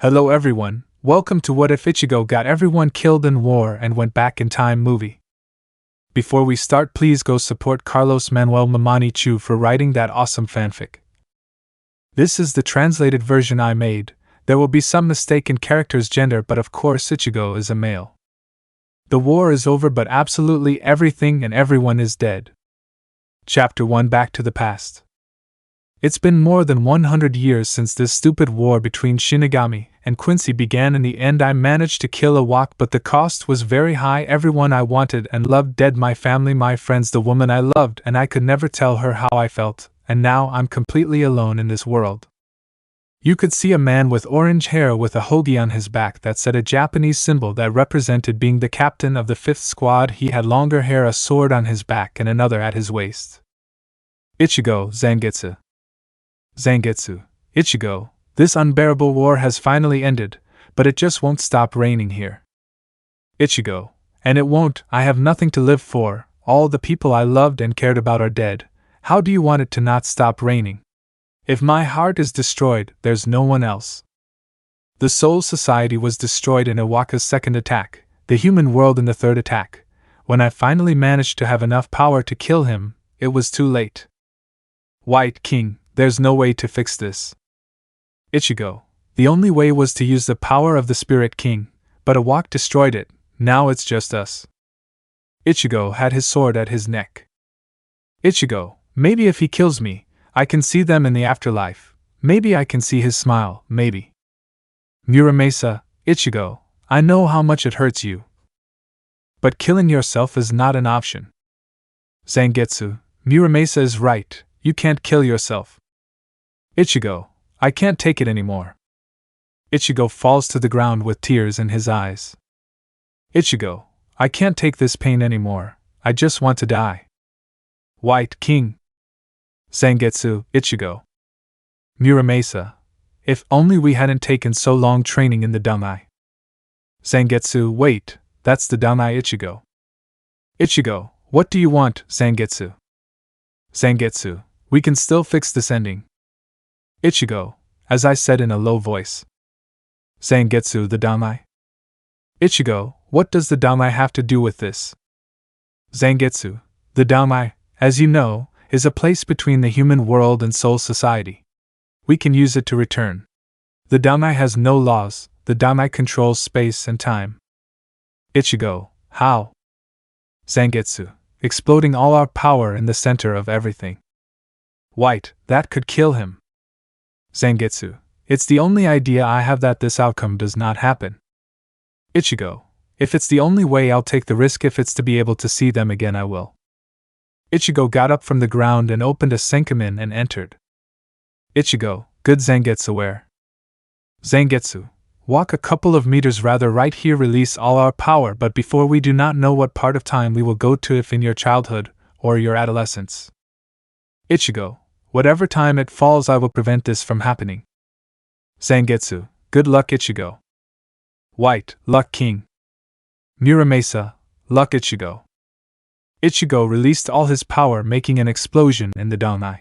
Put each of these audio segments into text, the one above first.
Hello everyone, welcome to What If Ichigo Got Everyone Killed in War and Went Back in Time movie. Before we start, please go support CarlosManuelMamaniQu for writing that awesome fanfic. This is the translated version I made. There will be some mistake in character's gender, but of course Ichigo is a male. The war is over, but absolutely everything and everyone is dead. Chapter 1: Back to the Past. It's been more than 100 years since this stupid war between Shinigami and Quincy began. In the end, I managed to kill a walk, but the cost was very high. Everyone I wanted and loved dead, my family, my friends, the woman I loved, and I could never tell her how I felt, and now I'm completely alone in this world. You could see a man with orange hair with a hoagie on his back that said a Japanese symbol that represented being the captain of the 5th squad. He had longer hair, a sword on his back, and another at his waist. Ichigo, Zangetsu. Zangetsu, Ichigo, this unbearable war has finally ended, but it just won't stop raining here. Ichigo, and it won't. I have nothing to live for. All the people I loved and cared about are dead. How do you want it to not stop raining? If my heart is destroyed, there's no one else. The Soul Society was destroyed in Iwaka's second attack, the human world in the third attack. When I finally managed to have enough power to kill him, it was too late. White King, there's no way to fix this. Ichigo, the only way was to use the power of the Spirit King, but Iwaka destroyed it. Now it's just us. Ichigo had his sword at his neck. Ichigo, maybe if he kills me, I can see them in the afterlife. Maybe I can see his smile, maybe. Muramasa, Ichigo, I know how much it hurts you. But killing yourself is not an option. Zangetsu, Muramasa is right, you can't kill yourself. Ichigo, I can't take it anymore. Ichigo falls to the ground with tears in his eyes. Ichigo, I can't take this pain anymore, I just want to die. White King. Zangetsu, Ichigo. Muramasa, if only we hadn't taken so long training in the Danai. Zangetsu, wait, that's the Danai, Ichigo. Ichigo, what do you want, Zangetsu? Zangetsu, we can still fix this ending. Ichigo, as I said in a low voice. Zangetsu, the Danai? Ichigo, what does the Danai have to do with this? Zangetsu, the Danai, as you know, is a place between the human world and Soul Society. We can use it to return. The Danai has no laws, the Danai controls space and time. Ichigo, how? Zangetsu, exploding all our power in the center of everything. White, that could kill him. Zangetsu, it's the only idea I have that this outcome does not happen. Ichigo, if it's the only way, I'll take the risk. If it's to be able to see them again, I will. Ichigo got up from the ground and opened a senkamin and entered. Ichigo, good Zangetsu, where? Zangetsu, walk a couple of meters, rather right here, release all our power, but before we do not know what part of time we will go to, if in your childhood or your adolescence. Ichigo, whatever time it falls, I will prevent this from happening. Zangetsu, good luck, Ichigo. White, luck, King. Muramasa, luck, Ichigo. Ichigo released all his power, making an explosion in the Danai.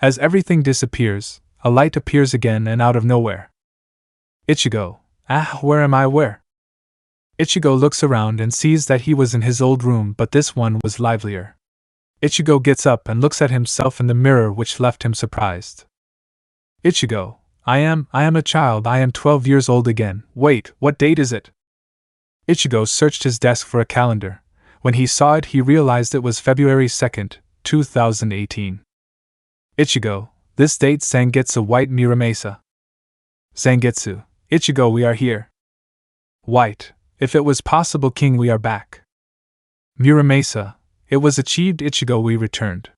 As everything disappears, a light appears again and out of nowhere. Ichigo, where am I, where? Ichigo looks around and sees that he was in his old room, but this one was livelier. Ichigo gets up and looks at himself in the mirror, which left him surprised. Ichigo, I am a child, I am 12 years old again. Wait, what date is it? Ichigo searched his desk for a calendar. When he saw it, he realized it was February 2nd, 2018. Ichigo, this date, Zangetsu. White, Muramasa. Zangetsu, Ichigo, we are here. White, if it was possible, King, we are back. Muramasa, it was achieved, Ichigo, we returned.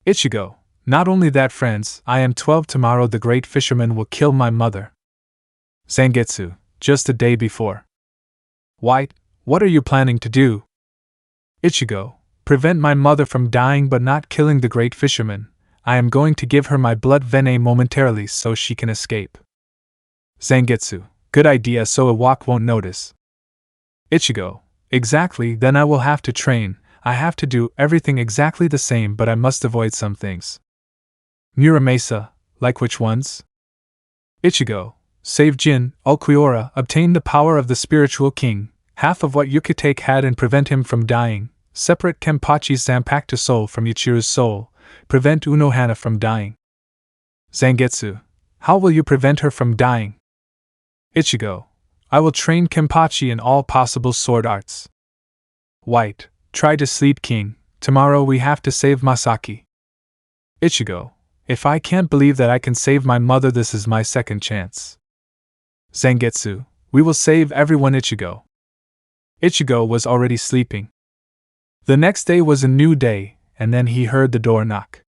Ichigo, not only that, friends, I am 12. Tomorrow the great fisherman will kill my mother. Zangetsu, just a day before. White, what are you planning to do? Ichigo, prevent my mother from dying but not killing the great fisherman. I am going to give her my blood venin momentarily so she can escape. Zangetsu, good idea, so Iwaka won't notice. Ichigo, exactly, then I will have to train. I have to do everything exactly the same, but I must avoid some things. Muramasa, like which ones? Ichigo, save Jin, Ulquiorra, obtain the power of the spiritual king, half of what Yukitake had and prevent him from dying, separate Kenpachi's Zanpakuto soul from Ichiro's soul, prevent Unohana from dying. Zangetsu, how will you prevent her from dying? Ichigo, I will train Kenpachi in all possible sword arts. White, try to sleep king, tomorrow we have to save Masaki. Ichigo, if I can't believe that I can save my mother, this is my second chance. Zangetsu, we will save everyone. Ichigo. Ichigo was already sleeping. The next day was a new day, and then he heard the door knock.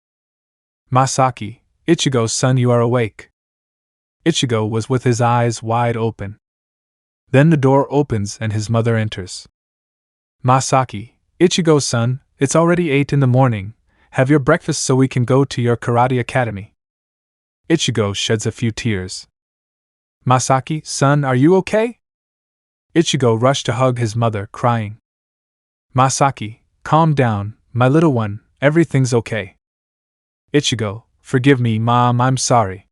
Masaki, Ichigo's son, you are awake. Ichigo was with his eyes wide open. Then the door opens and his mother enters. Masaki, Ichigo's son, it's already 8 in the morning. Have your breakfast so we can go to your karate academy. Ichigo sheds a few tears. Masaki, son, are you okay? Ichigo rushed to hug his mother, crying. Masaki, calm down, my little one, everything's okay. Ichigo, forgive me, Mom, I'm sorry.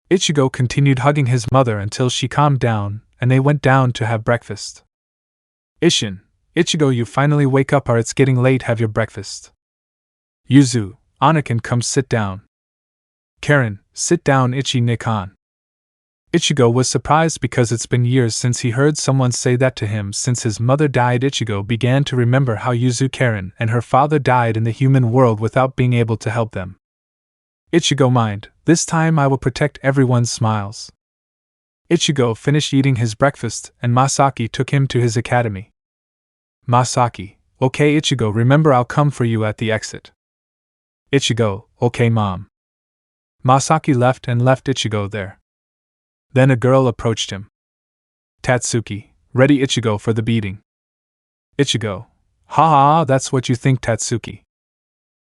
Ichigo continued hugging his mother until she calmed down, and they went down to have breakfast. Ishin, Ichigo, you finally wake up, or it's getting late, have your breakfast. Yuzu, Anakin, come sit down. Karen, sit down, Ichi-Nikan. Ichigo was surprised because it's been years since he heard someone say that to him. Since his mother died, Ichigo began to remember how Yuzu Karen and her father died in the human world without being able to help them. Ichigo mind, this time I will protect everyone's smiles. Ichigo finished eating his breakfast and Masaki took him to his academy. Masaki, okay Ichigo, remember I'll come for you at the exit. Ichigo, okay Mom. Masaki left Ichigo there. Then a girl approached him. Tatsuki, ready Ichigo for the beating. Ichigo, ha ha, that's what you think, Tatsuki.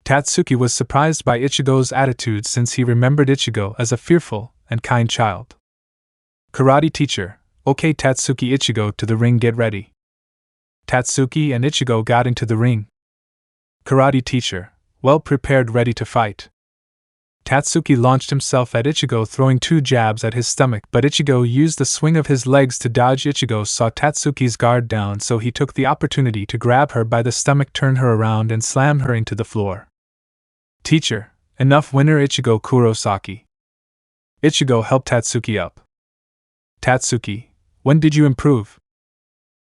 Tatsuki was surprised by Ichigo's attitude since he remembered Ichigo as a fearful and kind child. Karate teacher, okay Tatsuki, Ichigo to the ring, get ready. Tatsuki and Ichigo got into the ring. Karate teacher, well prepared, ready to fight. Tatsuki launched himself at Ichigo, throwing 2 jabs at his stomach, but Ichigo used the swing of his legs to dodge. Ichigo saw Tatsuki's guard down, so he took the opportunity to grab her by the stomach, turn her around, and slam her into the floor. Teacher, enough, winner Ichigo Kurosaki. Ichigo helped Tatsuki up. Tatsuki, when did you improve?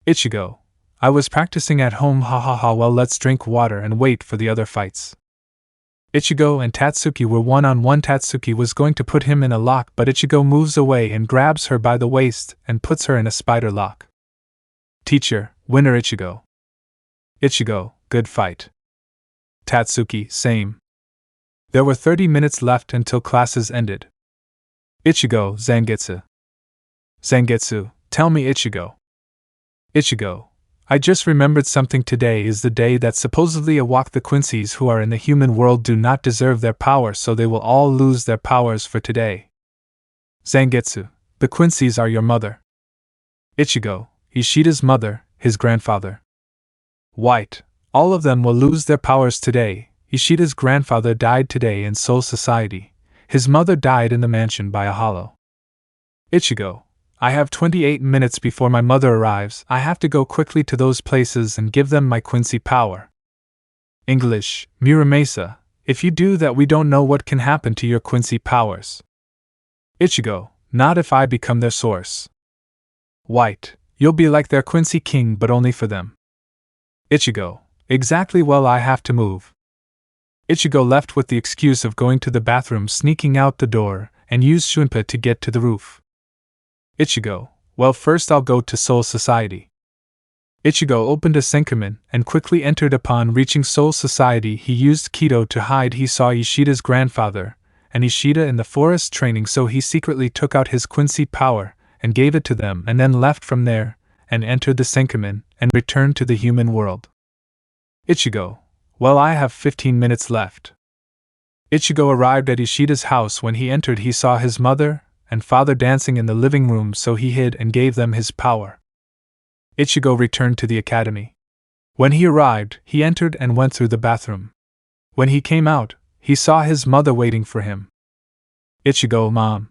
Ichigo, I was practicing at home, ha ha ha, well let's drink water and wait for the other fights. Ichigo and Tatsuki were one-on-one. Tatsuki was going to put him in a lock, but Ichigo moves away and grabs her by the waist and puts her in a spider lock. Teacher, winner Ichigo. Ichigo, good fight. Tatsuki, same. There were 30 minutes left until classes ended. Ichigo, Zangetsu. Zangetsu, tell me Ichigo. Ichigo, I just remembered something. Today is the day that supposedly awoke the Quincy's who are in the human world do not deserve their power, so they will all lose their powers for today. Zangetsu, the Quincy's are your mother. Ichigo, Ishida's mother, his grandfather. White, all of them will lose their powers today. Ishida's grandfather died today in Soul Society. His mother died in the mansion by a hollow. Ichigo, I have 28 minutes before my mother arrives. I have to go quickly to those places and give them my Quincy power. English, Muramasa, if you do that we don't know what can happen to your Quincy powers. Ichigo, not if I become their source. White, you'll be like their Quincy king but only for them. Ichigo, exactly, well I have to move. Ichigo left with the excuse of going to the bathroom, sneaking out the door, and used Shunpa to get to the roof. Ichigo, well first I'll go to Soul Society. Ichigo opened a Senkamen and quickly entered. Upon reaching Soul Society he used Kido to hide. He saw Ishida's grandfather and Ishida in the forest training, so he secretly took out his Quincy power and gave it to them, and then left from there and entered the Senkamen and returned to the human world. Ichigo, well I have 15 minutes left. Ichigo arrived at Ishida's house. When he entered he saw his mother and father dancing in the living room, so he hid and gave them his power. Ichigo returned to the academy. When he arrived, he entered and went through the bathroom. When he came out, he saw his mother waiting for him. Ichigo, Mom.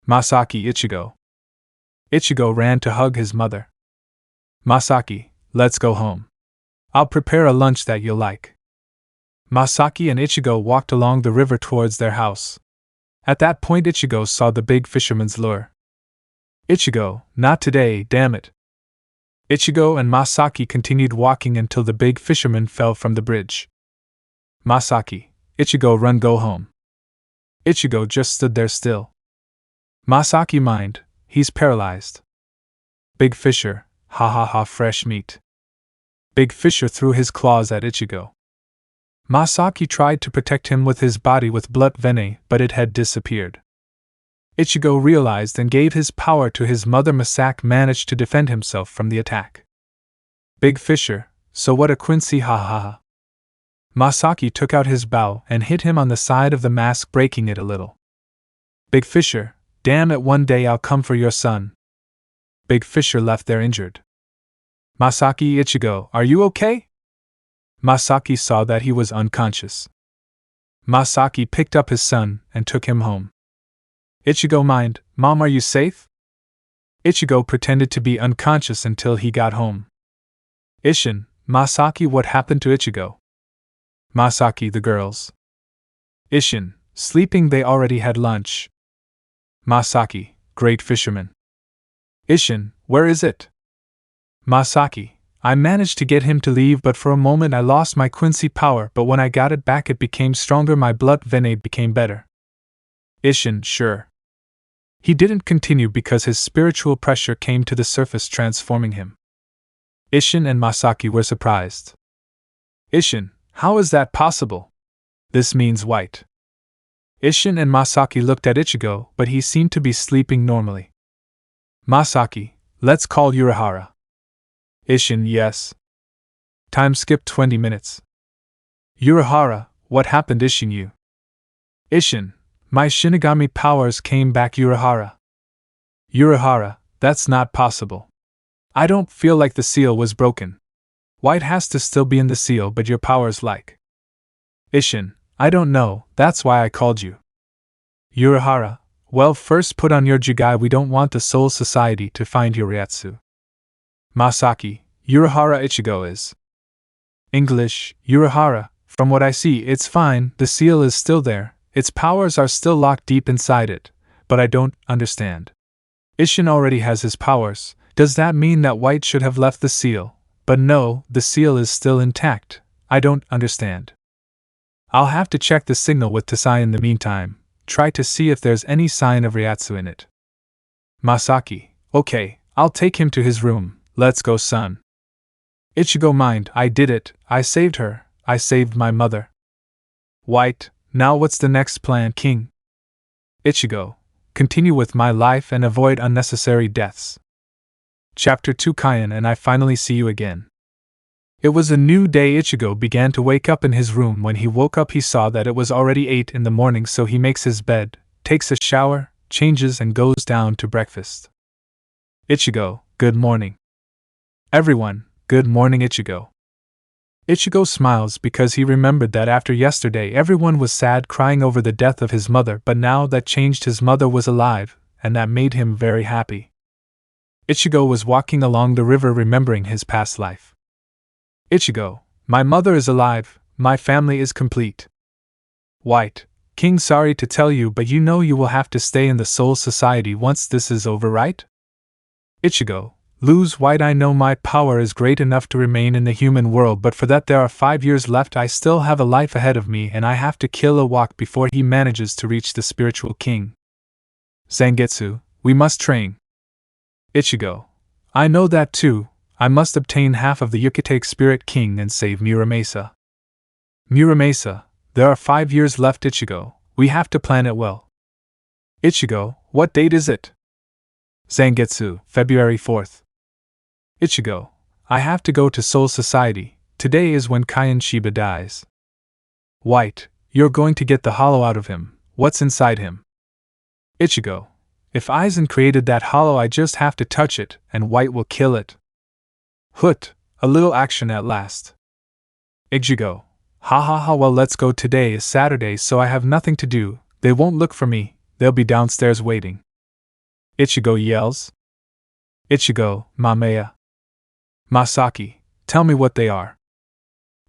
Masaki Ichigo. Ichigo ran to hug his mother. Masaki, let's go home. I'll prepare a lunch that you'll like. Masaki and Ichigo walked along the river towards their house. At that point Ichigo saw the big fisherman's lure. Ichigo, not today, damn it. Ichigo and Masaki continued walking until the big fisherman fell from the bridge. Masaki, Ichigo, run, go home. Ichigo just stood there still. Masaki mind, he's paralyzed. Big Fisher, ha ha ha, fresh meat. Big Fisher threw his claws at Ichigo. Masaki tried to protect him with his body with blood venom, but it had disappeared. Ichigo realized and gave his power to his mother. Masaki managed to defend himself from the attack. Big Fisher, so what a Quincy, ha ha ha. Masaki took out his bow and hit him on the side of the mask, breaking it a little. Big Fisher, damn it, one day I'll come for your son. Big Fisher left there injured. Masaki, Ichigo, are you okay? Masaki saw that he was unconscious. Masaki picked up his son and took him home. Ichigo mind, Mom, are you safe? Ichigo pretended to be unconscious until he got home. Ishin, Masaki, what happened to Ichigo? Masaki, the girls. Ishin, sleeping, they already had lunch. Masaki, great fisherman. Ishin, where is it? Masaki, I managed to get him to leave, but for a moment I lost my Quincy power, but when I got it back it became stronger, my blood venom became better. Ishin, sure. He didn't continue because his spiritual pressure came to the surface, transforming him. Ishin and Masaki were surprised. Ishin, how is that possible? This means white. Ishin and Masaki looked at Ichigo, but he seemed to be sleeping normally. Masaki, let's call Urahara. Ishin, yes. Time skipped 20 minutes. Urahara, what happened, Ishin? You? Ishin, my Shinigami powers came back, Urahara. Urahara, that's not possible. I don't feel like the seal was broken. White has to still be in the seal, but your powers like. Ishin, I don't know, that's why I called you. Urahara, well, first put on your Jugai, we don't want the Soul Society to find your Ryatsu. Masaki, Urahara, Ichigo is. English, Urahara, from what I see it's fine, the seal is still there, its powers are still locked deep inside it, but I don't understand. Ishin already has his powers, does that mean that White should have left the seal? But no, the seal is still intact, I don't understand. I'll have to check the signal with Tasai in the meantime, try to see if there's any sign of Ryatsu in it. Masaki, okay, I'll take him to his room, let's go, son. Ichigo mind, I did it, I saved her, I saved my mother. White, now what's the next plan, King? Ichigo, continue with my life and avoid unnecessary deaths. Chapter 2 Kaian and I finally see you again. It was a new day. Ichigo began to wake up in his room. When he woke up he saw that it was already 8 in the morning, so he makes his bed, takes a shower, changes and goes down to breakfast. Ichigo, good morning. Everyone, good morning, Ichigo. Ichigo smiles because he remembered that after yesterday everyone was sad, crying over the death of his mother, but now that changed, his mother was alive, and that made him very happy. Ichigo was walking along the river remembering his past life. Ichigo, my mother is alive, my family is complete. White, King, sorry to tell you, but you know you will have to stay in the Soul Society once this is over, right? Ichigo, lose White, I know my power is great enough to remain in the human world, but for that there are 5 years left. I still have a life ahead of me and I have to kill a walk before he manages to reach the spiritual king. Zangetsu, we must train. Ichigo, I know that too, I must obtain half of the Yukitake Spirit King and save Muramasa. Muramasa, there are 5 years left, Ichigo, we have to plan it well. Ichigo, what date is it? Zangetsu, February 4th. Ichigo, I have to go to Soul Society, today is when Kaian Sheba dies. White, you're going to get the hollow out of him, what's inside him? Ichigo, if Aizen created that hollow I just have to touch it, and White will kill it. Hoot, a little action at last. Ichigo, ha ha ha, well let's go, today is Saturday so I have nothing to do, they won't look for me, they'll be downstairs waiting. Ichigo yells. Ichigo, Mamea. Masaki, tell me what they are.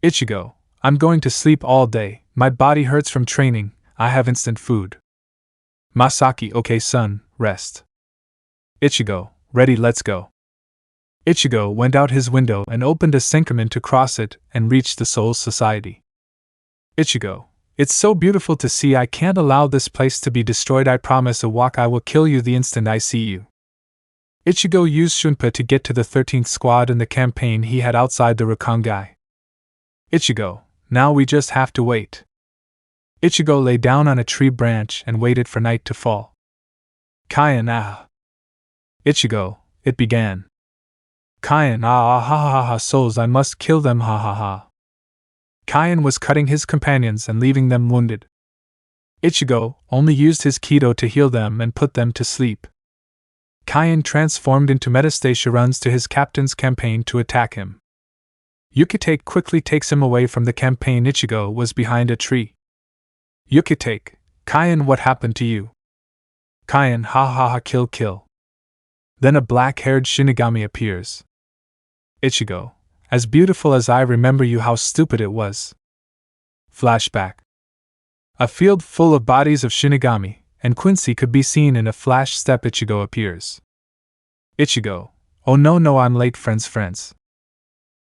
Ichigo, I'm going to sleep all day, my body hurts from training, I have instant food. Masaki, okay son, rest. Ichigo, ready, let's go. Ichigo went out his window and opened a Senkaman to cross it and reached the Soul Society. Ichigo, it's so beautiful to see, I can't allow this place to be destroyed, I promise Awak I will kill you the instant I see you. Ichigo used Shunpa to get to the 13th squad in the campaign he had outside the Rakangai. Ichigo, now we just have to wait. Ichigo lay down on a tree branch and waited for night to fall. Kyan ah. Ichigo, it began. Kyan ah ha ha ha souls, I must kill them ha ha ha. Kyan was cutting his companions and leaving them wounded. Ichigo only used his Kido to heal them and put them to sleep. Kyan transformed into Metastasia, runs to his captain's campaign to attack him. Yukitake quickly takes him away from the campaign. Ichigo was behind a tree. Yukitake, Kyan, what happened to you? Kyan, ha ha ha, kill kill. Then a black-haired Shinigami appears. Ichigo, as beautiful as I remember you, how stupid it was. Flashback. A field full of bodies of Shinigami, and Quincy could be seen in a flash step. Ichigo appears. Ichigo, oh no I'm late friends.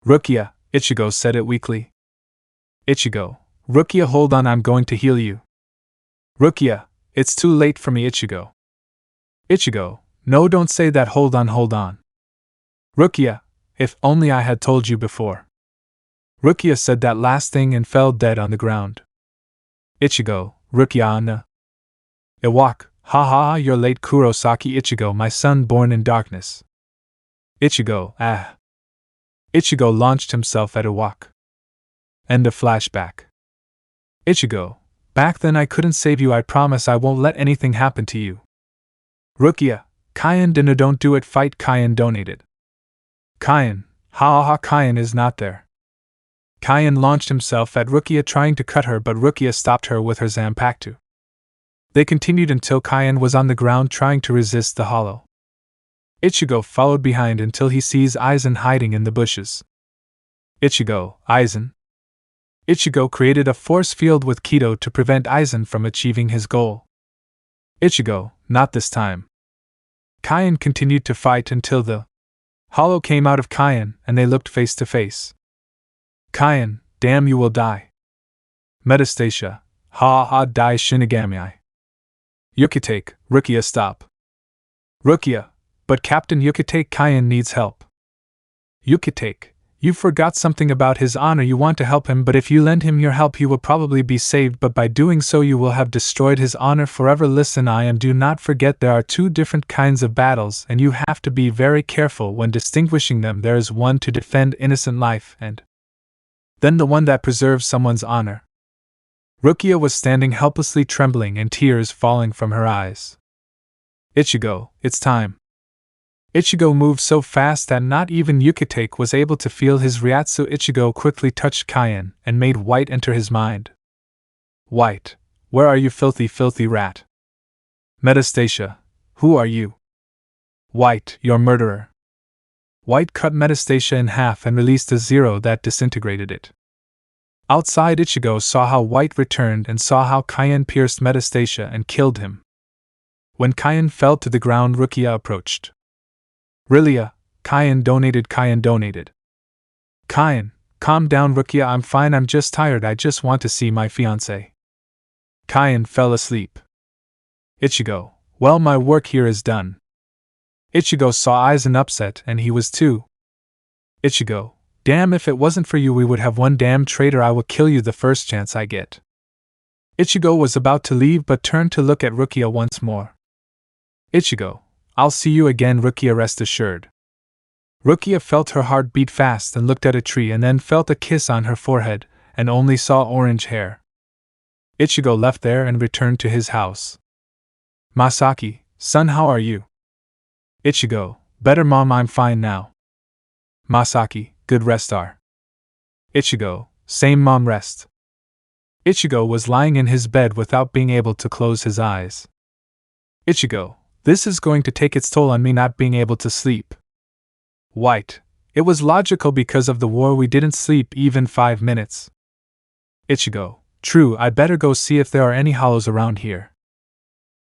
Rukia, Ichigo said it weakly. Ichigo, Rukia hold on, I'm going to heal you. Rukia, it's too late for me. Ichigo. Ichigo, no don't say that, hold on. Rukia, if only I had told you before. Rukia said that last thing and fell dead on the ground. Ichigo, Rukia Anna. Iwak, ha ha, you're late Kurosaki. Ichigo, my son born in darkness. Ichigo, ah. Ichigo launched himself at Iwak. End of flashback. Ichigo, back then I couldn't save you, I promise I won't let anything happen to you. Rukia, Kyan Dino, don't do it, fight. Kyan donated. Kyan, ha ha, Kyan is not there. Kyan launched himself at Rukia trying to cut her, but Rukia stopped her with her Zanpakuto. They continued until Kyan was on the ground trying to resist the hollow. Ichigo followed behind until he sees Aizen hiding in the bushes. Ichigo, Aizen. Ichigo created a force field with Kido to prevent Aizen from achieving his goal. Ichigo, not this time. Kyan continued to fight until the hollow came out of Kyan and they looked face to face. Kyan, damn, you will die. Metastasia, ha ha, die Shinigami. Yukitake, Rukia, stop. Rukia, but Captain Yukitake, Kyan needs help. Yukitake, you forgot something about his honor, you want to help him, but if you lend him your help he will probably be saved, but by doing so you will have destroyed his honor forever. Listen, do not forget there are two different kinds of battles and you have to be very careful when distinguishing them. There is one to defend innocent life and then the one that preserves someone's honor. Rukia was standing helplessly, trembling and tears falling from her eyes. Ichigo, it's time. Ichigo moved so fast that not even Yukitake was able to feel his Ryatsu. Ichigo quickly touched Kyan and made White enter his mind. White, where are you, filthy rat? Metastasia, who are you? White, your murderer. White cut Metastasia in half and released a zero that disintegrated it. Outside, Ichigo saw how White returned and saw how Kyan pierced Metastasia and killed him. When Kyan fell to the ground, Rukia approached. Rilia, Kyan donated. Kyan, calm down. Rukia, I'm fine, I'm just tired, I just want to see my fiancé. Kyan fell asleep. Ichigo, well, my work here is done. Ichigo saw Aizen upset and he was too. Ichigo, damn, if it wasn't for you we would have one. Damn traitor, I will kill you the first chance I get. Ichigo was about to leave but turned to look at Rukia once more. Ichigo, I'll see you again. Rukia, rest assured. Rukia felt her heart beat fast and looked at a tree and then felt a kiss on her forehead and only saw orange hair. Ichigo left there and returned to his house. Masaki, son, how are you? Ichigo, better mom, I'm fine now. Masaki, good rest are. Ichigo, same mom, rest. Ichigo was lying in his bed without being able to close his eyes. Ichigo, This is going to take its toll on me not being able to sleep. White. It was logical because of the war we didn't sleep even 5 minutes. Ichigo. True, I better go see if there are any hollows around here.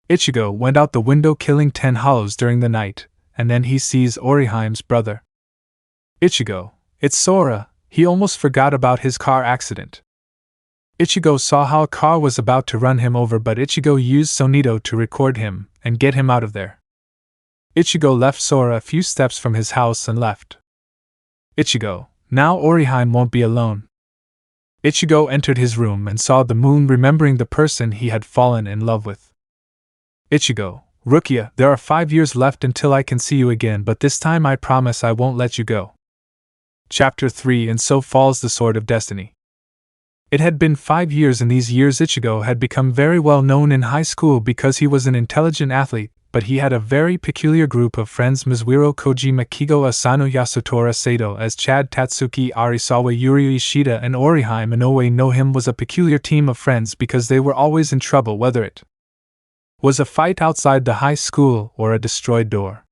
Ichigo went out the window killing 10 hollows during the night, and then he sees Oriheim's brother. Ichigo. It's Sora, he almost forgot about his car accident. Ichigo saw how a car was about to run him over, but Ichigo used Sonito to record him and get him out of there. Ichigo left Sora a few steps from his house and left. Ichigo. Now Oriheim won't be alone. Ichigo entered his room and saw the moon, remembering the person he had fallen in love with. Ichigo. Rukia, there are 5 years left until I can see you again, but this time I promise I won't let you go. Chapter 3. And so falls the Sword of Destiny. It had been 5 years. In these years Ichigo had become very well known in high school because he was an intelligent athlete, but he had a very peculiar group of friends: Mizuiro Kojima, Kigo Asano, Yasutora Sato as Chad, Tatsuki Arisawa, Yuri Ishida, and Oriheim Inoue. Know him was a peculiar team of friends because they were always in trouble, whether it was a fight outside the high school or a destroyed door.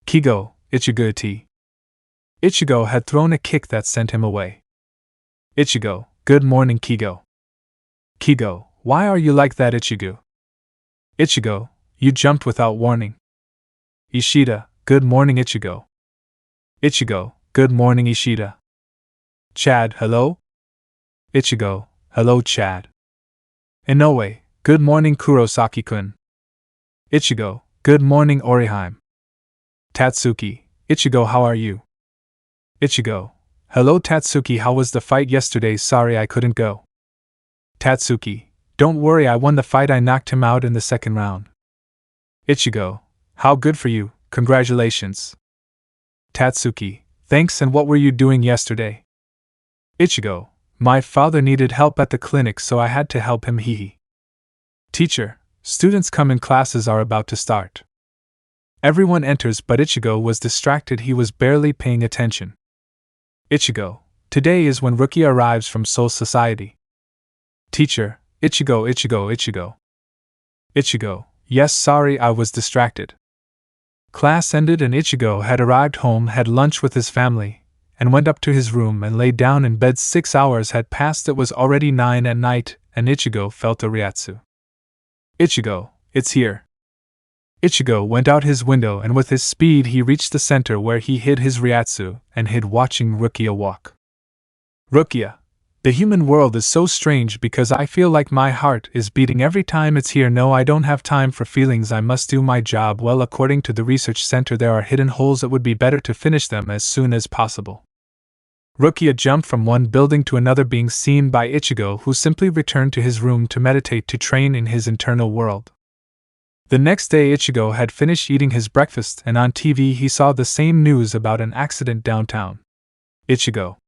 Kigo, Ichigo T. Ichigo had thrown a kick that sent him away. Ichigo, good morning Kigo. Kigo, why are you like that Ichigo? Ichigo, you jumped without warning. Ishida, good morning Ichigo. Ichigo, good morning Ishida. Chad, hello? Ichigo, hello Chad. Inoue, good morning Kurosaki-kun. Ichigo, good morning Oriheim. Tatsuki, Ichigo, how are you? Ichigo, hello Tatsuki, how was the fight yesterday? Sorry I couldn't go. Tatsuki, don't worry, I won the fight, I knocked him out in the second round. Ichigo, how good for you, congratulations. Tatsuki, thanks, and what were you doing yesterday? Ichigo, my father needed help at the clinic so I had to help him. Hehe. Teacher, students come in, classes are about to start. Everyone enters but Ichigo was distracted, he was barely paying attention. Ichigo, today is when Rukia arrives from Soul Society. Teacher, Ichigo. Ichigo, yes, sorry, I was distracted. Class ended and Ichigo had arrived home, had lunch with his family, and went up to his room and lay down in bed. 6 hours had passed, it was already 9 at night, and Ichigo felt a ryatsu. Ichigo, it's here. Ichigo went out his window and with his speed he reached the center where he hid his ryatsu and hid watching Rukia walk. Rukia, the human world is so strange because I feel like my heart is beating every time it's here. No, I don't have time for feelings, I must do my job well. According to the research center there are hidden holes, it would be better to finish them as soon as possible. Rukia jumped from one building to another, being seen by Ichigo, who simply returned to his room to meditate, to train in his internal world. The next day Ichigo had finished eating his breakfast and on TV he saw the same news about an accident downtown. Ichigo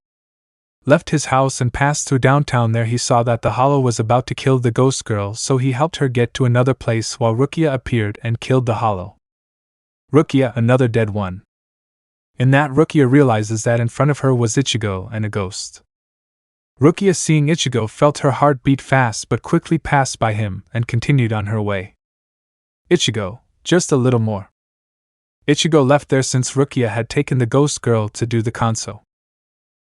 left his house and passed through downtown. There he saw that the hollow was about to kill the ghost girl, so he helped her get to another place while Rukia appeared and killed the hollow. Rukia, another dead one. In that Rukia realizes that in front of her was Ichigo and a ghost. Rukia, seeing Ichigo, felt her heart beat fast but quickly passed by him and continued on her way. Ichigo, just a little more. Ichigo left there since Rukia had taken the ghost girl to do the kanso.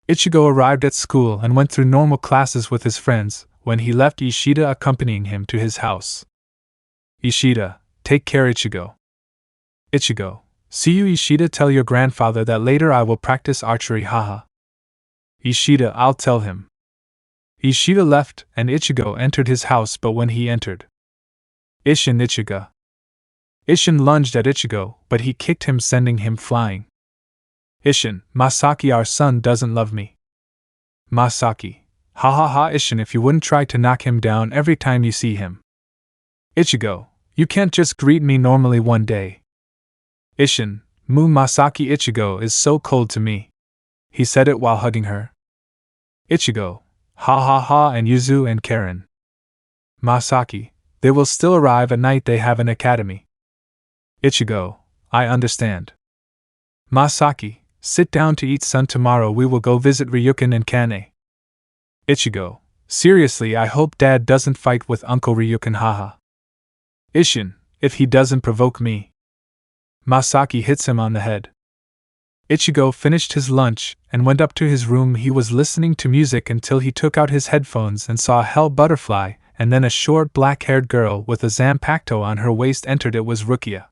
Ichigo arrived at school and went through normal classes with his friends when he left Ishida accompanying him to his house. Ishida, take care Ichigo. Ichigo, see you Ishida, tell your grandfather that later I will practice archery, haha. Ishida, I'll tell him. Ishida left and Ichigo entered his house, but when he entered, Ichigo lunged at Ichigo, but he kicked him, sending him flying. Masaki, our son doesn't love me. Masaki, ha ha ha. If you wouldn't try to knock him down every time you see him. Ichigo, you can't just greet me normally one day. Masaki, Ichigo is so cold to me. He said it while hugging her. Ichigo, ha ha ha, and Yuzu and Karen. Masaki, they will still arrive at night, they have an academy. Ichigo, I understand. Masaki, sit down to eat, son, tomorrow we will go visit Ryukin and Kane. Ichigo, seriously, I hope Dad doesn't fight with Uncle Ryukin, haha. if he doesn't provoke me. Masaki hits him on the head. Ichigo finished his lunch and went up to his room. He was listening to music until he took out his headphones and saw a hell butterfly, and then a short black-haired girl with a zanpakuto on her waist entered. It was Rukia.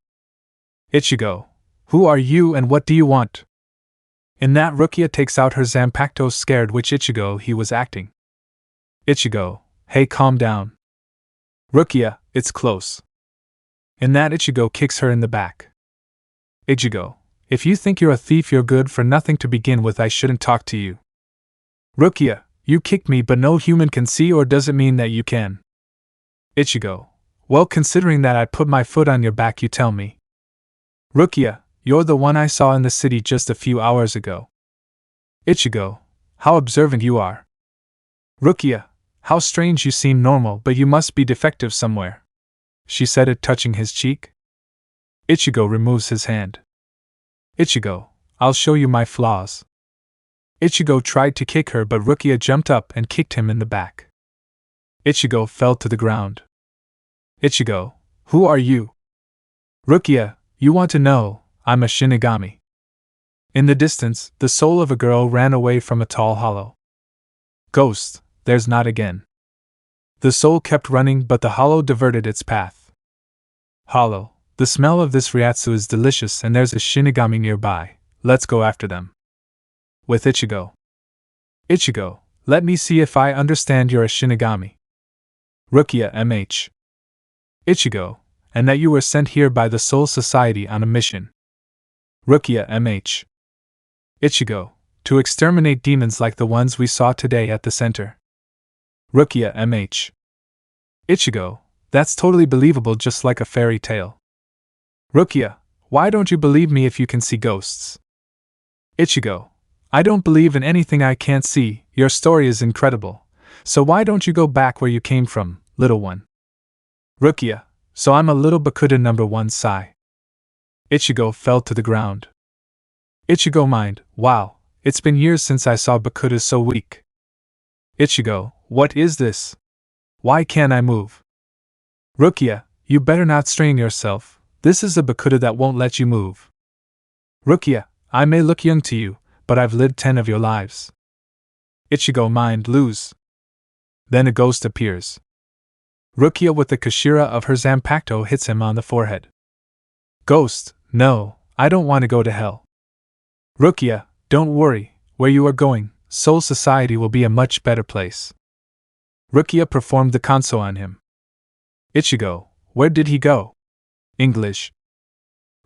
Ichigo, who are you and what do you want? In that, Rukia takes out her zanpakuto, scared which Ichigo he was acting. Ichigo, hey, calm down. Rukia, it's close. In that, Ichigo kicks her in the back. Ichigo, if you think you're a thief, you're good for nothing to begin with. I shouldn't talk to you. Rukia, you kicked me, but no human can see, or does it mean that you can? Ichigo, well, considering that I put my foot on your back, you tell me. Rukia, you're the one I saw in the city just a few hours ago. Ichigo, how observant you are. Rukia, how strange, you seem normal, but you must be defective somewhere. She said it, touching his cheek. Ichigo removes his hand. Ichigo, I'll show you my flaws. Ichigo tried to kick her, but Rukia jumped up and kicked him in the back. Ichigo fell to the ground. Ichigo, who are you? Rukia, you want to know, I'm a Shinigami. In the distance, the soul of a girl ran away from a tall hollow. Ghost, there's not again. The soul kept running, but the hollow diverted its path. Hollow, the smell of this Ryatsu is delicious, and there's a Shinigami nearby. Let's go after them. With Ichigo. Ichigo, let me see if I understand, you're a Shinigami. Rukia MH. Ichigo, and that you were sent here by the Soul Society on a mission. Rukia MH. Ichigo, to exterminate demons like the ones we saw today at the center. Rukia MH. Ichigo, that's totally believable, just like a fairy tale. Rukia, why don't you believe me if you can see ghosts? Ichigo, I don't believe in anything I can't see. Your story is incredible. So why don't you go back where you came from, little one? Rukia, so I'm a little Bakuda number one, sigh. Ichigo fell to the ground. Ichigo mind, wow, it's been years since I saw Bakudas so weak. Ichigo, what is this? Why can't I move? Rukia, you better not strain yourself. This is a Bakuda that won't let you move. Rukia, I may look young to you, but I've lived 10 of your lives. Ichigo mind lose. Then a ghost appears. Rukia with the Kashira of her zanpakuto hits him on the forehead. Ghost, no, I don't want to go to hell. Rukia, don't worry, where you are going, Soul Society will be a much better place. Rukia performed the kanso on him. Ichigo, where did he go? English.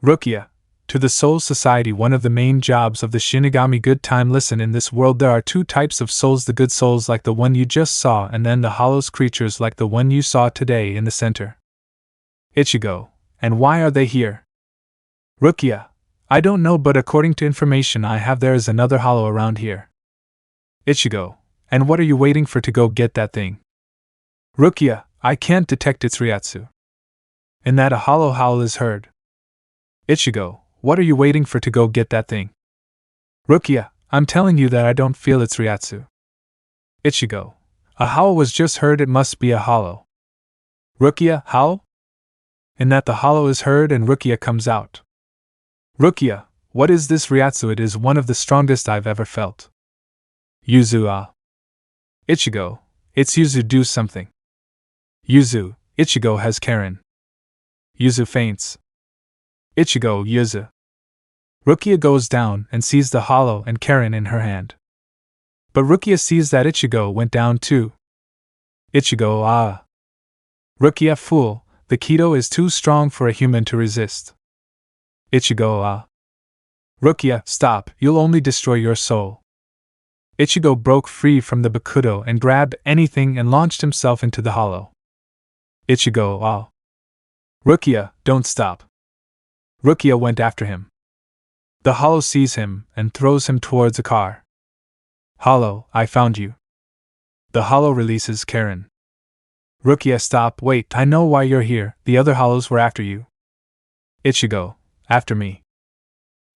Rukia, to the Soul Society, one of the main jobs of the Shinigami. Good time. Listen, in this world there are two types of souls, the good souls like the one you just saw, and then the hollows, creatures like the one you saw today in the center. Ichigo, and why are they here? Rukia, I don't know, but according to information I have, there is another hollow around here. Ichigo, and what are you waiting for to go get that thing? Rukia, I can't detect its Ryatsu. In that, a hollow howl is heard. Ichigo, what are you waiting for to go get that thing? Rukia, I'm telling you that I don't feel its Ryatsu. Ichigo, a howl was just heard, it must be a hollow. Rukia, howl? In that, the hollow is heard and Rukia comes out. Rukia, what is this Ryatsu? It is one of the strongest I've ever felt. Yuzu, ah. Ichigo, it's Yuzu, do something. Yuzu, Ichigo has Karen. Yuzu faints. Ichigo, Yuzu. Rukia goes down and sees the hollow and Karen in her hand. But Rukia sees that Ichigo went down too. Ichigo, ah. Rukia, fool, the Kido is too strong for a human to resist. Ichigo, ah. Rukia, stop, you'll only destroy your soul. Ichigo broke free from the Bakudo and grabbed anything and launched himself into the hollow. Ichigo, ah. Rukia, don't stop. Rukia went after him. The hollow sees him and throws him towards a car. Hollow, I found you. The hollow releases Karen. Rukia, stop, wait, I know why you're here, the other hollows were after you. Ichigo, after me.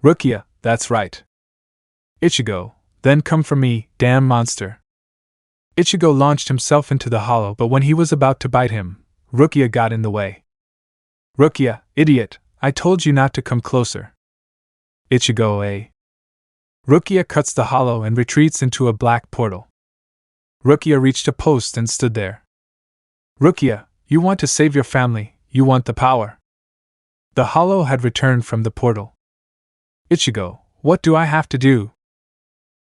Rukia, that's right. Ichigo, then come for me, damn monster. Ichigo launched himself into the hollow, but when he was about to bite him, Rukia got in the way. Rukia, idiot, I told you not to come closer. Ichigo, eh? Rukia cuts the hollow and retreats into a black portal. Rukia reached a post and stood there. Rukia, you want to save your family, you want the power. The hollow had returned from the portal. Ichigo, what do I have to do?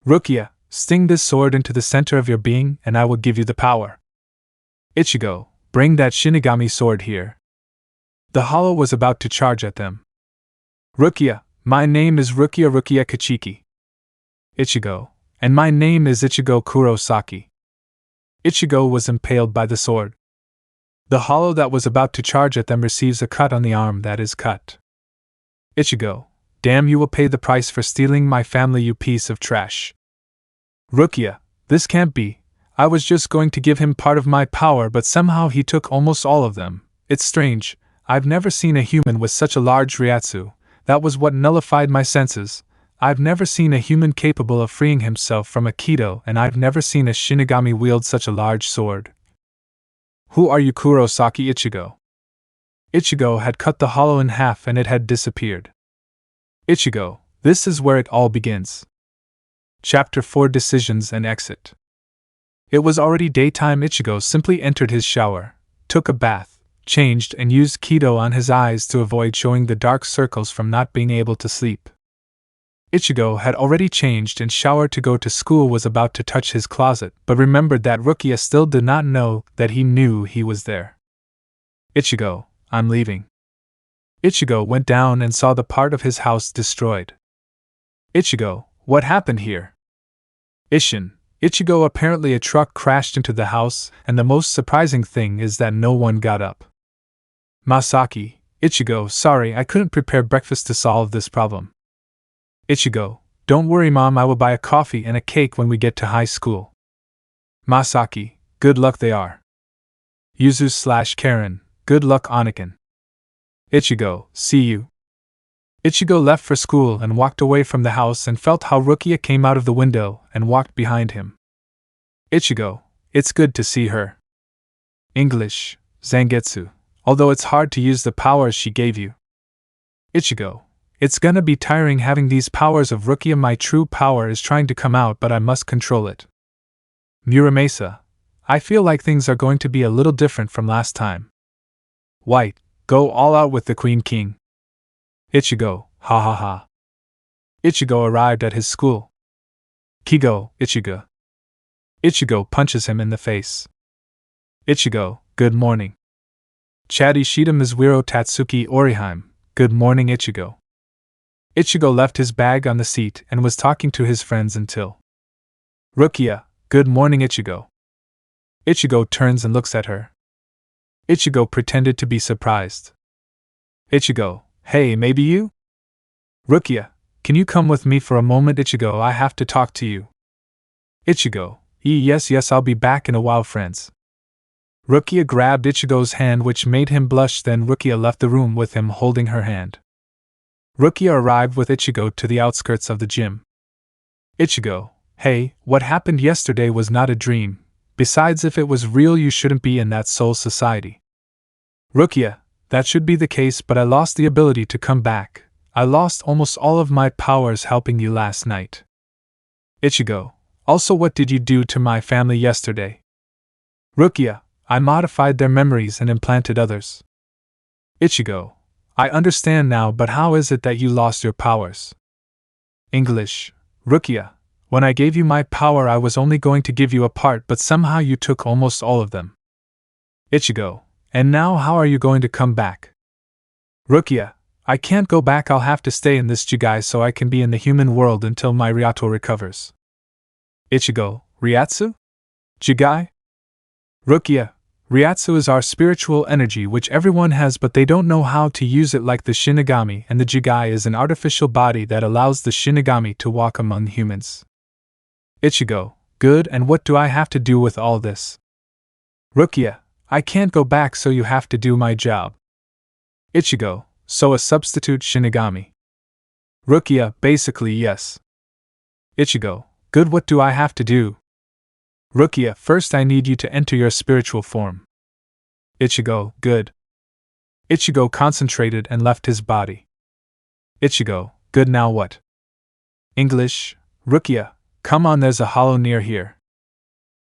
Rukia, sting this sword into the center of your being and I will give you the power. Ichigo, bring that Shinigami sword here. The hollow was about to charge at them. Rukia, my name is Rukia Kachiki. Ichigo, and my name is Ichigo Kurosaki. Ichigo was impaled by the sword. The hollow that was about to charge at them receives a cut on the arm that is cut. Ichigo, damn, you will pay the price for stealing my family, you piece of trash. Rukia, this can't be. I was just going to give him part of my power, but somehow he took almost all of them. It's strange. I've never seen a human with such a large Ryatsu. That was what nullified my senses. I've never seen a human capable of freeing himself from a Kido, and I've never seen a Shinigami wield such a large sword. Who are you, Kurosaki? Ichigo? Ichigo had cut the hollow in half and it had disappeared. Ichigo, this is where it all begins. Chapter 4: Decisions and Exit. It was already daytime. Ichigo simply entered his shower, took a bath, changed and used Kido on his eyes to avoid showing the dark circles from not being able to sleep. Ichigo had already changed and showered to go to school, was about to touch his closet, but remembered that Rukia still did not know that he knew he was there. Ichigo, I'm leaving. Ichigo went down and saw the part of his house destroyed. Ichigo, what happened here? Ichigo, apparently a truck crashed into the house, and the most surprising thing is that no one got up. Masaki, Ichigo, sorry, I couldn't prepare breakfast to solve this problem. Ichigo, don't worry mom, I will buy a coffee and a cake when we get to high school. Masaki, good luck they are. Yuzu/Karen, good luck Anakin. Ichigo, see you. Ichigo left for school and walked away from the house and felt how Rukia came out of the window and walked behind him. Ichigo, it's good to see her. English, Zangetsu, although it's hard to use the powers she gave you. Ichigo, it's gonna be tiring having these powers of Rukia. My true power is trying to come out, but I must control it. Muramasa, I feel like things are going to be a little different from last time. White, go all out with the Queen King. Ichigo, ha ha ha. Ichigo arrived at his school. Kigo, Ichigo. Ichigo punches him in the face. Ichigo, good morning. Chatty Shida Mizuiro Tatsuki Oriheim, good morning Ichigo. Ichigo left his bag on the seat and was talking to his friends until. Rukia, good morning Ichigo. Ichigo turns and looks at her. Ichigo pretended to be surprised. Ichigo, hey, maybe you? Rukia, can you come with me for a moment? Ichigo, I have to talk to you. Ichigo, yes, I'll be back in a while, friends. Rukia grabbed Ichigo's hand, which made him blush. Then Rukia left the room with him holding her hand. Rukia arrived with Ichigo to the outskirts of the gym. Ichigo, hey, what happened yesterday was not a dream. Besides, if it was real, you shouldn't be in that soul society. Rukia, that should be the case, but I lost the ability to come back. I lost almost all of my powers helping you last night. Ichigo, also what did you do to my family yesterday? Rukia, I modified their memories and implanted others. Ichigo, I understand now, but how is it that you lost your powers? English, Rukia, when I gave you my power I was only going to give you a part, but somehow you took almost all of them. Ichigo, and now how are you going to come back? Rukia, I can't go back, I'll have to stay in this Jigai so I can be in the human world until my Ryato recovers. Ichigo, Ryatsu? Jigai? Rukia, Ryatsu is our spiritual energy which everyone has, but they don't know how to use it like the Shinigami, and the Jigai is an artificial body that allows the Shinigami to walk among humans. Ichigo, good, and what do I have to do with all this? Rukia, I can't go back, so you have to do my job. Ichigo, so a substitute Shinigami. Rukia, basically yes. Ichigo, good, what do I have to do? Rukia, first I need you to enter your spiritual form. Ichigo, good. Ichigo concentrated and left his body. Ichigo, good, now what? English, Rukia, come on, there's a hollow near here.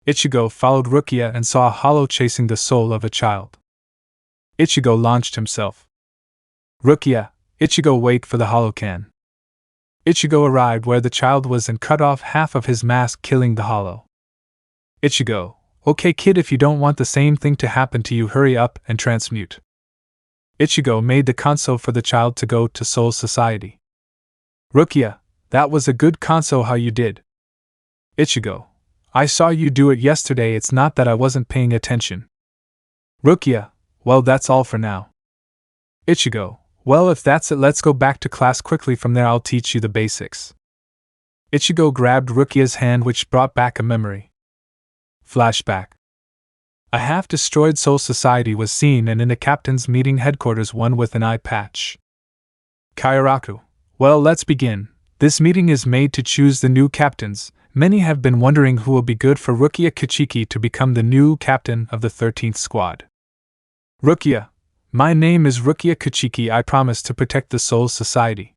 Ichigo followed Rukia and saw a hollow chasing the soul of a child. Ichigo launched himself. Rukia, Ichigo, wait for the hollow can. Ichigo arrived where the child was and cut off half of his mask, killing the hollow. Ichigo, okay kid, if you don't want the same thing to happen to you, hurry up and transmute. Ichigo made the console for the child to go to Soul Society. Rukia, that was a good console, how you did. Ichigo, I saw you do it yesterday, it's not that I wasn't paying attention. Rukia, well, that's all for now. Ichigo, well, if that's it, let's go back to class quickly, from there I'll teach you the basics. Ichigo grabbed Rukia's hand, which brought back a memory. Flashback. A half-destroyed Soul Society was seen, and in the captain's meeting headquarters one with an eye patch. Kairaku, well, let's begin. This meeting is made to choose the new captains. Many have been wondering who will be good for Rukia Kachiki to become the new captain of the 13th squad. Rukia, my name is Rukia Kachiki, I promise to protect the Soul Society.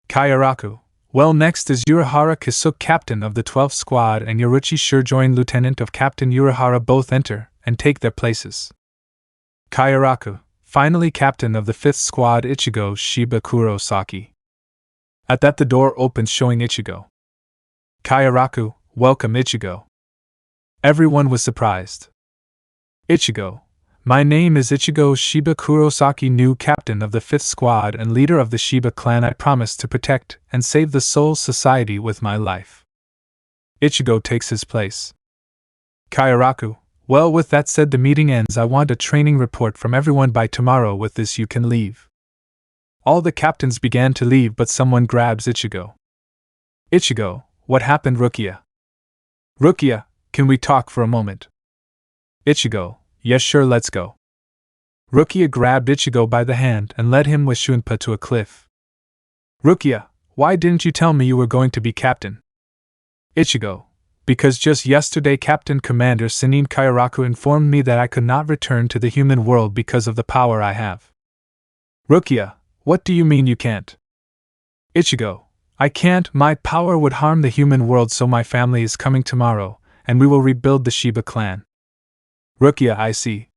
Kairaku, well, next is Urahara Kisuk, captain of the 12th squad, and Yoruchi Shurjoin, lieutenant of Captain Urahara. Both enter and take their places. Kairaku, finally captain of the 5th squad, Ichigo Sheba Kurosaki. At that the door opens, showing Ichigo. Kairaku, welcome Ichigo. Everyone was surprised. Ichigo, my name is Ichigo Sheba Kurosaki, new captain of the 5th squad and leader of the Sheba clan. I promise to protect and save the Soul Society with my life. Ichigo takes his place. Kairaku, well, with that said, the meeting ends. I want a training report from everyone by tomorrow. With this you can leave. All the captains began to leave, but someone grabs Ichigo. Ichigo, what happened? Rukia. Rukia, can we talk for a moment? Ichigo, yes sure, let's go. Rukia grabbed Ichigo by the hand and led him with Shunpa to a cliff. Rukia, why didn't you tell me you were going to be captain? Ichigo, because just yesterday Captain Commander Sinin Kairaku informed me that I could not return to the human world because of the power I have. Rukia, what do you mean you can't? Ichigo, I can't, my power would harm the human world, so my family is coming tomorrow, and we will rebuild the Sheba clan. Rukia, I see.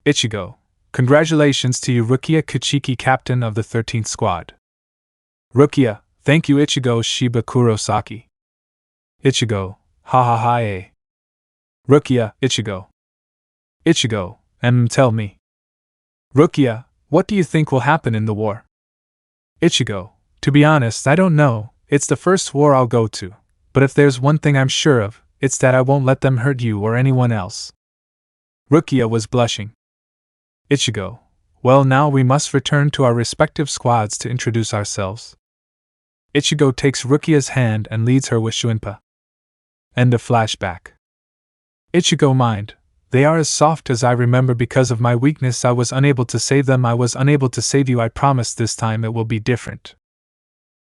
Ichigo, congratulations to you, Rukia Kachiki, captain of the 13th squad. Rukia, thank you Ichigo Sheba Kurosaki. Ichigo, ha ha ha eh. Rukia, Ichigo. Ichigo, tell me. Rukia, what do you think will happen in the war? Ichigo, to be honest, I don't know, it's the first war I'll go to, but if there's one thing I'm sure of, it's that I won't let them hurt you or anyone else. Rukia was blushing. Ichigo, well, now we must return to our respective squads to introduce ourselves. Ichigo takes Rukia's hand and leads her with Shunpa. End of flashback. Ichigo, mind, they are as soft as I remember. Because of my weakness I was unable to save them. I was unable to save you. I promise this time it will be different.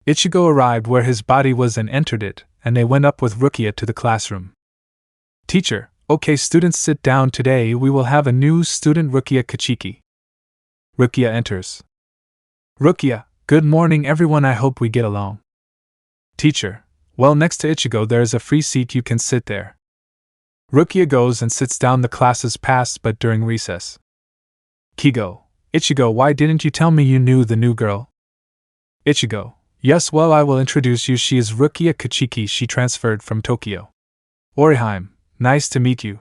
Ichigo arrived where his body was and entered it, and they went up with Rukia to the classroom. Teacher, okay students, sit down. Today we will have a new student, Rukia Kachiki. Rukia enters. Rukia, good morning everyone, I hope we get along. Teacher, well, next to Ichigo there is a free seat, you can sit there. Rukia goes and sits down. The classes pass, but during recess. Kigo, Ichigo, why didn't you tell me you knew the new girl? Ichigo, yes, well, I will introduce you. She is Rukia Kachiki. She transferred from Tokyo. Oriheim, nice to meet you.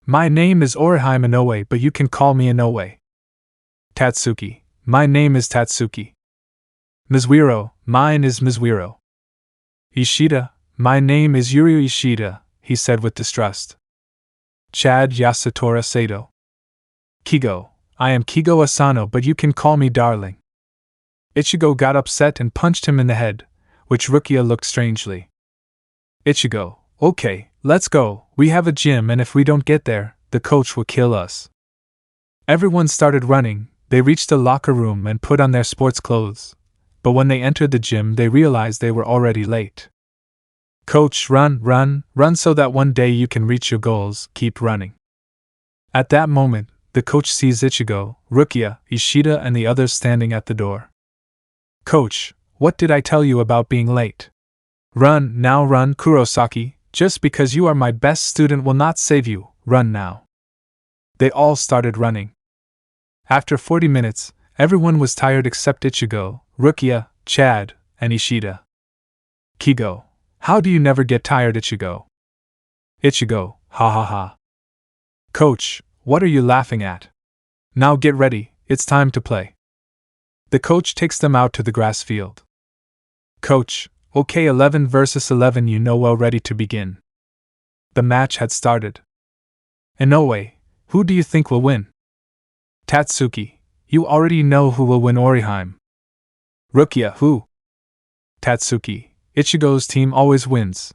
My name is Oriheim Inoue, but you can call me Inoue. Tatsuki, my name is Tatsuki. Mizuiro, mine is Mizuiro. Ishida, my name is Yuri Ishida, he said with distrust. Chad Yasutora Sato. Kigo, I am Kigo Asano, but you can call me darling. Ichigo got upset and punched him in the head, which Rukia looked strangely. Ichigo, okay, let's go, we have a gym and if we don't get there, the coach will kill us. Everyone started running. They reached a locker room and put on their sports clothes, but when they entered the gym they realized they were already late. Coach, run, run, run so that one day you can reach your goals, keep running. At that moment, The coach sees Ichigo, Rukia, Ishida, and the others standing at the door. Coach, what did I tell you about being late? Run, now run, Kurosaki, just because you are my best student will not save you, run now. They all started running. After 40 minutes, everyone was tired except Ichigo, Rukia, Chad, and Ishida. Kigo, how do you never get tired, Ichigo? Ichigo, ha ha ha. Coach, what are you laughing at? Now get ready, it's time to play. The coach takes them out to the grass field. Coach, okay, 11 versus 11, you know, well, ready to begin. The match had started. Inoue, who do you think will win? Tatsuki, you already know who will win. Orihime. Rukia, who? Tatsuki, Ichigo's team always wins.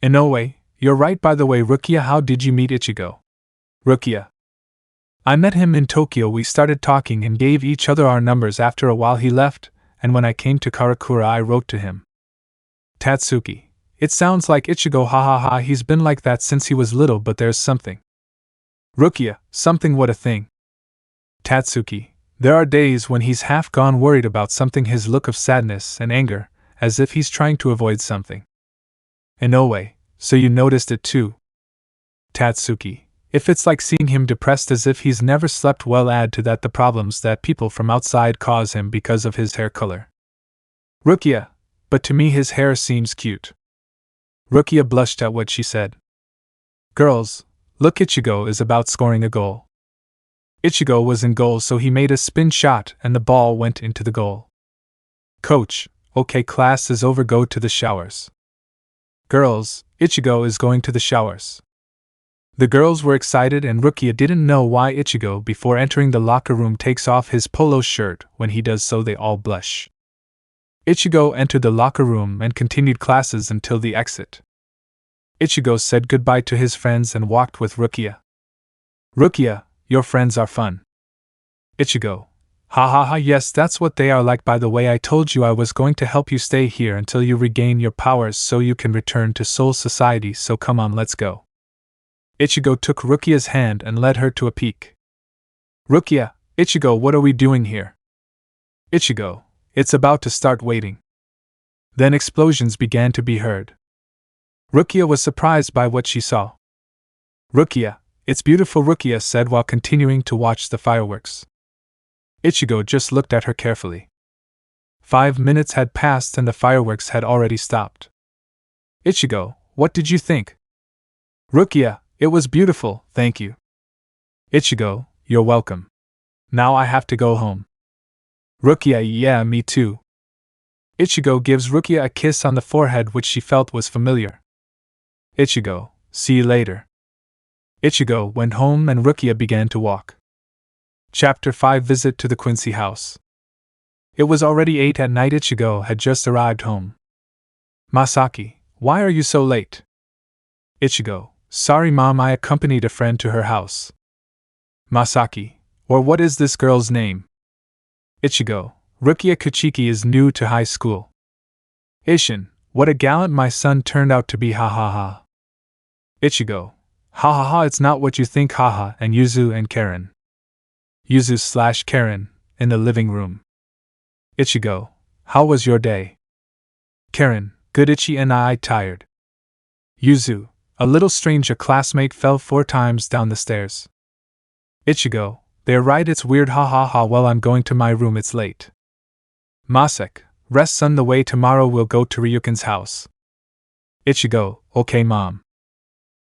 Inoue, you're right. By the way, Rukia, how did you meet Ichigo? Rukia, I met him in Tokyo. We started talking and gave each other our numbers. After a while he left, and when I came to Karakura I wrote to him. Tatsuki, it sounds like Ichigo, ha ha ha, he's been like that since he was little, but there's something. Rukia, something, what a thing? Tatsuki, there are days when he's half gone worried about something, his look of sadness and anger, as if he's trying to avoid something. Inoue, so you noticed it too? Tatsuki, if it's like seeing him depressed as if he's never slept well, add to that the problems that people from outside cause him because of his hair color. Rukia, but to me his hair seems cute. Rukia blushed at what she said. Girls, look, Ichigo is about scoring a goal. Ichigo was in goal, so he made a spin shot and the ball went into the goal. Coach, okay, class is over, go to the showers. Girls, Ichigo is going to the showers. The girls were excited and Rukia didn't know why. Ichigo, before entering the locker room, takes off his polo shirt. When he does so they all blush. Ichigo entered the locker room and continued classes until the exit. Ichigo said goodbye to his friends and walked with Rukia. Rukia, your friends are fun. Ichigo, ha ha ha, yes, that's what they are like. By the way, I told you I was going to help you stay here until you regain your powers so you can return to Soul Society, so come on, let's go. Ichigo took Rukia's hand and led her to a peak. Rukia, Ichigo, what are we doing here? Ichigo, it's about to start, waiting. Then explosions began to be heard. Rukia was surprised by what she saw. Rukia, it's beautiful, Rukia said while continuing to watch the fireworks. Ichigo just looked at her carefully. 5 minutes had passed and the fireworks had already stopped. Ichigo, what did you think? Rukia, it was beautiful, thank you. Ichigo, you're welcome. Now I have to go home. Rukia, yeah, me too. Ichigo gives Rukia a kiss on the forehead which she felt was familiar. Ichigo, see you later. Ichigo went home and Rukia began to walk. Chapter 5, Visit to the Quincy house. It was already 8 at night. Ichigo had just arrived home. Masaki, why are you so late? Ichigo, sorry mom, I accompanied a friend to her house. Masaki, or what is this girl's name? Ichigo, Rukia Kuchiki is new to high school. Ishin, what a gallant my son turned out to be, ha ha ha. Ichigo, ha ha ha, it's not what you think, haha, and Yuzu and Karen. Yuzu/Karen, in the living room. Ichigo, how was your day? Karen, good. Ichi and I tired. Yuzu, a little strange, a classmate fell 4 times down the stairs. Ichigo, they're right, it's weird, ha ha ha, well I'm going to my room, it's late. Masek, rest son, the way tomorrow we'll go to Ryuken's house. Ichigo, okay mom.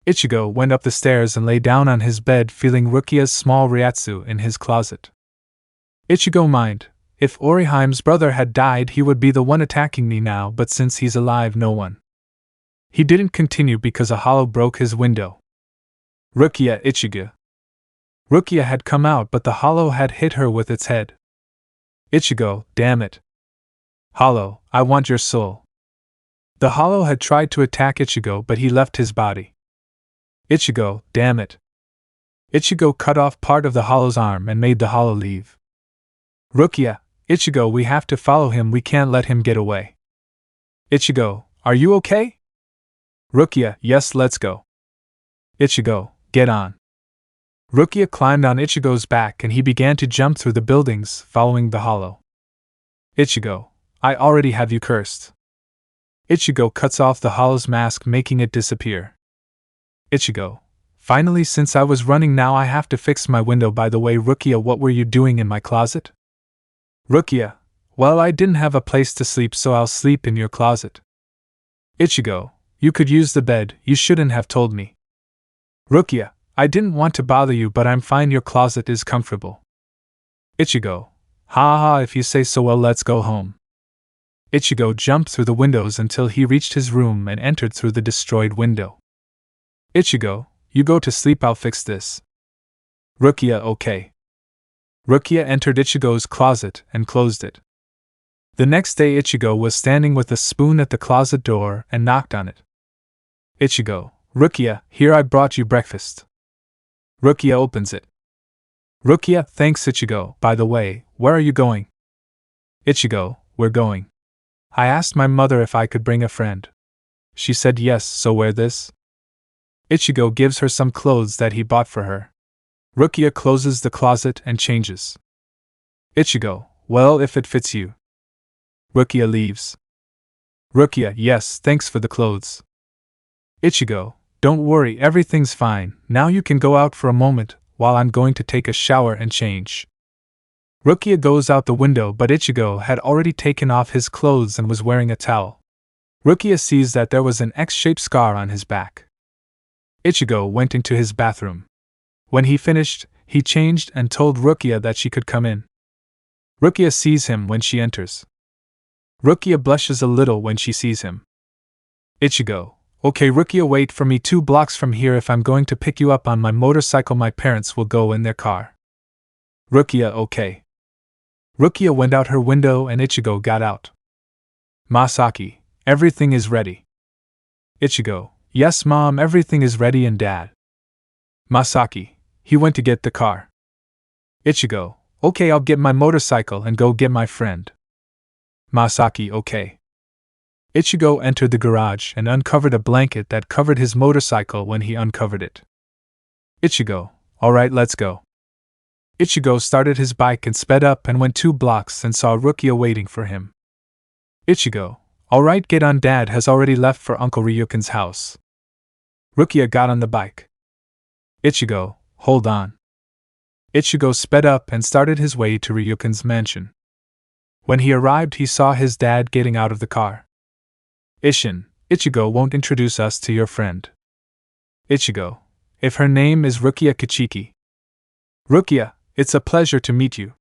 Ichigo went up the stairs and lay down on his bed, feeling Rukia's small Ryatsu in his closet. Ichigo mind, if Orihime's brother had died he would be the one attacking me now, but since he's alive no one. He didn't continue because a hollow broke his window. Rukia, Ichigo. Rukia had come out but the hollow had hit her with its head. Ichigo, damn it. Hollow, I want your soul. The hollow had tried to attack Ichigo but he left his body. Ichigo, damn it. Ichigo cut off part of the hollow's arm and made the hollow leave. Rukia, Ichigo, we have to follow him, we can't let him get away. Ichigo, are you okay? Rukia, yes, let's go. Ichigo, get on. Rukia climbed on Ichigo's back and he began to jump through the buildings, following the hollow. Ichigo, I already have you cursed. Ichigo cuts off the hollow's mask, making it disappear. Ichigo, finally, since I was running, now I have to fix my window. By the way, Rukia, what were you doing in my closet? Rukia, well, I didn't have a place to sleep, so I'll sleep in your closet. Ichigo, you could use the bed, you shouldn't have told me. Rukia, I didn't want to bother you, but I'm fine, your closet is comfortable. Ichigo, ha ha, if you say so, well, let's go home. Ichigo jumped through the windows until he reached his room and entered through the destroyed window. Ichigo, you go to sleep, I'll fix this. Rukia, okay. Rukia entered Ichigo's closet and closed it. The next day, Ichigo was standing with a spoon at the closet door and knocked on it. Ichigo, Rukia, here, I brought you breakfast. Rukia opens it. Rukia, thanks. Ichigo, by the way, where are you going? Ichigo, we're going. I asked my mother if I could bring a friend. She said yes, so wear this. Ichigo gives her some clothes that he bought for her. Rukia closes the closet and changes. Ichigo, well, if it fits you. Rukia leaves. Rukia, yes, thanks for the clothes. Ichigo, don't worry, everything's fine, now you can go out for a moment, while I'm going to take a shower and change. Rukia goes out the window, but Ichigo had already taken off his clothes and was wearing a towel. Rukia sees that there was an X-shaped scar on his back. Ichigo went into his bathroom. When he finished, he changed and told Rukia that she could come in. Rukia sees him when she enters. Rukia blushes a little when she sees him. Ichigo, okay, Rukia, wait for me 2 blocks from here. If I'm going to pick you up on my motorcycle, my parents will go in their car. Rukia, okay. Rukia went out her window and Ichigo got out. Masaki, everything is ready. Ichigo, yes, Mom, everything is ready, and Dad. Masaki, he went to get the car. Ichigo, okay, I'll get my motorcycle and go get my friend. Masaki, okay. Ichigo entered the garage and uncovered a blanket that covered his motorcycle. When he uncovered it, Ichigo, alright, let's go. Ichigo started his bike and sped up and went 2 blocks and saw Rukia waiting for him. Ichigo, alright, get on, Dad has already left for Uncle Ryuken's house. Rukia got on the bike. Ichigo, hold on. Ichigo sped up and started his way to Ryuken's mansion. When he arrived, he saw his dad getting out of the car. Ishin, Ichigo won't introduce us to your friend. Ichigo, if her name is Rukia Kichiki. Rukia, it's a pleasure to meet you.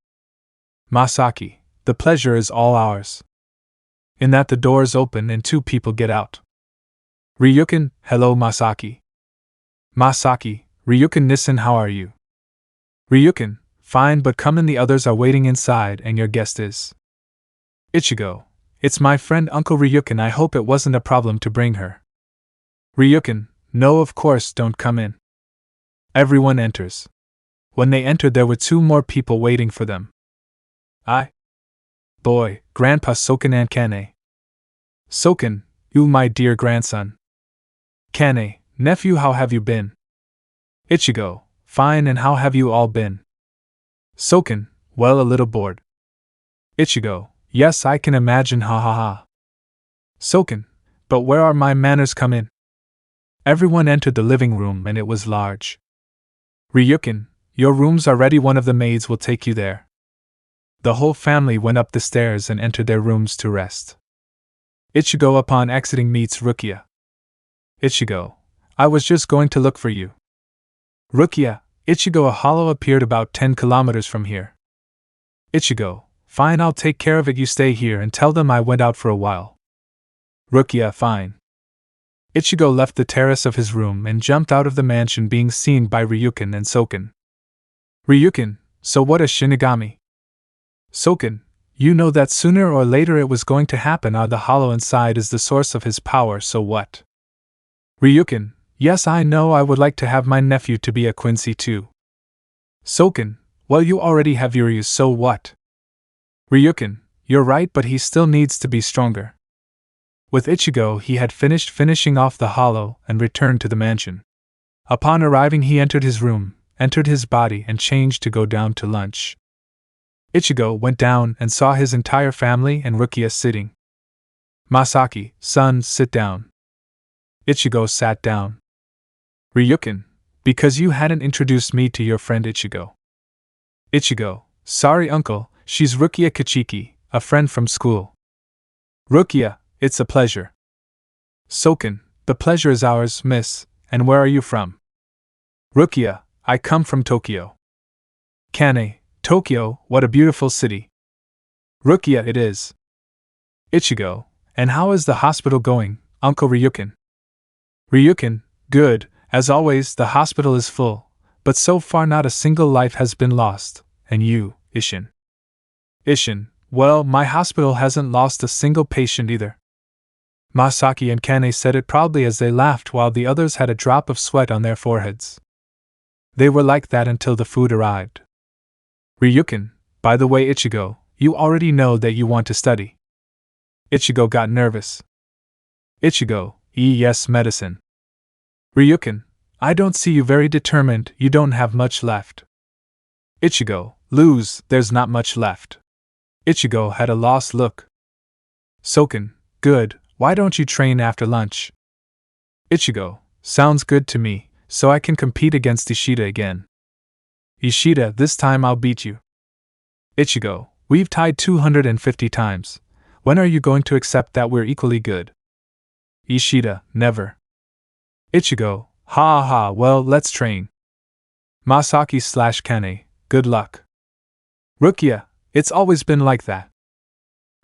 Masaki, the pleasure is all ours. In that, the doors open and 2 people get out. Ryuken, hello Masaki. Masaki, Ryuken Nissen, how are you? Ryuken, fine, but come in, the others are waiting inside and your guest is. Ichigo, it's my friend Uncle Ryuken, I hope it wasn't a problem to bring her. Ryuken, no, of course, don't, come in. Everyone enters. When they entered, there were 2 more people waiting for them. Boy, Grandpa Soken and Kane. Soken, you my dear grandson. Kane, nephew, how have you been? Ichigo, fine, and how have you all been? Soken, well, a little bored. Ichigo, yes, I can imagine, ha ha ha. Soken, but where are my manners? Come in. Everyone entered the living room and it was large. Ryuken, your rooms are ready, one of the maids will take you there. The whole family went up the stairs and entered their rooms to rest. Ichigo, upon exiting, meets Rukia. Ichigo, I was just going to look for you. Rukia, Ichigo, a hollow appeared about 10 kilometers from here. Ichigo, fine, I'll take care of it, you stay here and tell them I went out for a while. Rukia, fine. Ichigo left the terrace of his room and jumped out of the mansion, being seen by Ryuken and Soken. Ryuken, so what is Shinigami? Soken, you know that sooner or later it was going to happen. The hollow inside is the source of his power, so what? Ryuken, yes, I know, I would like to have my nephew to be a Quincy too. Soken, well, you already have Yuryu, so what? Ryuken, you're right, but he still needs to be stronger. With Ichigo, he had finished finishing off the hollow and returned to the mansion. Upon arriving, he entered his room entered his body and changed to go down to lunch. Ichigo went down and saw his entire family and Rukia sitting. Masaki, son, sit down. Ichigo sat down. Ryukin, because you hadn't introduced me to your friend Ichigo. Ichigo, sorry uncle, she's Rukia Kachiki, a friend from school. Rukia, it's a pleasure. Soken, the pleasure is ours, miss, and where are you from? Rukia, I come from Tokyo. Kane, Tokyo, what a beautiful city. Rukia, it is. Ichigo, and how is the hospital going, Uncle Ryukin? Ryukin, good, as always the hospital is full, but so far not a single life has been lost, and you, Ishin? Ishin, well, my hospital hasn't lost a single patient either. Masaki and Kane said it proudly as they laughed while the others had a drop of sweat on their foreheads. They were like that until the food arrived. Ryukin, by the way Ichigo, you already know that you want to study. Ichigo got nervous. Ichigo, yes, medicine. Ryukin, I don't see you very determined, you don't have much left. Ichigo, lose, there's not much left. Ichigo had a lost look. Soken, good, why don't you train after lunch? Ichigo, sounds good to me, so I can compete against Ishida again. Ishida, this time I'll beat you. Ichigo, we've tied 250 times. When are you going to accept that we're equally good? Ishida, never. Ichigo, ha ha, well, let's train. Masaki/Kane, good luck. Rukia, it's always been like that.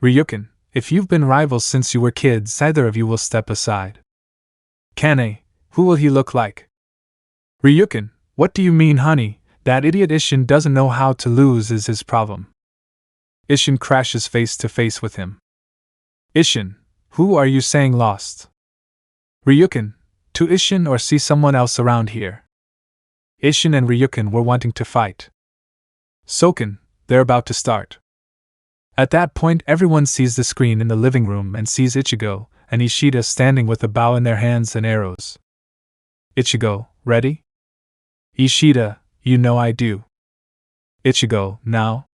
Ryukin, if you've been rivals since you were kids, either of you will step aside. Kane, who will he look like? Ryukin, what do you mean, honey? That idiot Ishin doesn't know how to lose is his problem. Ishin crashes face to face with him. Ishin, who are you saying lost? Ryukin, to Ishin or see someone else around here. Ishin and Ryukin were wanting to fight. Soken, they're about to start. At that point everyone sees the screen in the living room and sees Ichigo and Ishida standing with a bow in their hands and arrows. Ichigo, ready? Ishida, you know I do. Ichigo, now?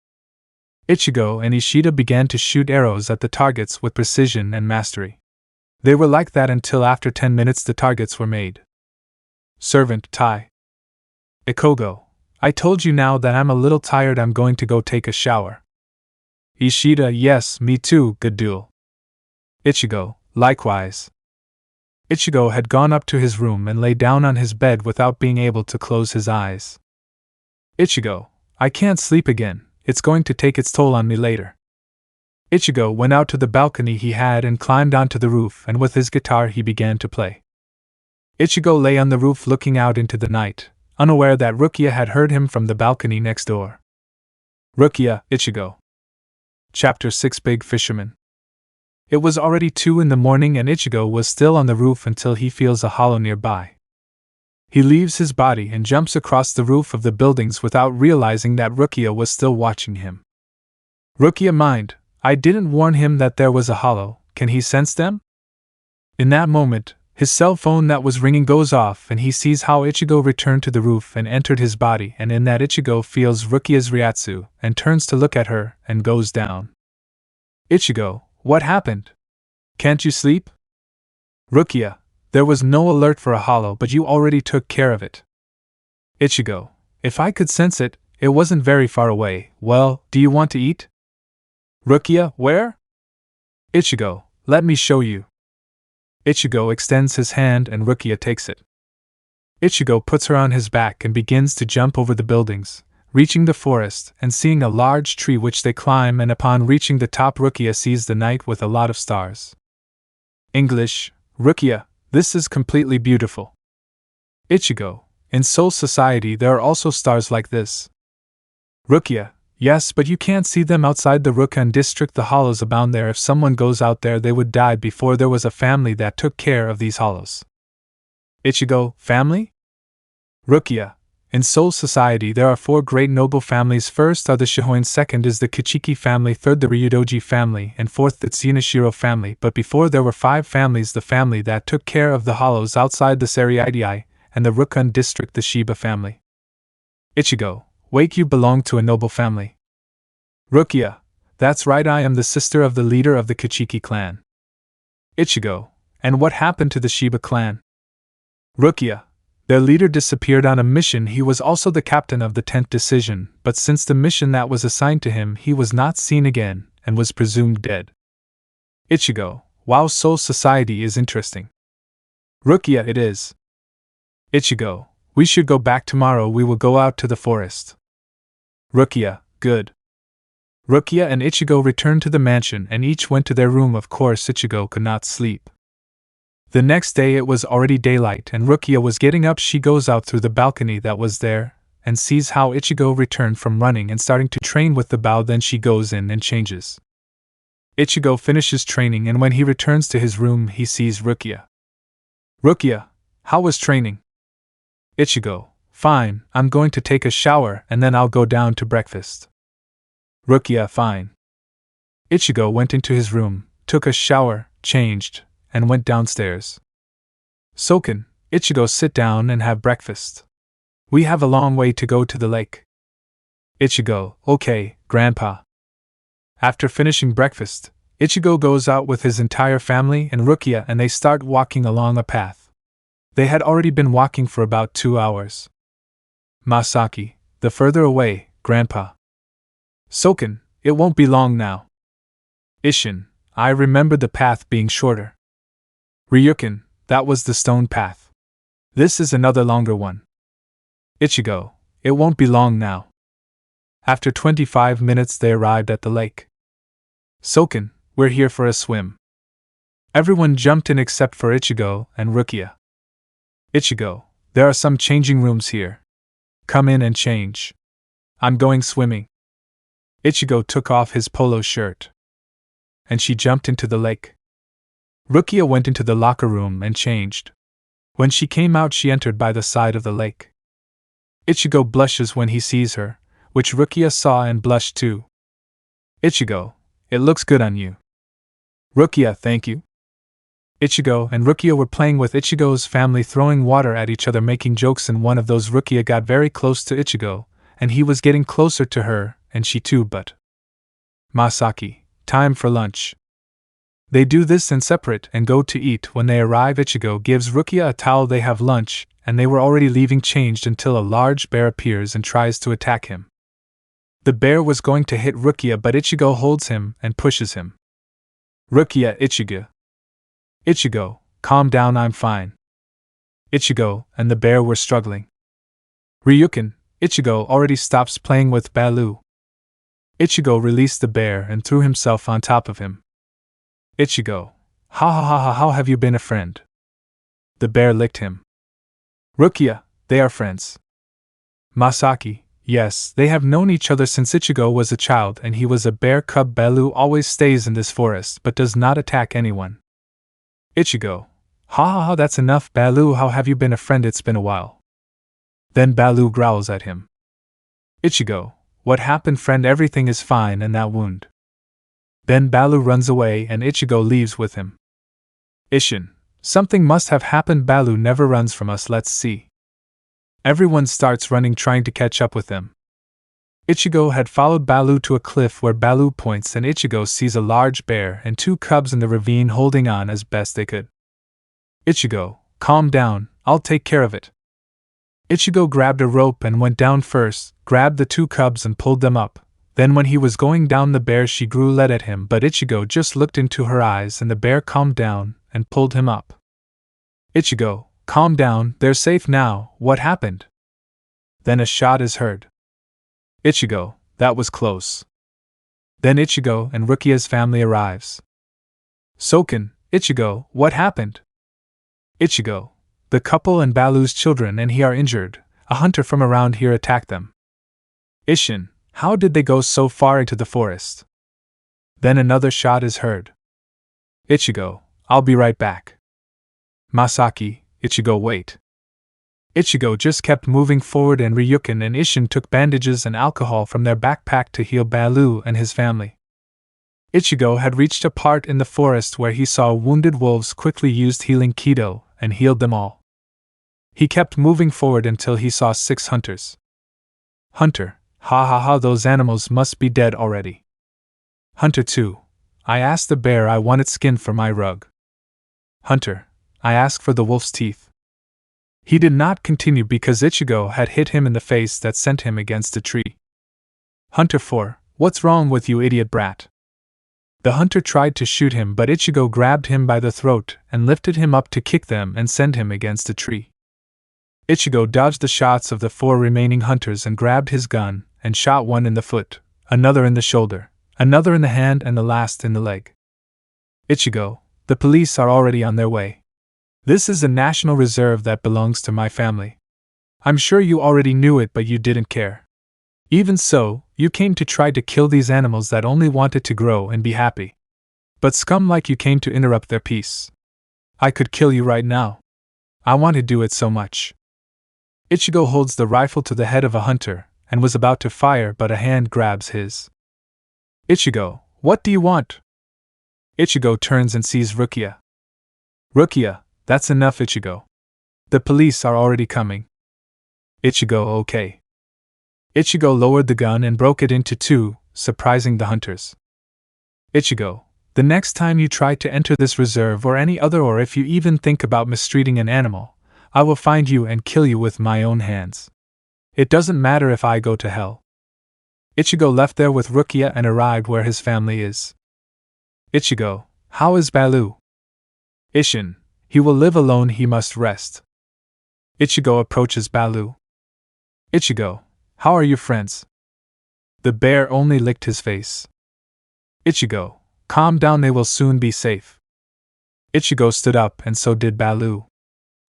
Ichigo and Ishida began to shoot arrows at the targets with precision and mastery. They were like that until after 10 minutes the targets were made. Servant, Tai. Ikogo, I told you now that I'm a little tired, I'm going to go take a shower. Ishida, yes, me too, good duel. Ichigo, likewise. Ichigo had gone up to his room and lay down on his bed without being able to close his eyes. Ichigo, I can't sleep again, it's going to take its toll on me later. Ichigo went out to the balcony he had and climbed onto the roof, and with his guitar he began to play. Ichigo lay on the roof looking out into the night, unaware that Rukia had heard him from the balcony next door. Rukia, Ichigo. Chapter 6 Big Fisherman. It was already 2 in the morning and Ichigo was still on the roof until he feels a hollow nearby. He leaves his body and jumps across the roof of the buildings without realizing that Rukia was still watching him. Rukia, mind, I didn't warn him that there was a hollow, can he sense them? In that moment, his cell phone that was ringing goes off and he sees how Ichigo returned to the roof and entered his body, and in that Ichigo feels Rukia's Ryatsu and turns to look at her and goes down. Ichigo, what happened? Can't you sleep? Rukia, there was no alert for a hollow but you already took care of it. Ichigo, if I could sense it, it wasn't very far away, well, do you want to eat? Rukia, where? Ichigo, let me show you. Ichigo extends his hand and Rukia takes it. Ichigo puts her on his back and begins to jump over the buildings, reaching the forest and seeing a large tree which they climb, and upon reaching the top Rukia sees the night with a lot of stars. English, Rukia, this is completely beautiful. Ichigo, in Soul Society there are also stars like this. Rukia, yes, but you can't see them outside the Rukan district. The hollows abound there. If someone goes out there they would die. Before there was a family that took care of these hollows. Ichigo, family? Rukia, in Soul Society there are 4 great noble families. First are the Shihoin, second is the Kichiki family, third the Ryudoji family, and fourth the Tsunashiro family. But before there were 5 families: the family that took care of the hollows outside the Seriidai, and the Rukan district the Sheba family. Ichigo, wait, you belong to a noble family. Rukia, that's right, I am the sister of the leader of the Kichiki clan. Ichigo, and what happened to the Sheba clan? Rukia, their leader disappeared on a mission. He was also the captain of the 10th Decision, but since the mission that was assigned to him, he was not seen again, and was presumed dead. Ichigo, wow, Soul Society is interesting. Rukia, it is. Ichigo, we should go back tomorrow, we will go out to the forest. Rukia, good. Rukia and Ichigo returned to the mansion and each went to their room. Of course, Ichigo could not sleep. The next day it was already daylight and Rukia was getting up. She goes out through the balcony that was there and sees how Ichigo returned from running and starting to train with the bow. Then she goes in and changes. Ichigo finishes training and when he returns to his room he sees Rukia. Rukia, how was training? Ichigo, fine, I'm going to take a shower and then I'll go down to breakfast. Rukia, fine. Ichigo went into his room, took a shower, changed, and went downstairs. Soken, Ichigo, sit down and have breakfast. We have a long way to go to the lake. Ichigo, okay, Grandpa. After finishing breakfast, Ichigo goes out with his entire family and Rukia and they start walking along a path. They had already been walking for about 2 hours. Masaki, the further away, Grandpa. Soken, it won't be long now. Ishin, I remember the path being shorter. Ryukin, that was the stone path. This is another longer one. Ichigo, it won't be long now. After 25 minutes they arrived at the lake. Soken, we're here for a swim. Everyone jumped in except for Ichigo and Rukia. Ichigo, there are some changing rooms here. Come in and change. I'm going swimming. Ichigo took off his polo shirt. And she jumped into the lake. Rukia went into the locker room and changed. When she came out she entered by the side of the lake. Ichigo blushes when he sees her, which Rukia saw and blushed too. Ichigo, it looks good on you. Rukia, thank you. Ichigo and Rukia were playing with Ichigo's family, throwing water at each other, making jokes, and one of those Rukia got very close to Ichigo, and he was getting closer to her, and she too, but... Masaki, time for lunch. They do this in separate and go to eat. When they arrive, Ichigo gives Rukia a towel. They have lunch, and they were already leaving changed until a large bear appears and tries to attack him. The bear was going to hit Rukia, but Ichigo holds him and pushes him. Rukia, Ichigo. Ichigo, calm down, I'm fine. Ichigo and the bear were struggling. Ryukin, Ichigo already stops playing with Baloo. Ichigo released the bear and threw himself on top of him. Ichigo, ha ha ha ha, how have you been a friend? The bear licked him. Rukia, they are friends. Masaki, yes, they have known each other since Ichigo was a child and he was a bear cub. Baloo always stays in this forest but does not attack anyone. Ichigo, ha ha ha, that's enough. Baloo, how have you been a friend? It's been a while. Then Baloo growls at him. Ichigo, what happened, friend? Everything is fine, and that wound. Then Baloo runs away and Ichigo leaves with him. Ishin, something must have happened. Baloo never runs from us, let's see. Everyone starts running, trying to catch up with them. Ichigo had followed Baloo to a cliff where Baloo points and Ichigo sees a large bear and 2 cubs in the ravine holding on as best they could. Ichigo, calm down, I'll take care of it. Ichigo grabbed a rope and went down first, grabbed the 2 cubs and pulled them up. Then when he was going down, the bear, she grew led at him, but Ichigo just looked into her eyes and the bear calmed down and pulled him up. Ichigo, calm down, they're safe now, what happened? Then a shot is heard. Ichigo, that was close. Then Ichigo and Rukia's family arrives. Soken, Ichigo, what happened? Ichigo, the couple and Baloo's children and he are injured. A hunter from around here attacked them. Ishin, how did they go so far into the forest? Then another shot is heard. Ichigo, I'll be right back. Masaki, Ichigo, wait. Ichigo just kept moving forward and Ryukin and Ishin took bandages and alcohol from their backpack to heal Baloo and his family. Ichigo had reached a part in the forest where he saw wounded wolves, quickly used healing Kido and healed them all. He kept moving forward until he saw 6 hunters. Hunter, ha ha ha, those animals must be dead already. Hunter 2, I asked the bear I wanted skin for my rug. Hunter, I asked for the wolf's teeth. He did not continue because Ichigo had hit him in the face that sent him against a tree. Hunter 4, what's wrong with you, idiot brat? The hunter tried to shoot him, but Ichigo grabbed him by the throat and lifted him up to kick them and send him against a tree. Ichigo dodged the shots of the 4 remaining hunters and grabbed his gun and shot one in the foot, another in the shoulder, another in the hand, and the last in the leg. Ichigo, the police are already on their way. This is a national reserve that belongs to my family. I'm sure you already knew it, but you didn't care. Even so, you came to try to kill these animals that only wanted to grow and be happy. But scum like you came to interrupt their peace. I could kill you right now. I want to do it so much. Ichigo holds the rifle to the head of a hunter and was about to fire, but a hand grabs his. Ichigo, what do you want? Ichigo turns and sees Rukia. Rukia, that's enough, Ichigo. The police are already coming. Ichigo, okay. Ichigo lowered the gun and broke it into 2, surprising the hunters. Ichigo, the next time you try to enter this reserve or any other, or if you even think about mistreating an animal, I will find you and kill you with my own hands. It doesn't matter if I go to hell. Ichigo left there with Rukia and arrived where his family is. Ichigo, how is Baloo? Ishin, he will live alone, he must rest. Ichigo approaches Baloo. Ichigo, how are your friends? The bear only licked his face. Ichigo, calm down, they will soon be safe. Ichigo stood up and so did Baloo.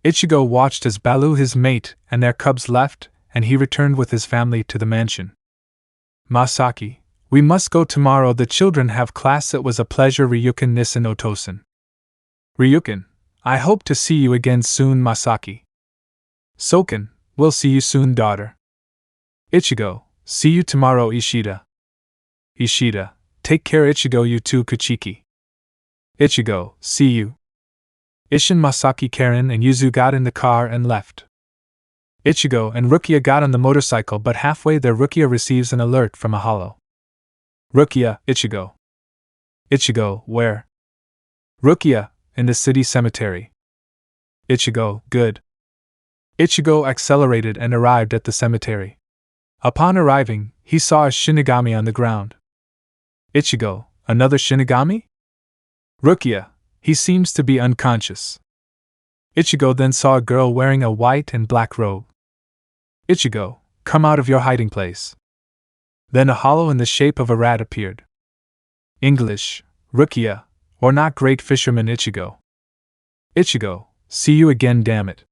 Ichigo watched as Baloo, his mate, and their cubs left, and he returned with his family to the mansion. Masaki, we must go tomorrow, the children have class. It was a pleasure, Ryukin Nissen Otosen. Ryukin, I hope to see you again soon, Masaki. Soken, we'll see you soon, daughter. Ichigo, see you tomorrow, Ishida. Ishida, take care, Ichigo, you too, Kuchiki. Ichigo, see you. Ishin, Masaki, Karen, and Yuzu got in the car and left. Ichigo and Rukia got on the motorcycle, but halfway there Rukia receives an alert from a hollow. Rukia, Ichigo. Ichigo, where? Rukia, in the city cemetery. Ichigo, good. Ichigo accelerated and arrived at the cemetery. Upon arriving, he saw a Shinigami on the ground. Ichigo, another Shinigami? Rukia, he seems to be unconscious. Ichigo then saw a girl wearing a white and black robe. Ichigo, come out of your hiding place. Then a hollow in the shape of a rat appeared. English, Rukia, or not, great fisherman Ichigo. Ichigo, see you again, damn it.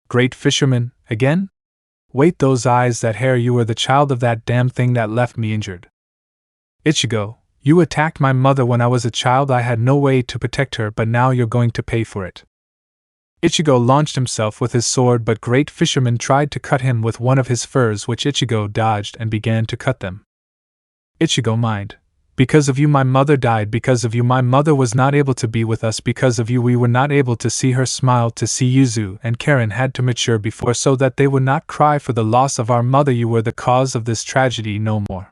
Great fisherman, again? Wait, those eyes, that hair, you were the child of that damn thing that left me injured. Ichigo, you attacked my mother when I was a child, I had no way to protect her, but now you're going to pay for it. Ichigo launched himself with his sword, but great fisherman tried to cut him with one of his furs, which Ichigo dodged and began to cut them. Ichigo mind. Because of you my mother died, because of you my mother was not able to be with us, because of you we were not able to see her smile, to see Yuzu and Karen had to mature before so that they would not cry for the loss of our mother. You were the cause of this tragedy no more.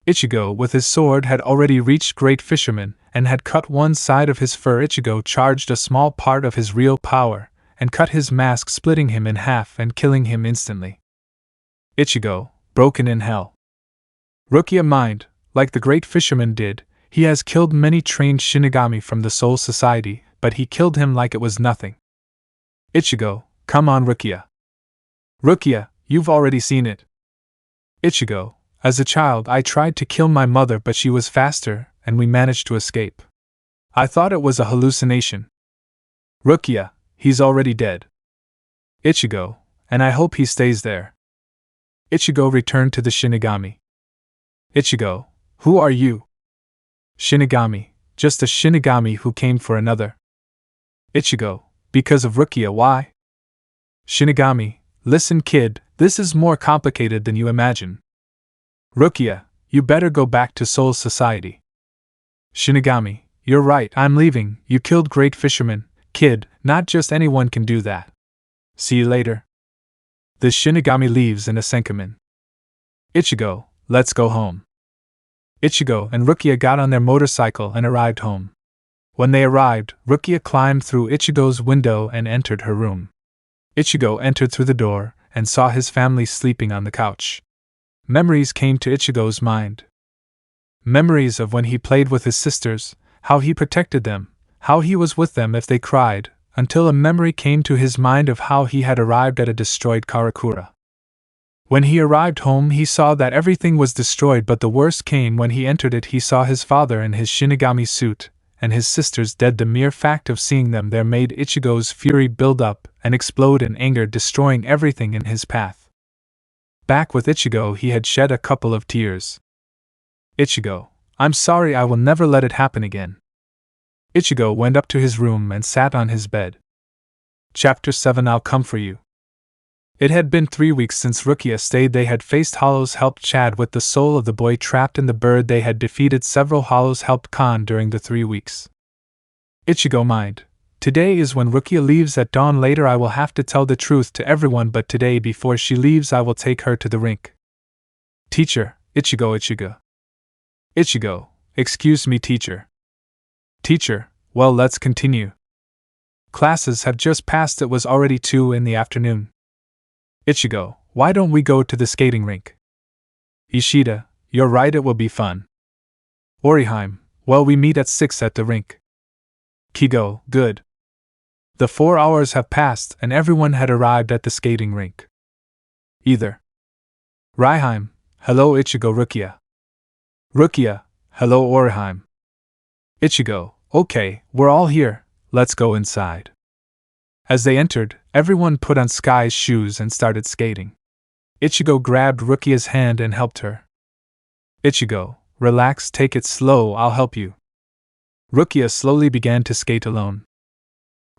Ichigo with his sword had already reached great fisherman and had cut one side of his fur. Ichigo charged a small part of his real power and cut his mask, splitting him in half and killing him instantly. Ichigo, broken in hell. Rukia mind. Like the great fisherman did, he has killed many trained Shinigami from the Soul Society, but he killed him like it was nothing. Ichigo, come on, Rukia. Rukia, you've already seen it. Ichigo, as a child I tried to kill my mother, but she was faster, and we managed to escape. I thought it was a hallucination. Rukia, he's already dead. Ichigo, and I hope he stays there. Ichigo returned to the Shinigami. Ichigo, who are you? Shinigami, just a Shinigami who came for another. Ichigo, because of Rukia, why? Shinigami, listen kid, this is more complicated than you imagine. Rukia, you better go back to Soul Society. Shinigami, you're right, I'm leaving, you killed great fisherman, kid, not just anyone can do that. See you later. The Shinigami leaves in a Senkamin. Ichigo, let's go home. Ichigo and Rukia got on their motorcycle and arrived home. When they arrived, Rukia climbed through Ichigo's window and entered her room. Ichigo entered through the door and saw his family sleeping on the couch. Memories came to Ichigo's mind. Memories of when he played with his sisters, how he protected them, how he was with them if they cried, until a memory came to his mind of how he had arrived at a destroyed Karakura. When he arrived home, he saw that everything was destroyed, but the worst came when he entered it. He saw his father in his Shinigami suit, and his sisters dead. The mere fact of seeing them there made Ichigo's fury build up and explode in anger, destroying everything in his path. Back with Ichigo, he had shed a couple of tears. Ichigo, I'm sorry, I will never let it happen again. Ichigo went up to his room and sat on his bed. Chapter 7, I'll come for you. It had been 3 weeks since Rukia stayed. They had faced Hollows, helped Chad with the soul of the boy trapped in the bird. They had defeated several Hollows, helped Khan during the 3 weeks. Ichigo mind. Today is when Rukia leaves at dawn. Later I will have to tell the truth to everyone, but today before she leaves I will take her to the rink. Teacher, Ichigo. Ichigo, excuse me teacher. Teacher, well let's continue. Classes have just passed, it was already 2 in the afternoon. Ichigo, why don't we go to the skating rink? Ishida, you're right, it will be fun. Oriheim, well we meet at 6 at the rink. Kigo, good. The 4 hours have passed and everyone had arrived at the skating rink. Either. Raiheim, hello Ichigo. Rukia, hello Oriheim. Ichigo, okay, we're all here, let's go inside. As they entered, everyone put on Sky's shoes and started skating. Ichigo grabbed Rukia's hand and helped her. Ichigo, relax, take it slow, I'll help you. Rukia slowly began to skate alone.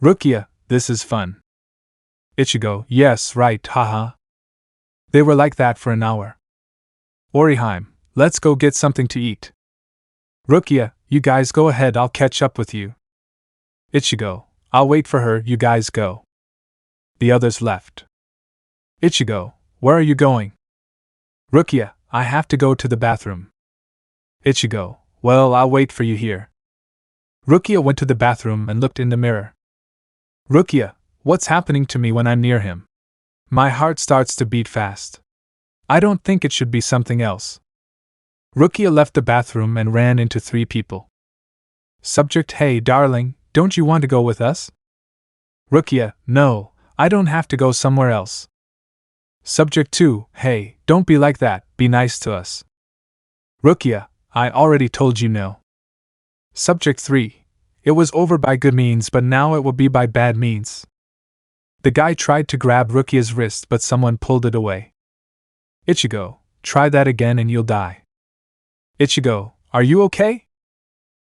Rukia, this is fun. Ichigo, yes, right, haha. They were like that for an hour. Oriheim, let's go get something to eat. Rukia, you guys go ahead, I'll catch up with you. Ichigo, I'll wait for her, you guys go. The others left. Ichigo, where are you going? Rukia, I have to go to the bathroom. Ichigo, well, I'll wait for you here. Rukia went to the bathroom and looked in the mirror. Rukia, what's happening to me when I'm near him? My heart starts to beat fast. I don't think it should be something else. Rukia left the bathroom and ran into 3 people. Subject, hey darling, don't you want to go with us? Rukia, no, I don't have to go somewhere else. Subject 2, hey, don't be like that, be nice to us. Rukia, I already told you no. Subject 3, it was over by good means but now it will be by bad means. The guy tried to grab Rukia's wrist but someone pulled it away. Ichigo, try that again and you'll die. Ichigo, are you okay?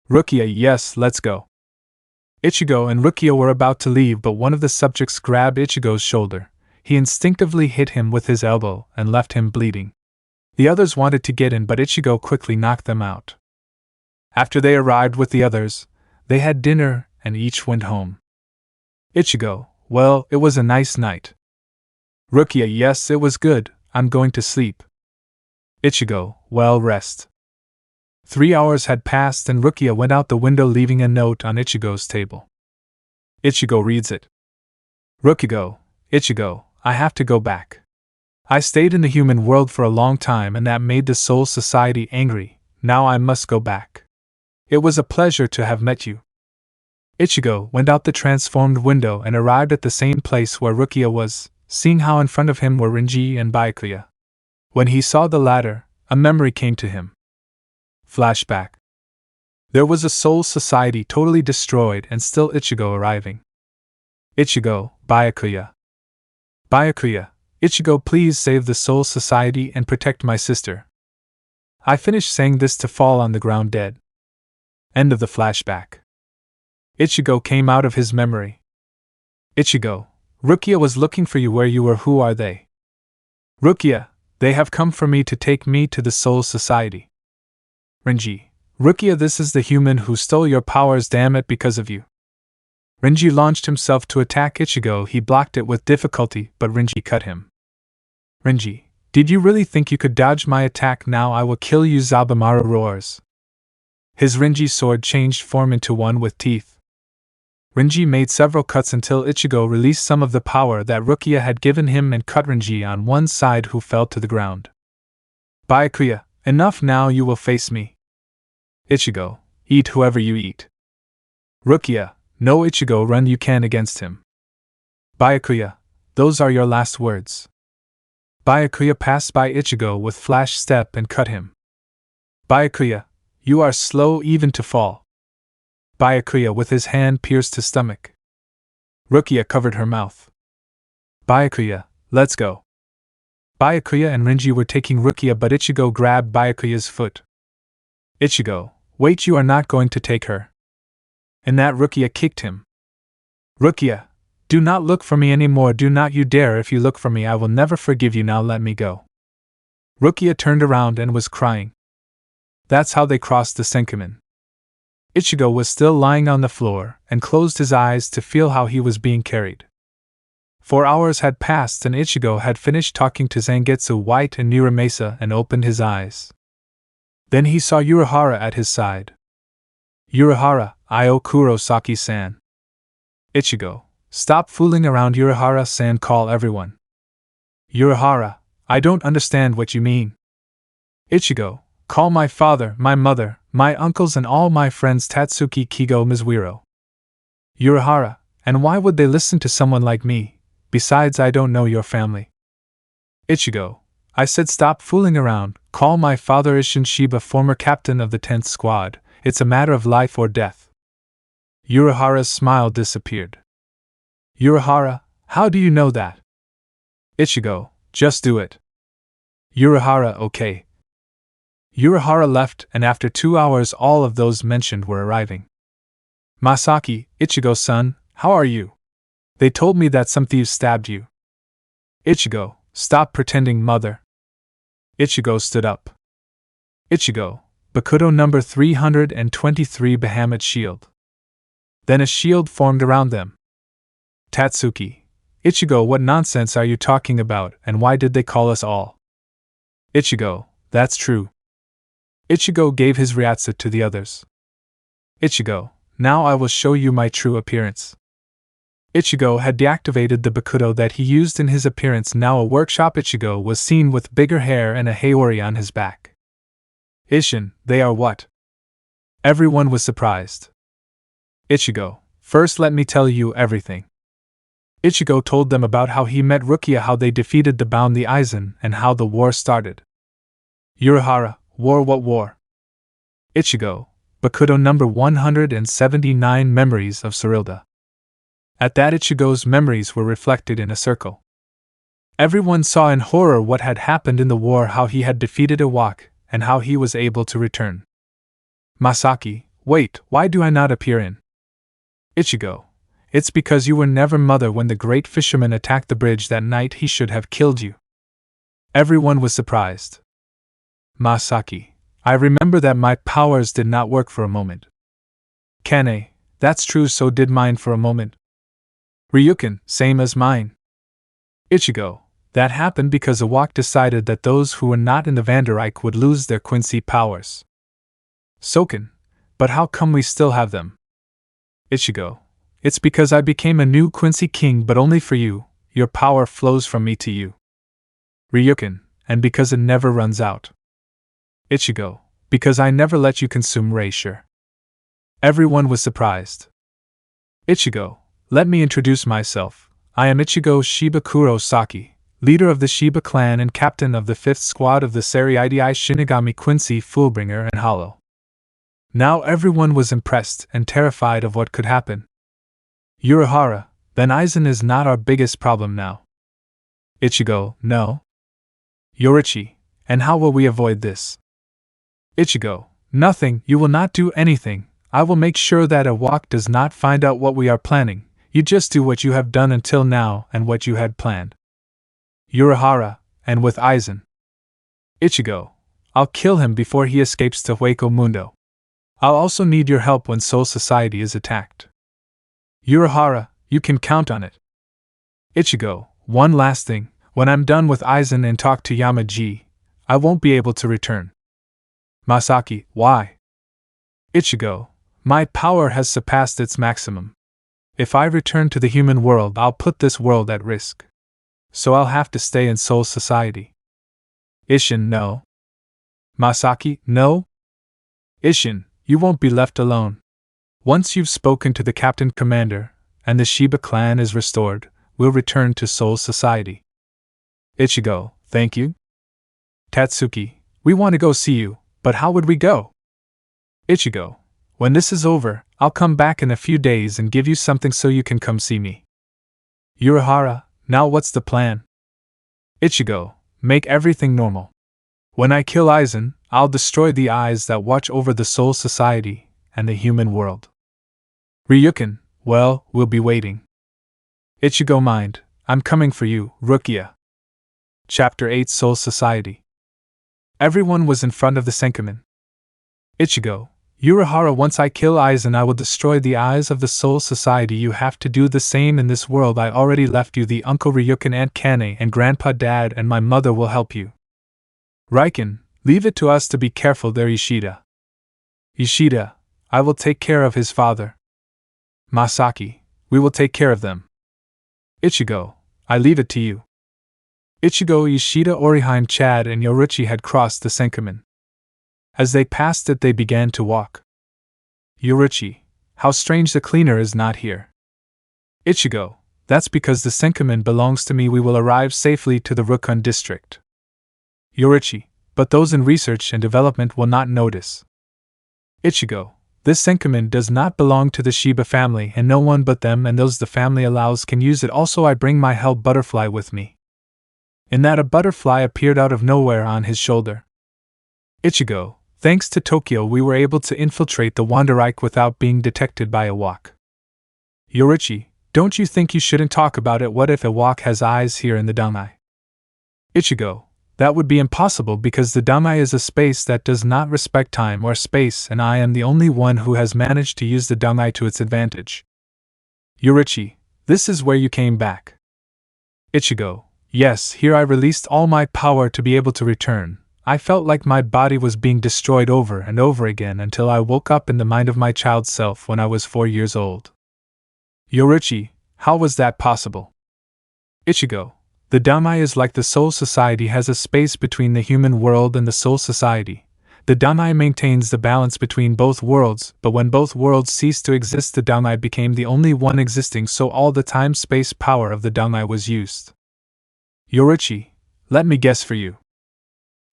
Rukia, yes, let's go. Ichigo and Rukia were about to leave but one of the subjects grabbed Ichigo's shoulder. He instinctively hit him with his elbow and left him bleeding. The others wanted to get in but Ichigo quickly knocked them out. After they arrived with the others, they had dinner and each went home. Ichigo, well, it was a nice night. Rukia, yes, it was good, I'm going to sleep. Ichigo, well, rest. 3 hours had passed and Rukia went out the window leaving a note on Ichigo's table. Ichigo reads it. Ichigo, I have to go back. I stayed in the human world for a long time and that made the Soul Society angry, now I must go back. It was a pleasure to have met you. Ichigo went out the transformed window and arrived at the same place where Rukia was, seeing how in front of him were Rinji and Byakuya. When he saw the latter, a memory came to him. Flashback. There was a Soul Society totally destroyed and still Ichigo arriving. Ichigo, Byakuya. Byakuya, Ichigo, please save the Soul Society and protect my sister. I finished saying this to fall on the ground dead. End of the flashback. Ichigo came out of his memory. Ichigo, Rukia was looking for you where you were. Who are they? Rukia, they have come for me to take me to the Soul Society. Rinji, Rukia, this is the human who stole your powers, damn it, because of you. Rinji launched himself to attack Ichigo. He blocked it with difficulty, but Rinji cut him. Rinji, Did you really think you could dodge my attack? Now I will kill you, Zabamaru roars. His Rinji sword changed form into one with teeth. Rinji made several cuts until Ichigo released some of the power that Rukia had given him and cut Rinji on one side, who fell to the ground. Byakuya, enough now, you will face me. Ichigo, eat whoever you eat. Rukia, no, Ichigo, run, you can against him. Byakuya, those are your last words. Byakuya passed by Ichigo with flash step and cut him. Byakuya, you are slow even to fall. Byakuya with his hand pierced his stomach. Rukia covered her mouth. Byakuya, let's go. Byakuya and Rinji were taking Rukia, but Ichigo grabbed Byakuya's foot. Ichigo, wait, you are not going to take her. And that Rukia kicked him. Rukia, do not look for me anymore, do not you dare, if you look for me I will never forgive you, now let me go. Rukia turned around and was crying. That's how they crossed the Senkamen. Ichigo was still lying on the floor and closed his eyes to feel how he was being carried. 4 hours had passed and Ichigo had finished talking to Zangetsu White and Muramasa and opened his eyes. Then he saw Urahara at his side. Urahara, Io Kurosaki-san. Ichigo, stop fooling around, Urahara-san, call everyone. Urahara, I don't understand what you mean. Ichigo, call my father, my mother, my uncles and all my friends, Tatsuki, Kigo, Mizuiro. Urahara, and why would they listen to someone like me? Besides, I don't know your family. Ichigo, I said stop fooling around, call my father Ishin Sheba, former captain of the 10th squad, it's a matter of life or death. Urahara's smile disappeared. Urahara, how do you know that? Ichigo, just do it. Urahara, okay. Urahara left, and after 2 hours all of those mentioned were arriving. Masaki, Ichigo-san, how are you? They told me that some thieves stabbed you. Ichigo, stop pretending, mother. Ichigo stood up. Ichigo, Bakudo number 323, Bahamut shield. Then a shield formed around them. Tatsuki, Ichigo, what nonsense are you talking about, and why did they call us all? Ichigo, that's true. Ichigo gave his ryatsu to the others. Ichigo, now I will show you my true appearance. Ichigo had deactivated the Bakudo that he used in his appearance. Now a workshop Ichigo was seen with bigger hair and a Haori on his back. Ishin, they are what? Everyone was surprised. Ichigo, first let me tell you everything. Ichigo told them about how he met Rukia, how they defeated the bound the Aizen, and how the war started. Urahara, war, what war? Ichigo, Bakudo number 179, memories of Serilda. At that, Ichigo's memories were reflected in a circle. Everyone saw in horror what had happened in the war, how he had defeated Iwak, and how he was able to return. Masaki, wait, why do I not appear in? Ichigo, it's because you were never mother when the great fisherman attacked the bridge that night. He should have killed you. Everyone was surprised. Masaki, I remember that my powers did not work for a moment. Kane, that's true, so did mine for a moment. Ryukin, same as mine. Ichigo, that happened because Iwak decided that those who were not in the Vandereyck would lose their Quincy powers. Soken, but how come we still have them? Ichigo, it's because I became a new Quincy king, but only for you. Your power flows from me to you. Ryukin, and because it never runs out. Ichigo, because I never let you consume Reisure. Everyone was surprised. Ichigo, let me introduce myself. I am Ichigo Sheba Kurosaki, leader of the Sheba clan and captain of the 5th squad of the Seriidii Shinigami Quincy, Fullbringer and Hollow. Now everyone was impressed and terrified of what could happen. Urahara, then Aizen is not our biggest problem now. Ichigo, no. Yorichi, and how will we avoid this? Ichigo, nothing, you will not do anything. I will make sure that Iwak does not find out what we are planning. You just do what you have done until now and what you had planned. Urahara, and with Aizen. Ichigo, I'll kill him before he escapes to Hueco Mundo. I'll also need your help when Soul Society is attacked. Urahara, you can count on it. Ichigo, one last thing. When I'm done with Aizen and talk to Yamaji, I won't be able to return. Masaki, why? Ichigo, my power has surpassed its maximum. If I return to the human world, I'll put this world at risk. So I'll have to stay in Soul Society. Isshin, no. Masaki, no? Isshin, you won't be left alone. Once you've spoken to the Captain Commander, and the Sheba clan is restored, we'll return to Soul Society. Ichigo, thank you. Tatsuki, we want to go see you, but how would we go? Ichigo, when this is over, I'll come back in a few days and give you something so you can come see me. Urahara, now what's the plan? Ichigo, make everything normal. When I kill Aizen, I'll destroy the eyes that watch over the Soul Society and the human world. Ryukin, well, we'll be waiting. Ichigo, mind, I'm coming for you, Rukia. Chapter 8 Soul Society. Everyone was in front of the Senkamen. Ichigo, Urahara, once I kill Aizen, I will destroy the eyes of the Soul Society. You have to do the same in this world. I already left you the Uncle Ryukin, Aunt Kane, and Grandpa Dad, and my mother will help you. Raikin, leave it to us to be careful there. Ishida, I will take care of his father. Masaki, we will take care of them. Ichigo, I leave it to you. Ichigo, Ishida, Orihime, Chad, and Yoruchi had crossed the Senkamen. As they passed it, they began to walk. Yoruchi, how strange the cleaner is not here. Ichigo, that's because the Senkamen belongs to me. We will arrive safely to the Rukun district. Yoruchi, but those in research and development will not notice. Ichigo, this Senkamen does not belong to the Sheba family, and no one but them and those the family allows can use it. Also, I bring my hell butterfly with me. In that, a butterfly appeared out of nowhere on his shoulder. Ichigo, thanks to Tokyo, we were able to infiltrate the Wanderreich without being detected by Iwak. Yoruchi, don't you think you shouldn't talk about it? What if Iwak has eyes here in the Dangai? Ichigo, that would be impossible because the Dangai is a space that does not respect time or space, and I am the only one who has managed to use the Dangai to its advantage. Yoruchi, this is where you came back. Ichigo, yes, here I released all my power to be able to return. I felt like my body was being destroyed over and over again until I woke up in the mind of my child self when I was 4 years old. Yoruchi, how was that possible? Ichigo, the Dangai is like the Soul Society, has a space between the human world and the Soul Society. The Dangai maintains the balance between both worlds, but when both worlds ceased to exist, the Dangai became the only one existing, so all the time-space power of the Dangai was used. Yoruchi, let me guess for you.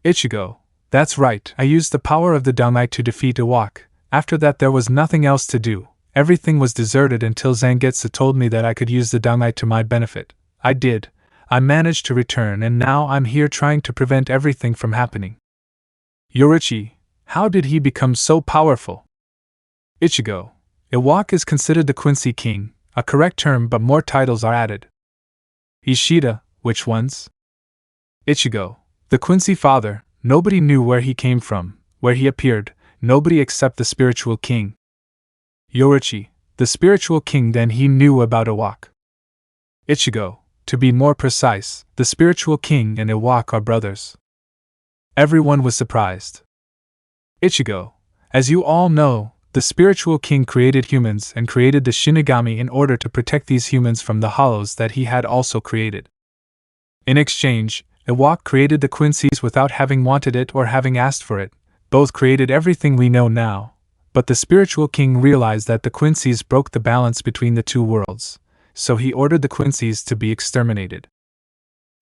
Ichigo, that's right, I used the power of the Dangai to defeat Iwak. After that there was nothing else to do. Everything was deserted until Zangetsu told me that I could use the Dangai to my benefit. I did. I managed to return, and now I'm here trying to prevent everything from happening. Yoruchi, how did he become so powerful? Ichigo, Iwak is considered the Quincy king, a correct term, but more titles are added. Ishida, which ones? Ichigo, the Quincy father. Nobody knew where he came from, where he appeared, nobody except the spiritual king. Yoruchi, the spiritual king, then he knew about Iwak. Ichigo, to be more precise, the spiritual king and Iwak are brothers. Everyone was surprised. Ichigo, as you all know, the spiritual king created humans and created the Shinigami in order to protect these humans from the hollows that he had also created. In exchange, Iwak created the Quincy's without having wanted it or having asked for it. Both created everything we know now, but the spiritual king realized that the Quincy's broke the balance between the two worlds, so he ordered the Quincy's to be exterminated.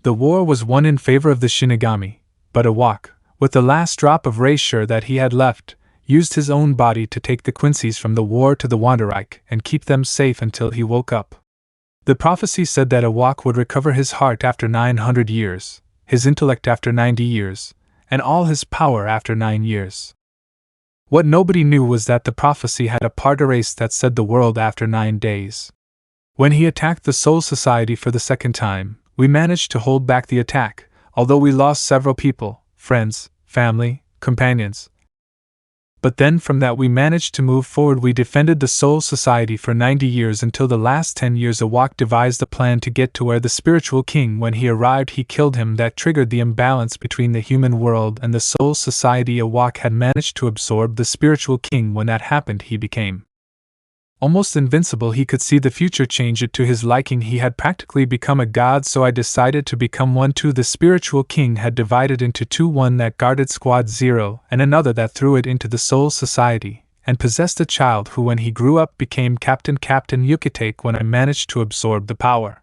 The war was won in favor of the Shinigami, but Iwak, with the last drop of Reisure that he had left, used his own body to take the Quincy's from the war to the Wanderreich and keep them safe until he woke up. The prophecy said that Iwak would recover his heart after 900 years, his intellect after 90 years, and all his power after 9 years. What nobody knew was that the prophecy had a part erased that said the world after 9 days. When he attacked the Soul Society for the second time, we managed to hold back the attack, although we lost several people, friends, family, companions. But then from that we managed to move forward. We defended the Soul Society for 90 years until the last 10 years Awak devised a plan to get to where the spiritual king. When he arrived he killed him. That triggered the imbalance between the human world and the Soul Society. Awak had managed to absorb the spiritual king. When that happened he became almost invincible. He could see the future, change it to his liking. He had practically become a god, so I decided to become one too. The spiritual king had divided into two, one that guarded Squad Zero and another that threw it into the Soul Society, and possessed a child who when he grew up became Captain Yukitake. When I managed to absorb the power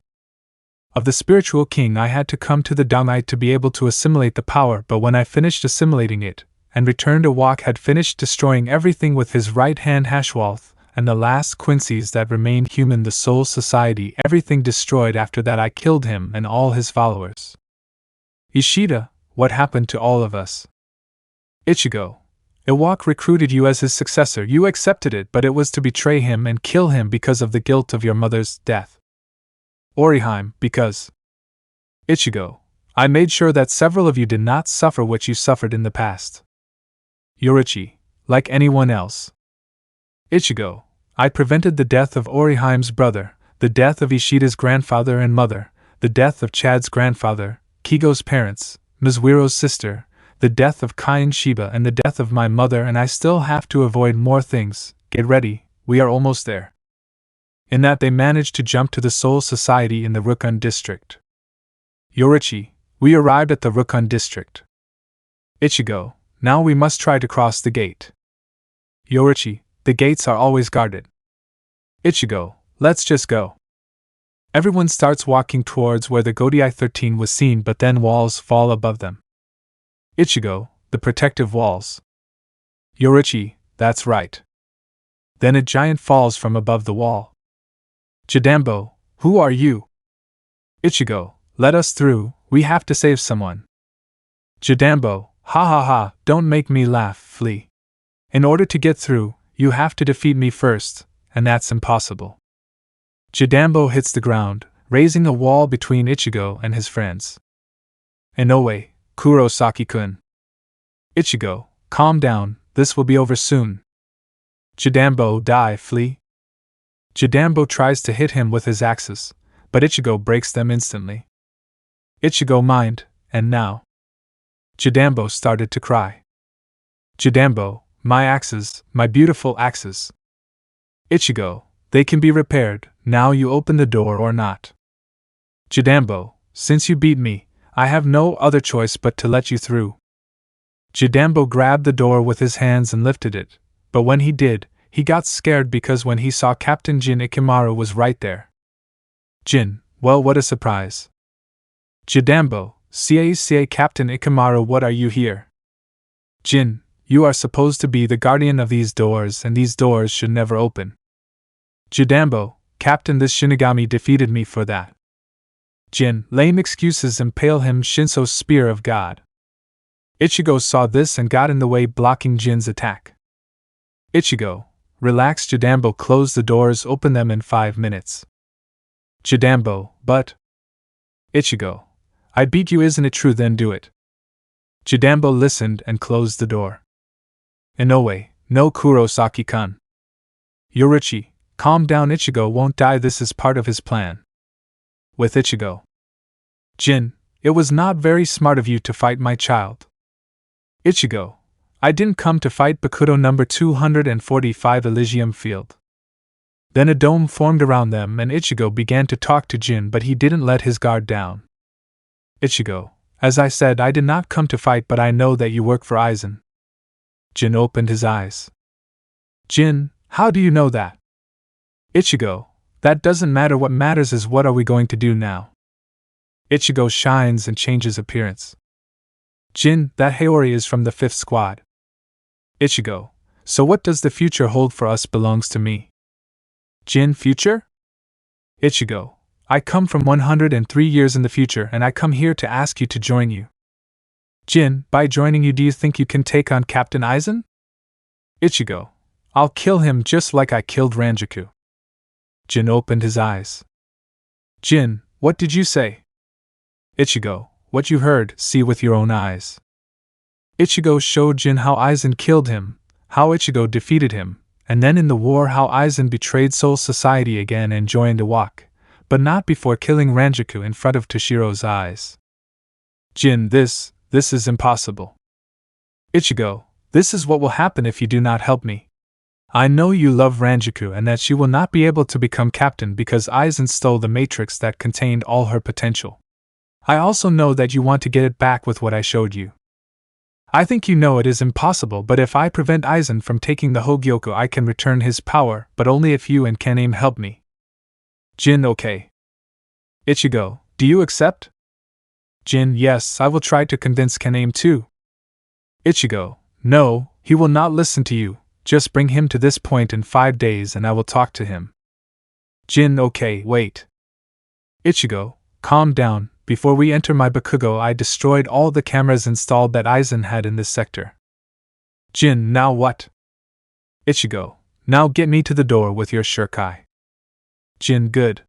of the spiritual king I had to come to the Dangite to be able to assimilate the power, but when I finished assimilating it and returned, Awak had finished destroying everything with his right hand. Hashwalth and the last Quincy's that remained human, the Soul Society, everything destroyed. After that I killed him and all his followers. Ishida, what happened to all of us? Ichigo. Awak recruited you as his successor. You accepted it, but it was to betray him and kill him because of the guilt of your mother's death. Orihime, because Ichigo. I made sure that several of you did not suffer what you suffered in the past. Yorichi. Like anyone else. Ichigo. I prevented the death of Orihime's brother, the death of Ishida's grandfather and mother, the death of Chad's grandfather, Kigo's parents, Mizuiro's sister, the death of Kai and Sheba, and the death of my mother, and I still have to avoid more things. Get ready, we are almost there. In that they managed to jump to the Soul Society in the Rukun district. Yorichi. We arrived at the Rukun district. Ichigo. Now we must try to cross the gate. Yorichi. The gates are always guarded. Ichigo. Let's just go. Everyone starts walking towards where the Godai 13 was seen, but then walls fall above them. Ichigo. The protective walls. Yorichi. That's right. Then a giant falls from above the wall. Jidambo. Who are you? Ichigo. Let us through, we have to save someone. Jidambo. Ha ha ha, don't make me laugh, flee. In order to get through, you have to defeat me first, and that's impossible. Jidambo hits the ground, raising a wall between Ichigo and his friends. Inoue, Kurosaki-kun. Ichigo, calm down, this will be over soon. Jidambo, die, flee. Jidambo tries to hit him with his axes, but Ichigo breaks them instantly. Ichigo mind, and now. Jidambo started to cry. Jidambo, my axes, my beautiful axes. Ichigo, they can be repaired, now you open the door or not. Jidambo, since you beat me, I have no other choice but to let you through. Jidambo grabbed the door with his hands and lifted it, but when he did, he got scared because when he saw Captain Jin Ikimaru was right there. Jin, well, what a surprise. Jidambo, CA Captain Ikimaru, what are you here? Jin, you are supposed to be the guardian of these doors, and these doors should never open. Jidambo, Captain, this Shinigami defeated me for that. Jin, lame excuses, impale him, Shinso's spear of God. Ichigo saw this and got in the way, blocking Jin's attack. Ichigo, relax. Jidambo, close the doors, open them in 5 minutes. Jidambo, but... Ichigo, I beat you, isn't it true? Then do it. Jidambo listened and closed the door. Inoue, no, Kurosaki-kun. Yorichi, calm down. Ichigo won't die, this is part of his plan. With Ichigo. Jin, it was not very smart of you to fight my child. Ichigo, I didn't come to fight. Bakudo number 245 Elysium Field. Then a dome formed around them and Ichigo began to talk to Jin, but he didn't let his guard down. Ichigo, as I said, I did not come to fight, but I know that you work for Aizen. Jin opened his eyes. Jin, how do you know that? Ichigo, that doesn't matter, what matters is what are we going to do now? Ichigo shines and changes appearance. Jin, that Haori is from the 5th squad. Ichigo, so what does the future hold for us? Belongs to me. Jin, future? Ichigo, I come from 103 years in the future and I come here to ask you to join you. Jin, by joining you, do you think you can take on Captain Aizen? Ichigo, I'll kill him just like I killed Ranjaku. Jin opened his eyes. Jin, what did you say? Ichigo, what you heard, see with your own eyes. Ichigo showed Jin how Aizen killed him, how Ichigo defeated him, and then in the war how Aizen betrayed Soul Society again and joined Iwak, but not before killing Ranjaku in front of Toshiro's eyes. Jin, this is impossible. Ichigo, this is what will happen if you do not help me. I know you love Ranjaku and that she will not be able to become captain because Aizen stole the matrix that contained all her potential. I also know that you want to get it back with what I showed you. I think you know it is impossible, but if I prevent Aizen from taking the Hogyoku, I can return his power, but only if you and Kaname help me. Jin, okay. Ichigo, do you accept? Jin, yes, I will try to convince Kaname too. Ichigo, no, he will not listen to you, just bring him to this point in 5 days and I will talk to him. Jin, okay, wait. Ichigo, calm down, before we enter my Bakugo I destroyed all the cameras installed that Aizen had in this sector. Jin, now what? Ichigo, now get me to the door with your shuriken. Jin, good.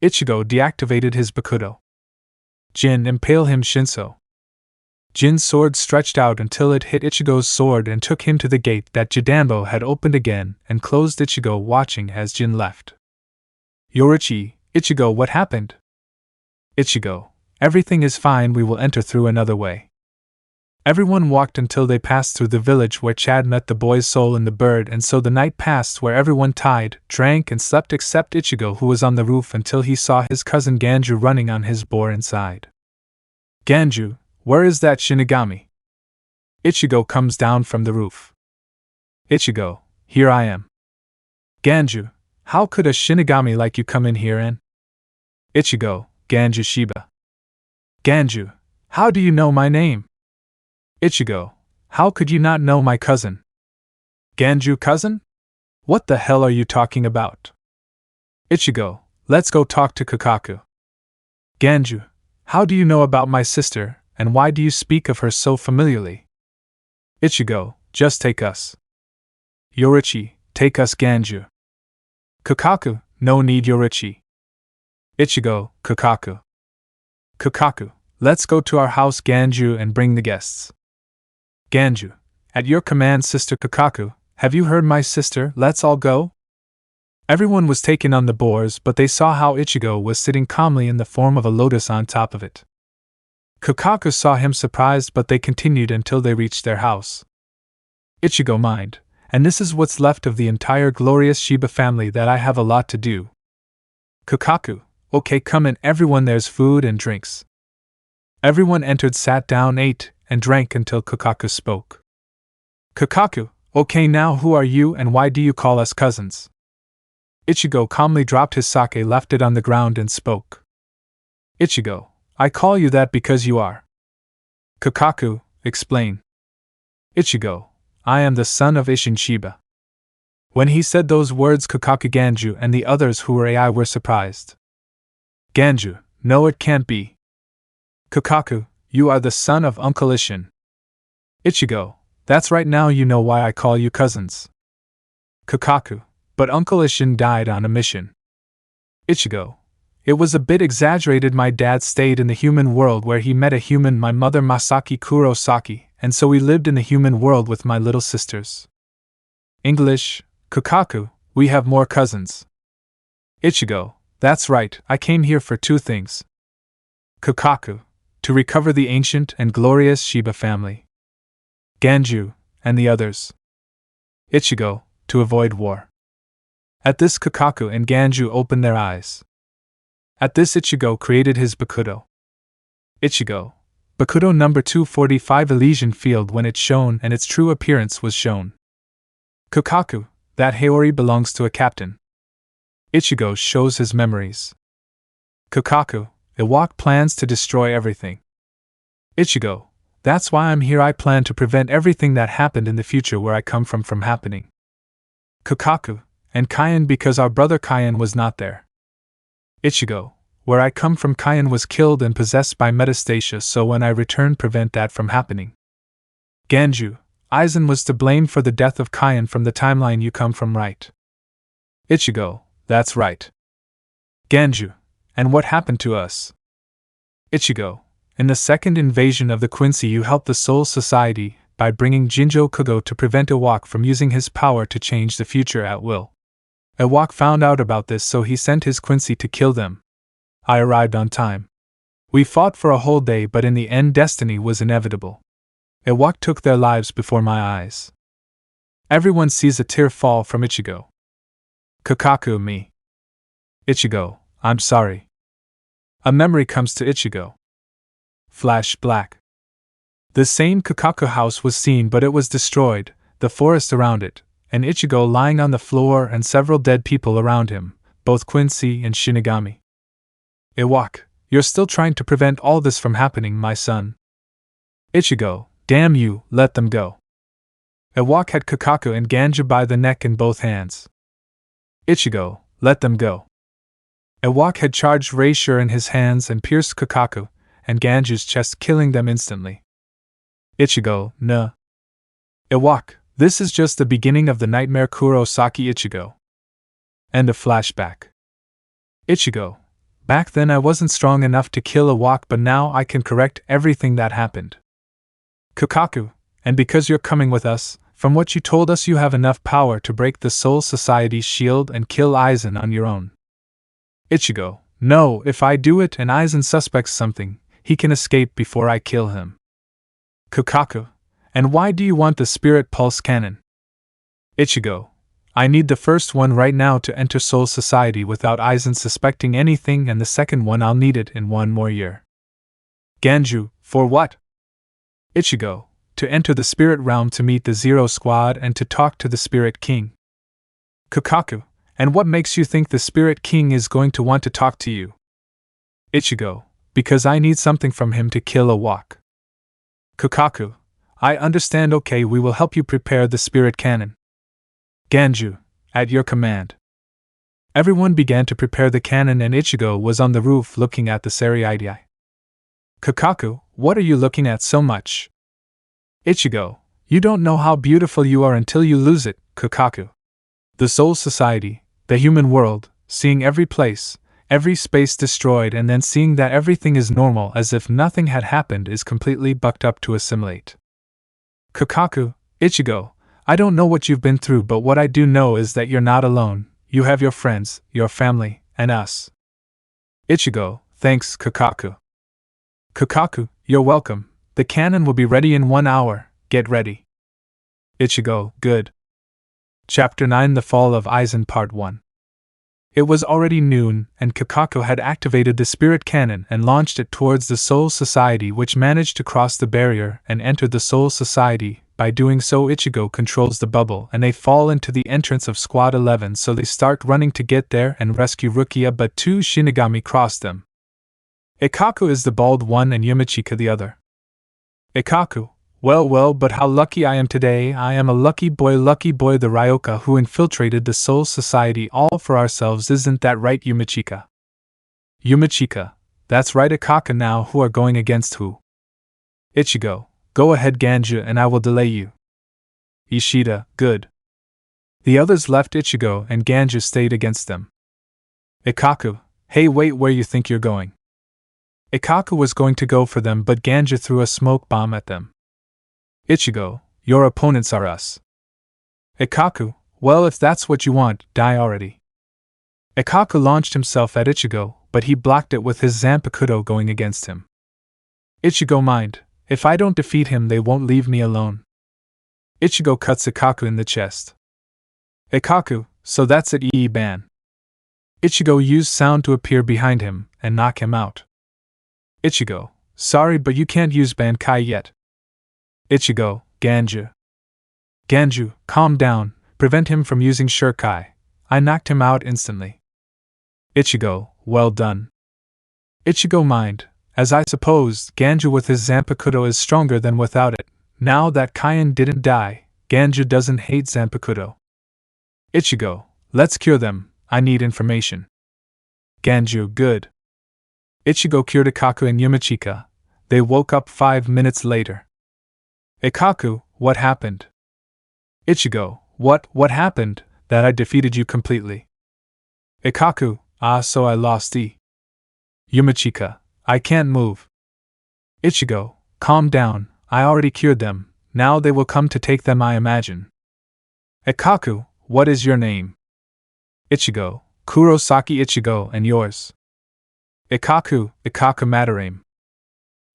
Ichigo deactivated his Bakudo. Jin, impale him Shinso. Jin's sword stretched out until it hit Ichigo's sword and took him to the gate that Jidanbo had opened again and closed. Ichigo watching as Jin left. Yorichi, Ichigo, what happened? Ichigo, everything is fine, we will enter through another way. Everyone walked until they passed through the village where Chad met the boy's soul in the bird, and so the night passed where everyone tied, drank and slept except Ichigo, who was on the roof until he saw his cousin Ganju running on his boar inside. Ganju, where is that Shinigami? Ichigo comes down from the roof. Ichigo, here I am. Ganju, how could a Shinigami like you come in here and? Ichigo, Ganju Sheba. Ganju, how do you know my name? Ichigo, how could you not know my cousin? Ganju cousin? What the hell are you talking about? Ichigo, let's go talk to Kakaku. Ganju, how do you know about my sister, and why do you speak of her so familiarly? Ichigo, just take us. Yorichi, take us Ganju. Kakaku, no need Yorichi. Ichigo, Kakaku. Kakaku, let's go to our house Ganju and bring the guests. Ganju, at your command sister Kakaku, have you heard my sister, let's all go? Everyone was taken on the boars, but they saw how Ichigo was sitting calmly in the form of a lotus on top of it. Kakaku saw him surprised, but they continued until they reached their house. Ichigo mind, and this is what's left of the entire glorious Sheba family that I have a lot to do. Kakaku, okay, come in everyone, there's food and drinks. Everyone entered, sat down, ate, and drank until Kakaku spoke. Kakaku, okay, now who are you and why do you call us cousins? Ichigo calmly dropped his sake, left it on the ground and spoke. Ichigo, I call you that because you are. Kakaku, explain. Ichigo, I am the son of Ishin Sheba. When he said those words, Kakaku, Ganju, and the others who were AI were surprised. Ganju, no, it can't be. Kakaku, you are the son of Uncle Ishin. Ichigo, that's right, now you know why I call you cousins. Kakaku, but Uncle Ishin died on a mission. Ichigo, it was a bit exaggerated. My dad stayed in the human world where he met a human, my mother Masaki Kurosaki, and so we lived in the human world with my little sisters. English, Kakaku, we have more cousins. Ichigo, that's right, I came here for 2 things. Kakaku, to recover the ancient and glorious Sheba family. Ganju, and the others. Ichigo, to avoid war. At this, Kakaku and Ganju opened their eyes. At this, Ichigo created his Bakudo. Ichigo, Bakudo number 245 Elysian Field, when it shone and its true appearance was shown. Kakaku, that Haori belongs to a captain. Ichigo shows his memories. Kakaku, Iwak plans to destroy everything. Ichigo, that's why I'm here, I plan to prevent everything that happened in the future where I come from happening. Kakaku, and Kaien, because our brother Kaien was not there. Ichigo, where I come from, Kaien was killed and possessed by Metastasia, so when I return, prevent that from happening. Ganju, Aizen was to blame for the death of Kaien from the timeline you come from, right? Ichigo, that's right. Ganju, and what happened to us? Ichigo, in the second invasion of the Quincy you helped the Soul Society, by bringing Jinjo Kugo to prevent Iwak from using his power to change the future at will. Iwak found out about this, so he sent his Quincy to kill them. I arrived on time. We fought for a whole day, but in the end destiny was inevitable. Iwak took their lives before my eyes. Everyone sees a tear fall from Ichigo. Kakaku, me. Ichigo, I'm sorry. A memory comes to Ichigo. Flash black. The same Kakaku house was seen, but it was destroyed, the forest around it, and Ichigo lying on the floor and several dead people around him, both Quincy and Shinigami. Iwak, you're still trying to prevent all this from happening, my son. Ichigo, damn you, let them go. Iwak had Kakaku and Ganju by the neck in both hands. Ichigo, let them go. Iwak had charged Reisure in his hands and pierced Kakaku and Ganju's chest, killing them instantly. Ichigo, no. Iwak, this is just the beginning of the nightmare Kurosaki Ichigo. End of flashback. Ichigo, back then I wasn't strong enough to kill Iwak, but now I can correct everything that happened. Kakaku, and because you're coming with us, from what you told us you have enough power to break the Soul Society's shield and kill Aizen on your own. Ichigo, no, if I do it and Aizen suspects something, he can escape before I kill him. Kakaku, and why do you want the Spirit Pulse Cannon? Ichigo, I need the first one right now to enter Soul Society without Aizen suspecting anything, and the second one I'll need it in 1 more year. Ganju, for what? Ichigo, to enter the Spirit Realm to meet the Zero Squad and to talk to the Spirit King. Kakaku, and what makes you think the Spirit King is going to want to talk to you? Ichigo, because I need something from him to kill Iwak. Kakaku, I understand. Okay, we will help you prepare the Spirit Cannon. Ganju, at your command. Everyone began to prepare the cannon, and Ichigo was on the roof looking at the Seriidii. Kakaku, what are you looking at so much? Ichigo, you don't know how beautiful you are until you lose it, Kakaku. The Soul Society, the human world, seeing every place, every space destroyed, and then seeing that everything is normal as if nothing had happened, is completely bucked up to assimilate. Kakaku, Ichigo, I don't know what you've been through, but what I do know is that you're not alone. You have your friends, your family, and us. Ichigo, thanks, Kakaku. Kakaku, you're welcome. The cannon will be ready in 1 hour. Get ready. Ichigo, good. Chapter 9: The Fall of Aizen Part 1. It was already noon, and Kakaku had activated the Spirit Cannon and launched it towards the Soul Society, which managed to cross the barrier and enter the Soul Society. By doing so, Ichigo controls the bubble and they fall into the entrance of Squad 11, so they start running to get there and rescue Rukia, but 2 Shinigami cross them. Ikaku is the bald one and Yumachika the other. Ikaku, well, but how lucky I am today. I am a lucky boy, the Ryoka who infiltrated the Soul Society all for ourselves, isn't that right, Yumachika? Yumachika, that's right. Ikaku, now who are going against who? Ichigo, go ahead Ganju and I will delay you. Ishida, good. The others left Ichigo and Ganju stayed against them. Ikaku, hey wait, where you think you're going? Ikaku was going to go for them, but Ganju threw a smoke bomb at them. Ichigo, your opponents are us. Ikaku, well if that's what you want, die already. Ikaku launched himself at Ichigo, but he blocked it with his Zanpakuto going against him. Ichigo, mind, if I don't defeat him they won't leave me alone. Ichigo cuts Ikaku in the chest. Ikaku, so that's it, ban. Ichigo used sound to appear behind him and knock him out. Ichigo, sorry but you can't use Bankai yet. Ichigo, Ganju. Ganju, calm down, prevent him from using Shurikai. I knocked him out instantly. Ichigo, well done. Ichigo, mind, as I supposed, Ganju with his Zanpakuto is stronger than without it. Now that Kaien didn't die, Ganju doesn't hate Zanpakuto. Ichigo, let's cure them, I need information. Ganju, good. Ichigo cured Ikaku and Yumachika. They woke up 5 minutes later. Ikaku, what happened? Ichigo, what happened? That I defeated you completely. Ikaku, so I lost Yumachika, I can't move. Ichigo, calm down, I already cured them, now they will come to take them, I imagine. Ikaku, what is your name? Ichigo, Kurosaki Ichigo, and yours? Ikaku Madarame.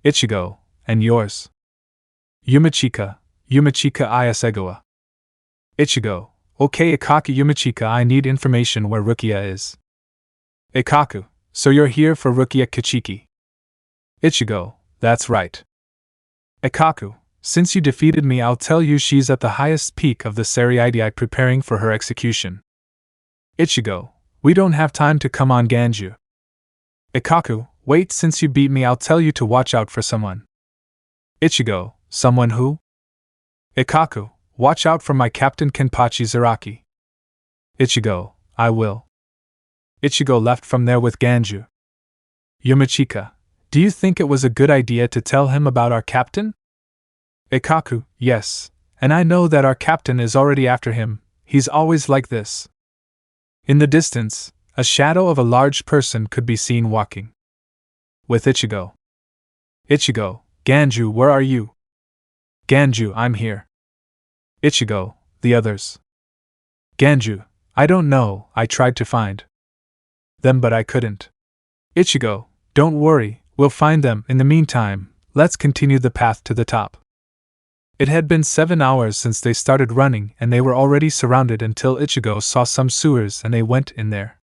Ichigo, and yours? Yumachika Iasegawa. Ichigo, okay Ikaku Yumachika, I need information where Rukia is. Ikaku, so you're here for Rukia Kichiki? Ichigo, that's right. Ikaku, since you defeated me, I'll tell you she's at the highest peak of the Seriidii preparing for her execution. Ichigo, we don't have time to come on Ganju. Ikaku, wait, since you beat me, I'll tell you to watch out for someone. Ichigo, someone who? Ikaku, watch out for my captain Kenpachi Zaraki. Ichigo, I will. Ichigo left from there with Ganju. Yumachika, do you think it was a good idea to tell him about our captain? Ikaku, yes, and I know that our captain is already after him, he's always like this. In the distance, a shadow of a large person could be seen walking. With Ichigo. Ichigo, Ganju, where are you? Ganju, I'm here. Ichigo, the others. Ganju, I don't know, I tried to find them but I couldn't. Ichigo, don't worry, we'll find them. In the meantime, let's continue the path to the top. It had been 7 hours since they started running and they were already surrounded until Ichigo saw some sewers and they went in there.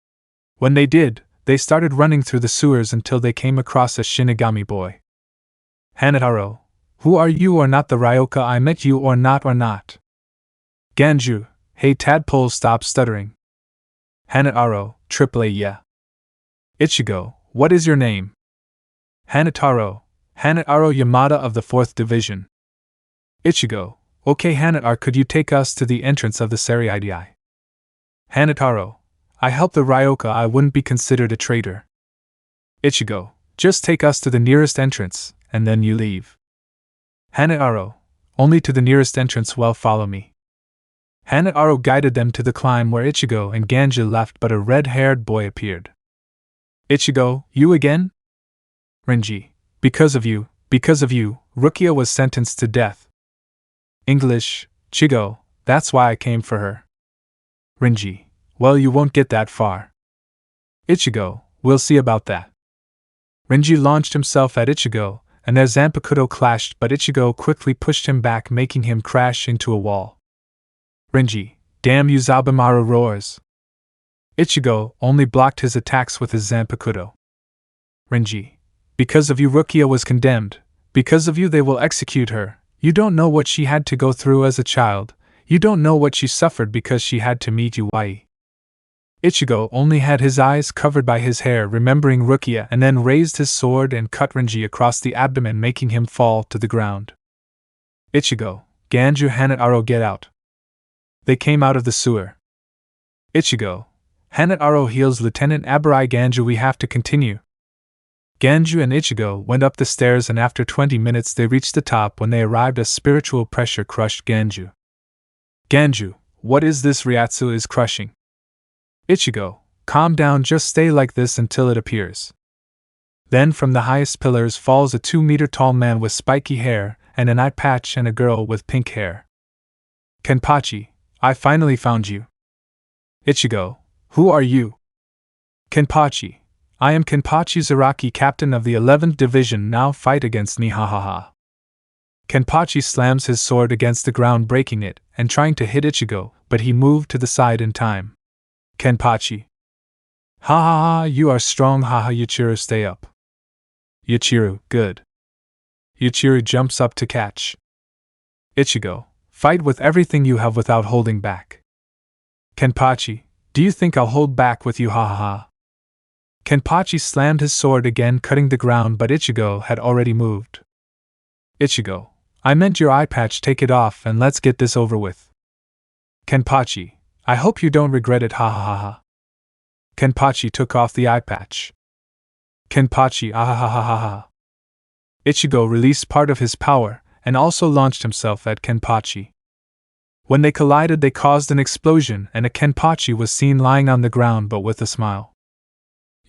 When they did, they started running through the sewers until they came across a Shinigami boy. Hanataro, who are you or not the Ryoka I met you or not or not? Ganju, hey tadpole, stop stuttering. Hanataro, AAA yeah. Ichigo, what is your name? Hanataro Yamada of the 4th Division. Ichigo, okay Hanatar, could you take us to the entrance of the Seriidii? Hanataro, I help the Ryoka, I wouldn't be considered a traitor. Ichigo, just take us to the nearest entrance, and then you leave. Hanataro, only to the nearest entrance, well follow me. Hanataro guided them to the climb where Ichigo and Ganju left, but a red-haired boy appeared. Ichigo, you again? Renji, because of you, Rukia was sentenced to death. English, Chigo, that's why I came for her. Renji, well, you won't get that far. Ichigo, we'll see about that. Renji launched himself at Ichigo, and their Zanpakuto clashed, but Ichigo quickly pushed him back, making him crash into a wall. Renji, damn you, Zabamaru roars. Ichigo only blocked his attacks with his Zanpakuto. Renji, because of you Rukia was condemned, because of you they will execute her. You don't know what she had to go through as a child, you don't know what she suffered because she had to meet you. Ichigo only had his eyes covered by his hair, remembering Rukia, and then raised his sword and cut Renji across the abdomen, making him fall to the ground. Ichigo, Ganju, Hanataro, get out. They came out of the sewer. Ichigo, Hanataro heals Lieutenant Abarai. Ganju, we have to continue. Ganju and Ichigo went up the stairs, and after 20 minutes they reached the top. When they arrived, a spiritual pressure crushed Ganju. Ganju, what is this Ryatsu is crushing? Ichigo, calm down, just stay like this until it appears. Then from the highest pillars falls a 2-meter tall man with spiky hair and an eye patch and a girl with pink hair. Kenpachi, I finally found you. Ichigo, who are you? Kenpachi, I am Kenpachi Zaraki, captain of the 11th Division, now fight against me, ha ha ha. Kenpachi slams his sword against the ground, breaking it, and trying to hit Ichigo, but he moved to the side in time. Kenpachi. Ha ha ha, you are strong, ha ha. Yuichiro, stay up. Yuichiro, good. Yuichiro jumps up to catch. Ichigo, fight with everything you have without holding back. Kenpachi, do you think I'll hold back with you, ha ha ha. Kenpachi slammed his sword again, cutting the ground, but Ichigo had already moved. Ichigo, I meant your eye patch, take it off and let's get this over with. Kenpachi, I hope you don't regret it, ha ha ha ha. Kenpachi took off the eye patch. Kenpachi, ah ha ha ha ha ha. Ichigo released part of his power and also launched himself at Kenpachi. When they collided, they caused an explosion and a Kenpachi was seen lying on the ground, but with a smile.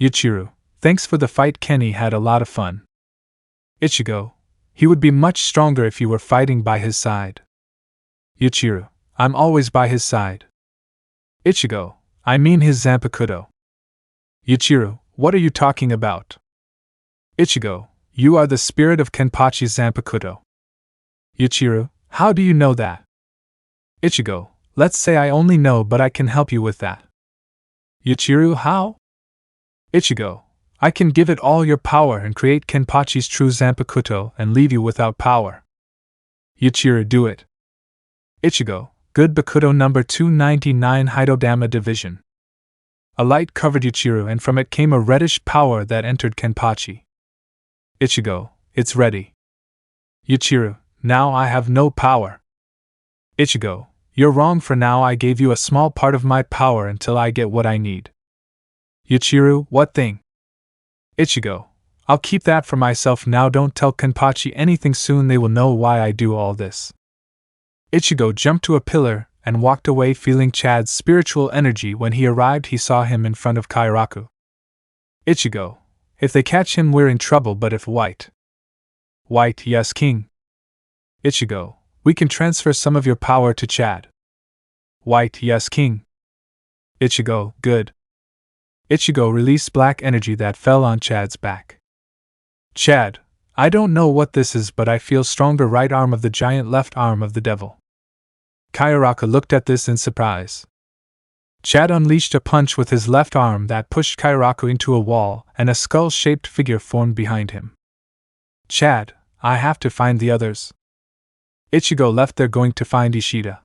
Yuichiro, thanks for the fight, Kenny had a lot of fun. Ichigo, He would be much stronger if you were fighting by his side. Yuichiro, I'm always by his side. Ichigo, I mean his Zanpakuto. Yuichiro, what are you talking about? Ichigo, you are the spirit of Kenpachi's Zanpakuto. Yuichiro, how do you know that? Ichigo, let's say I only know but I can help you with that. Yuichiro, how? Ichigo, I can give it all your power and create Kenpachi's true Zanpakuto and leave you without power. Yuichiro, do it. Ichigo, good Bakuto number 299 Hidodama Division. A light covered Yuichiro and from it came a reddish power that entered Kenpachi. Ichigo, it's ready. Yuichiro, now I have no power. Ichigo, you're wrong for now I gave you a small part of my power until I get what I need. Yuichiro, what thing? Ichigo, I'll keep that for myself now don't tell Kenpachi anything soon they will know why I do all this. Ichigo jumped to a pillar and walked away feeling Chad's spiritual energy. When he arrived he saw him in front of Kairaku. Ichigo, if they catch him we're in trouble but if White. White, yes king. Ichigo, we can transfer some of your power to Chad. White, yes king. Ichigo, good. Ichigo released black energy that fell on Chad's back. Chad, I don't know what this is but I feel stronger right arm of the giant left arm of the devil. Kairaku looked at this in surprise. Chad unleashed a punch with his left arm that pushed Kairaku into a wall and a skull-shaped figure formed behind him. Chad, I have to find the others. Ichigo left there going to find Ishida.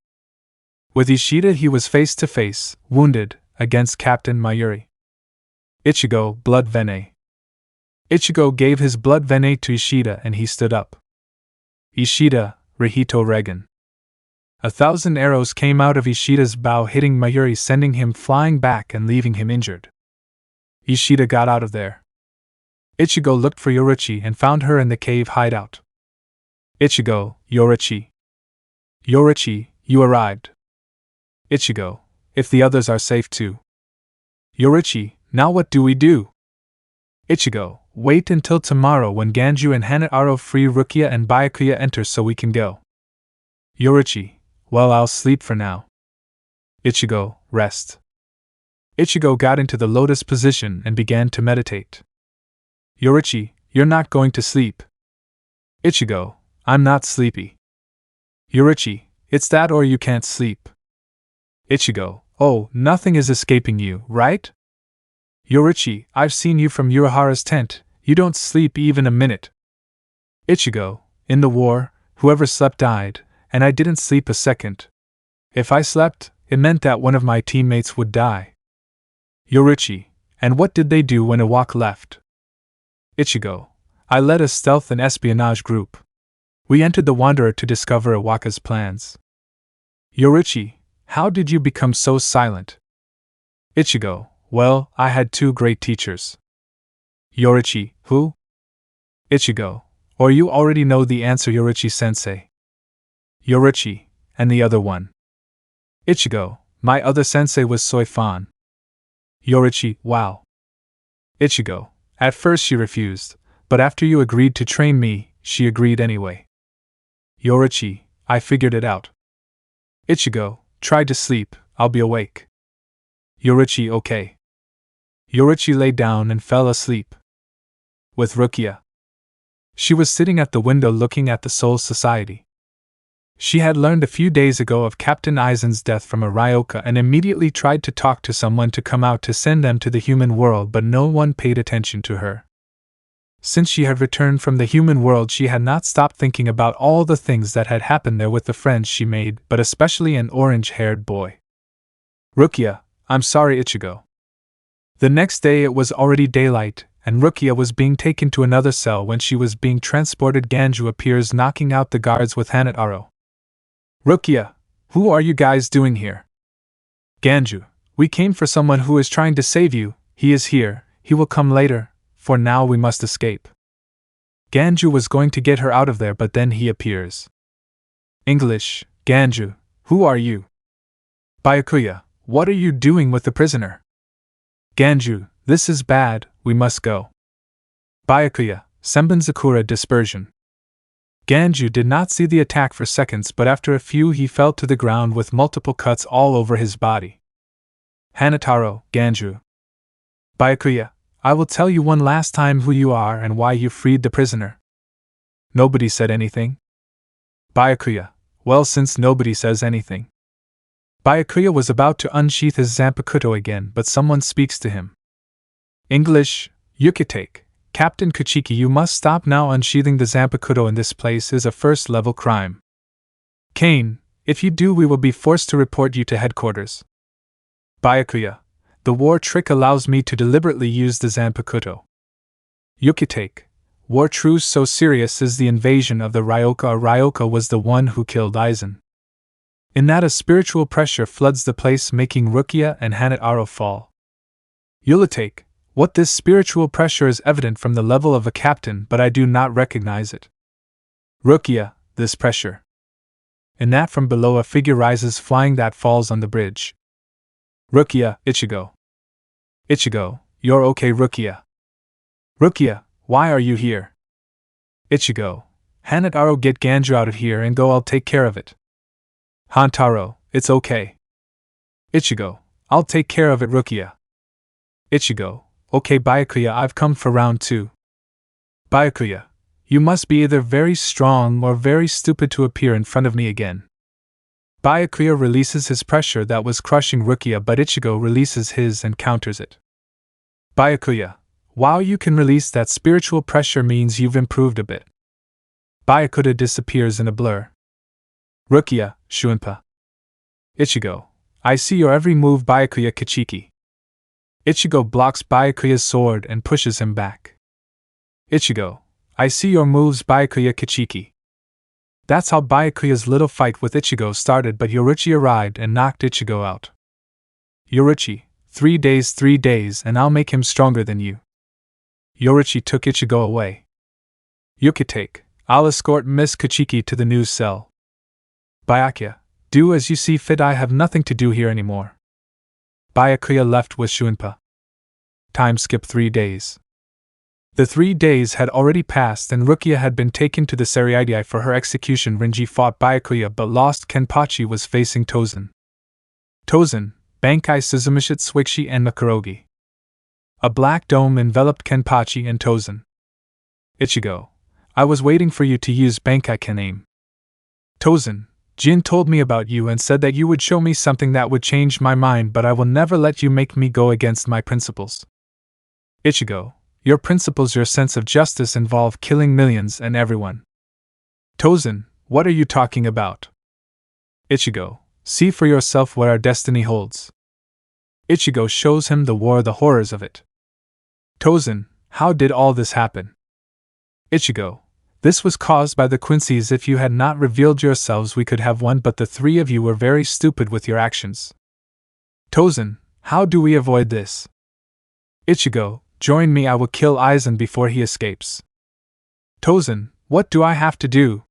With Ishida he was face to face, wounded, against Captain Mayuri. Ichigo, blood venet. Ichigo gave his blood venet to Ishida and he stood up. Ishida, Rihito Regan. 1,000 arrows came out of Ishida's bow hitting Mayuri sending him flying back and leaving him injured. Ishida got out of there. Ichigo looked for Yoruichi and found her in the cave hideout. Ichigo, Yoruichi. Yoruichi, you arrived. Ichigo, if the others are safe too. Yoruichi, now what do we do? Ichigo, wait until tomorrow when Ganju and Hanataro free Rukia and Byakuya enter so we can go. Yoruichi, well I'll sleep for now. Ichigo, rest. Ichigo got into the lotus position and began to meditate. Yoruichi, you're not going to sleep. Ichigo, I'm not sleepy. Yoruichi, it's that or you can't sleep. Ichigo, oh, nothing is escaping you, right? Yoruichi, I've seen you from Urahara's tent, you don't sleep even a minute. Ichigo, in the war, whoever slept died, and I didn't sleep a second. If I slept, it meant that one of my teammates would die. Yoruichi, and what did they do when Iwaka left? Ichigo, I led a stealth and espionage group. We entered the Wanderer to discover Iwaka's plans. Yoruichi, how did you become so silent? Ichigo, well, I had two great teachers. Yoruichi, who? Ichigo, or you already know the answer Yoruichi-sensei. Yoruichi, and the other one. Ichigo, my other sensei was Soifan. Yoruichi, wow. Ichigo, at first she refused, but after you agreed to train me, she agreed anyway. Yoruichi, I figured it out. Ichigo, try to sleep, I'll be awake. Yoruichi, okay. Yoruichi lay down and fell asleep. With Rukia. She was sitting at the window looking at the Soul Society. She had learned a few days ago of Captain Aizen's death from a Ryoka and immediately tried to talk to someone to come out to send them to the human world, but no one paid attention to her. Since she had returned from the human world, she had not stopped thinking about all the things that had happened there with the friends she made, but especially an orange-haired boy. Rukia, I'm sorry, Ichigo. The next day it was already daylight, and Rukia was being taken to another cell. When she was being transported, Ganju appears knocking out the guards with Hanataro. Rukia, who are you guys doing here? Ganju, we came for someone who is trying to save you. He is here, he will come later, for now we must escape. Ganju was going to get her out of there, but then he appears. English, Ganju, who are you? Byakuya, what are you doing with the prisoner? Ganju, this is bad, we must go. Byakuya, Senbon Sakura dispersion. Ganju did not see the attack for seconds, but after a few he fell to the ground with multiple cuts all over his body. Hanataro, Ganju. Byakuya, I will tell you one last time who you are and why you freed the prisoner. Nobody said anything. Byakuya, well, since nobody says anything. Byakuya was about to unsheath his Zanpakuto again, but someone speaks to him. English, Yukitake. Captain Kuchiki, you must stop now. Unsheathing the Zanpakuto in this place is a first-level crime. Kane, if you do we will be forced to report you to headquarters. Byakuya, the war trick allows me to deliberately use the Zanpakuto. Yukitake, war truce so serious is the invasion of the Ryoka. Ryoka was the one who killed Aizen. In that a spiritual pressure floods the place, making Rukia and Hanataro fall. Yulitake, what this spiritual pressure is evident from the level of a captain, but I do not recognize it. Rukia, this pressure. In that from below a figure rises flying that falls on the bridge. Rukia, Ichigo. Ichigo, you're okay, Rukia. Rukia, why are you here? Ichigo, Hanataro, get Ganju out of here and go, I'll take care of it. Hantaro, it's okay. Ichigo, I'll take care of it, Rukia. Ichigo, okay, Byakuya, I've come for round 2. Byakuya, you must be either very strong or very stupid to appear in front of me again. Byakuya releases his pressure that was crushing Rukia, but Ichigo releases his and counters it. Byakuya, wow, you can release that spiritual pressure means you've improved a bit. Byakuya disappears in a blur. Rukia, Shuinpa. Ichigo, I see your every move, Byakuya Kichiki. Ichigo blocks Byakuya's sword and pushes him back. Ichigo, I see your moves, Byakuya Kichiki. That's how Byakuya's little fight with Ichigo started, but Yoruchi arrived and knocked Ichigo out. Yoruchi, 3 days, and I'll make him stronger than you. Yoruchi took Ichigo away. Yukitake, I'll escort Miss Kichiki to the new cell. Byakuya, do as you see fit, I have nothing to do here anymore. Byakuya left with Shuinpa. Time skip 3 days. The 3 days had already passed and Rukia had been taken to the Seriidai for her execution. Rinji fought Byakuya but lost. Kenpachi was facing Tozen. Tozen, Bankai Suzumishin Swikshi and Makarogi. A black dome enveloped Kenpachi and Tozen. Ichigo, I was waiting for you to use Bankai Ken-aim. Tozen, Jin told me about you and said that you would show me something that would change my mind, but I will never let you make me go against my principles. Ichigo, your principles, your sense of justice involve killing millions and everyone. Tozen, what are you talking about? Ichigo, see for yourself what our destiny holds. Ichigo shows him the war, the horrors of it. Tozen, how did all this happen? Ichigo, this was caused by the Quincy's. If you had not revealed yourselves we could have won, but the 3 of you were very stupid with your actions. Tozen, how do we avoid this? Ichigo, join me, I will kill Aizen before he escapes. Tozen, what do I have to do?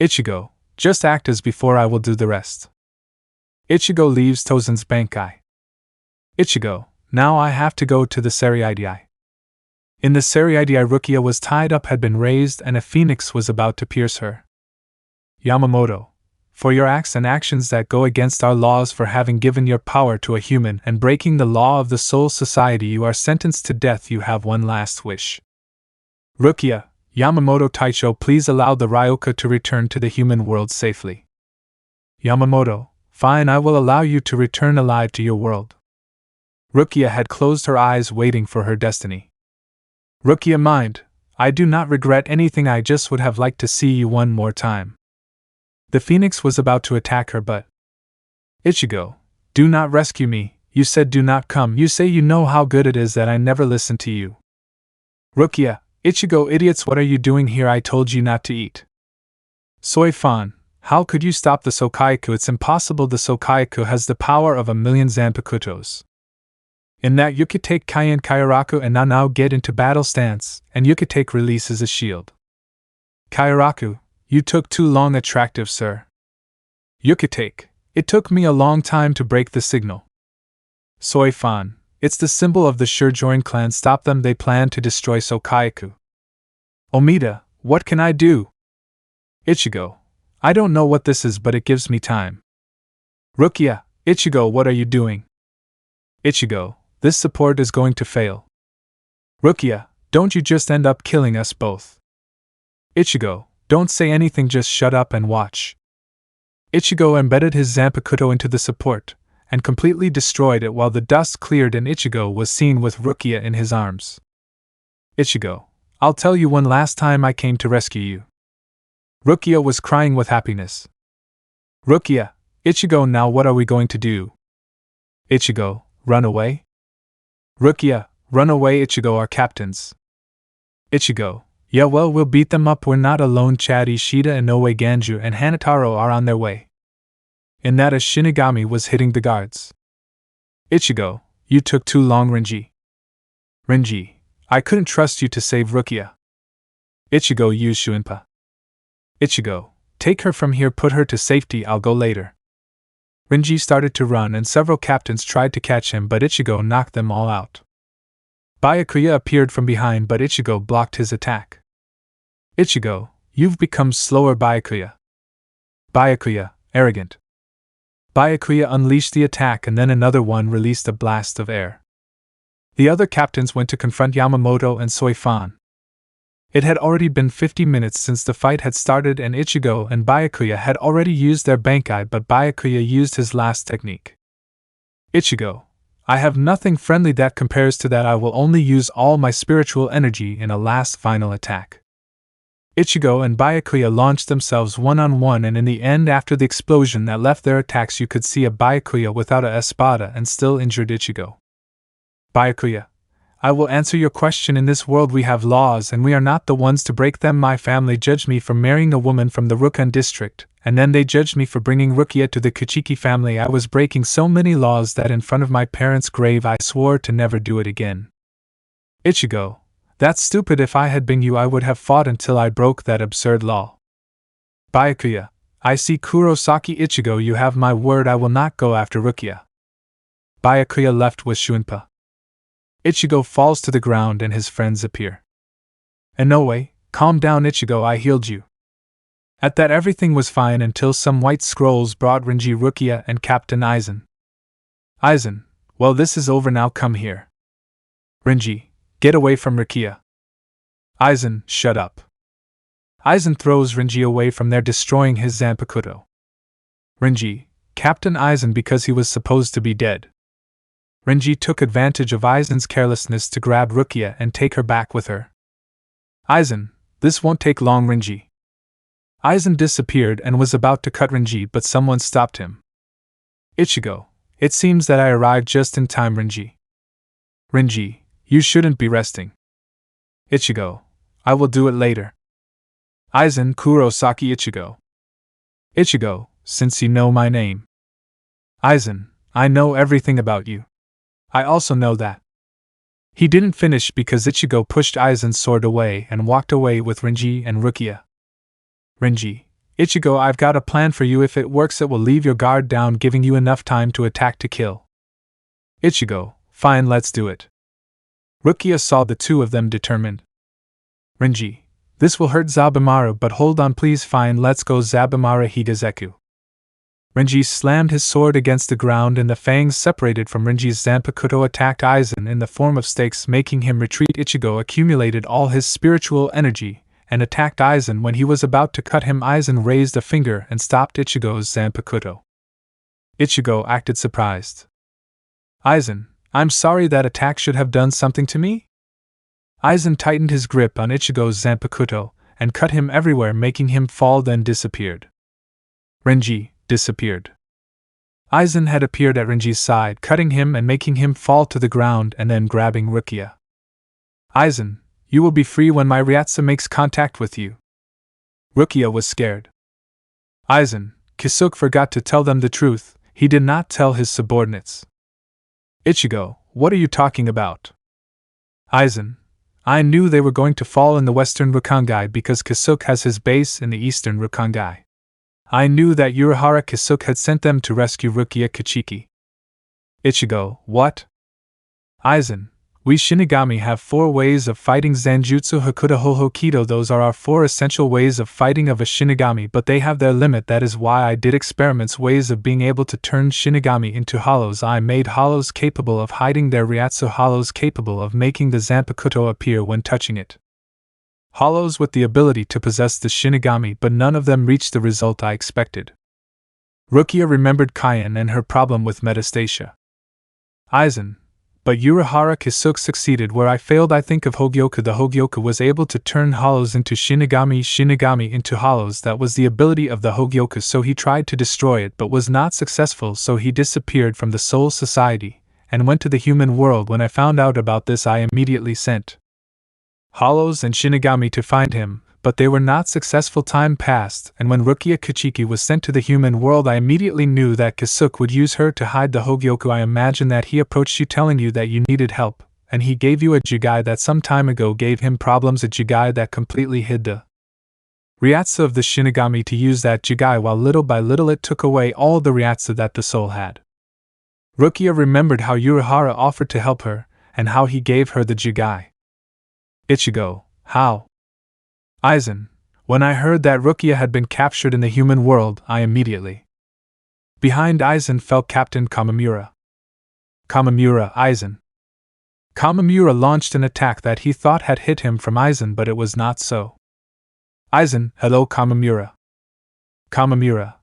Ichigo, just act as before, I will do the rest. Ichigo leaves Tozen's Bankai. Ichigo, now I have to go to the Seriidai. In the Seriidai, Rukia was tied up, had been raised, and a phoenix was about to pierce her. Yamamoto, for your acts and actions that go against our laws, for having given your power to a human and breaking the law of the Soul Society, you are sentenced to death. You have one last wish. Rukia, Yamamoto Taicho, please allow the Ryoka to return to the human world safely. Yamamoto, fine, I will allow you to return alive to your world. Rukia had closed her eyes waiting for her destiny. Rukia, mind, I do not regret anything, I just would have liked to see you one more time. The phoenix was about to attack her, but Ichigo, do not rescue me, you said do not come, you say you know how good it is that I never listen to you. Rukia, Ichigo, idiots, what are you doing here? I told you not to eat. Soifan, how could you stop the Sokaiku? It's impossible, the Sokaiku has the power of 1,000,000 Zanpakutos. In that Yukitake Kaien Kairaku and now get into battle stance, and Yukitake releases a shield. Kairaku, you took too long, attractive sir. Yukitake, it took me a long time to break the signal. Soifan, it's the symbol of the Shijoin clan, stop them, they plan to destroy Sokaiku. Omida, what can I do? Ichigo, I don't know what this is, but it gives me time. Rukia, Ichigo, what are you doing? Ichigo, this support is going to fail. Rukia, don't you just end up killing us both. Ichigo, don't say anything, just shut up and watch. Ichigo embedded his Zanpakuto into the support, and completely destroyed it while the dust cleared and Ichigo was seen with Rukia in his arms. Ichigo, I'll tell you one last time I came to rescue you. Rukia was crying with happiness. Rukia, Ichigo, now what are we going to do? Ichigo, run away? Rukia, run away, Ichigo, our captains. Ichigo, yeah, well, we'll beat them up, we're not alone. Chad, Ishida and Oe Ganju and Hanataro are on their way. In that, a Shinigami was hitting the guards. Ichigo, you took too long. Renji, I couldn't trust you to save Rukia. Ichigo, use Shuinpa. Ichigo, take her from here, put her to safety, I'll go later. Renji started to run and several captains tried to catch him, but Ichigo knocked them all out. Byakuya appeared from behind, but Ichigo blocked his attack. Ichigo, you've become slower. Byakuya, arrogant. Byakuya unleashed the attack and then another one released a blast of air. The other captains went to confront Yamamoto and Soifan. It had already been 50 minutes since the fight had started and Ichigo and Byakuya had already used their Bankai, but Byakuya used his last technique. Ichigo, I have nothing friendly that compares to that. I will only use all my spiritual energy in a last final attack. Ichigo and Byakuya launched themselves one-on-one, and in the end, after the explosion that left their attacks, you could see a Byakuya without a espada and still injured Ichigo. Byakuya, I will answer your question. In this world we have laws and we are not the ones to break them. My family judged me for marrying a woman from the Rukan district, and then they judged me for bringing Rukia to the Kuchiki family. I was breaking so many laws that in front of my parents' grave I swore to never do it again. Ichigo, that's stupid. If I had been you, I would have fought until I broke that absurd law. Byakuya, I see Kurosaki. Ichigo, you have my word, I will not go after Rukia. Byakuya left with Shuinpa. Ichigo falls to the ground and his friends appear. Inoue, calm down. Ichigo, I healed you. At that, everything was fine until some white scrolls brought Renji, Rukia, and Captain Aizen. Aizen, well, this is over now, come here. Renji, get away from Rukia. Aizen, shut up. Aizen throws Renji away from there, destroying his Zanpakuto. Renji, Captain Aizen, because he was supposed to be dead. Renji took advantage of Aizen's carelessness to grab Rukia and take her back with her. Aizen, this won't take long. Renji. Aizen disappeared and was about to cut Renji, but someone stopped him. Ichigo, it seems that I arrived just in time. Renji, you shouldn't be resting. Ichigo, I will do it later. Aizen, Kurosaki. Ichigo, since you know my name. Aizen, I know everything about you. I also know that. He didn't finish because Ichigo pushed Aizen's sword away and walked away with Renji and Rukia. Renji, Ichigo, I've got a plan for you. If it works, it will leave your guard down, giving you enough time to attack to kill. Ichigo, fine, let's do it. Rukia saw the two of them determined. Renji, this will hurt Zabamaru, but hold on please. Fine, let's go. Zabamaru Higazeku. Renji slammed his sword against the ground and the fangs separated from Renji's Zanpakuto attacked Aizen in the form of stakes, making him retreat. Ichigo accumulated all his spiritual energy and attacked Aizen. When he was about to cut him, Aizen raised a finger and stopped Ichigo's Zanpakuto. Ichigo acted surprised. Aizen, I'm sorry, that attack should have done something to me? Aizen tightened his grip on Ichigo's Zanpakuto and cut him everywhere, making him fall, then disappeared. Renji disappeared. Aizen had appeared at Renji's side, cutting him and making him fall to the ground and then grabbing Rukia. Aizen, you will be free when my Ryatsu makes contact with you. Rukia was scared. Aizen, Kisuke forgot to tell them the truth. He did not tell his subordinates. Ichigo, what are you talking about? Aizen, I knew they were going to fall in the Western Rukangai because Kisuke has his base in the Eastern Rukangai. I knew that Urahara Kisuke had sent them to rescue Rukia Kuchiki. Ichigo, what? Aizen, We Shinigami have 4 ways of fighting: Zanjutsu, Hakuta, Hohokido. Those are our 4 essential ways of fighting of a Shinigami, but they have their limit. That is why I did experiments, ways of being able to turn Shinigami into hollows. I made hollows capable of hiding their Ryatsu, hollows capable of making the Zanpakuto appear when touching it. Hollows with the ability to possess the Shinigami, but none of them reached the result I expected. Rukia remembered Kaien and her problem with metastasia. Aizen. But Urahara Kisuke succeeded where I failed. I think of Hogyoku. The Hogyoku was able to turn hollows into Shinigami, Shinigami into hollows. That was the ability of the Hogyoku, so he tried to destroy it but was not successful, so he disappeared from the Soul Society and went to the human world. When I found out about this, I immediately sent hollows and Shinigami to find him, but they were not successful. Time passed, and when Rukia Kachiki was sent to the human world, I immediately knew that Kisuke would use her to hide the Hogyoku. I imagine that he approached you telling you that you needed help, and he gave you a Jigai that some time ago gave him problems, a Jigai that completely hid the Ryatsu of the Shinigami to use that Jigai, while little by little it took away all the Ryatsu that the soul had. Rukia remembered how Urahara offered to help her, and how he gave her the Jigai. Ichigo, how? Aizen. When I heard that Rukia had been captured in the human world, I immediately. Behind Aizen fell Captain Kamamura. Kamamura, Aizen. Kamamura launched an attack that he thought had hit him from Aizen, but it was not so. Aizen, hello Kamamura. Kamamura.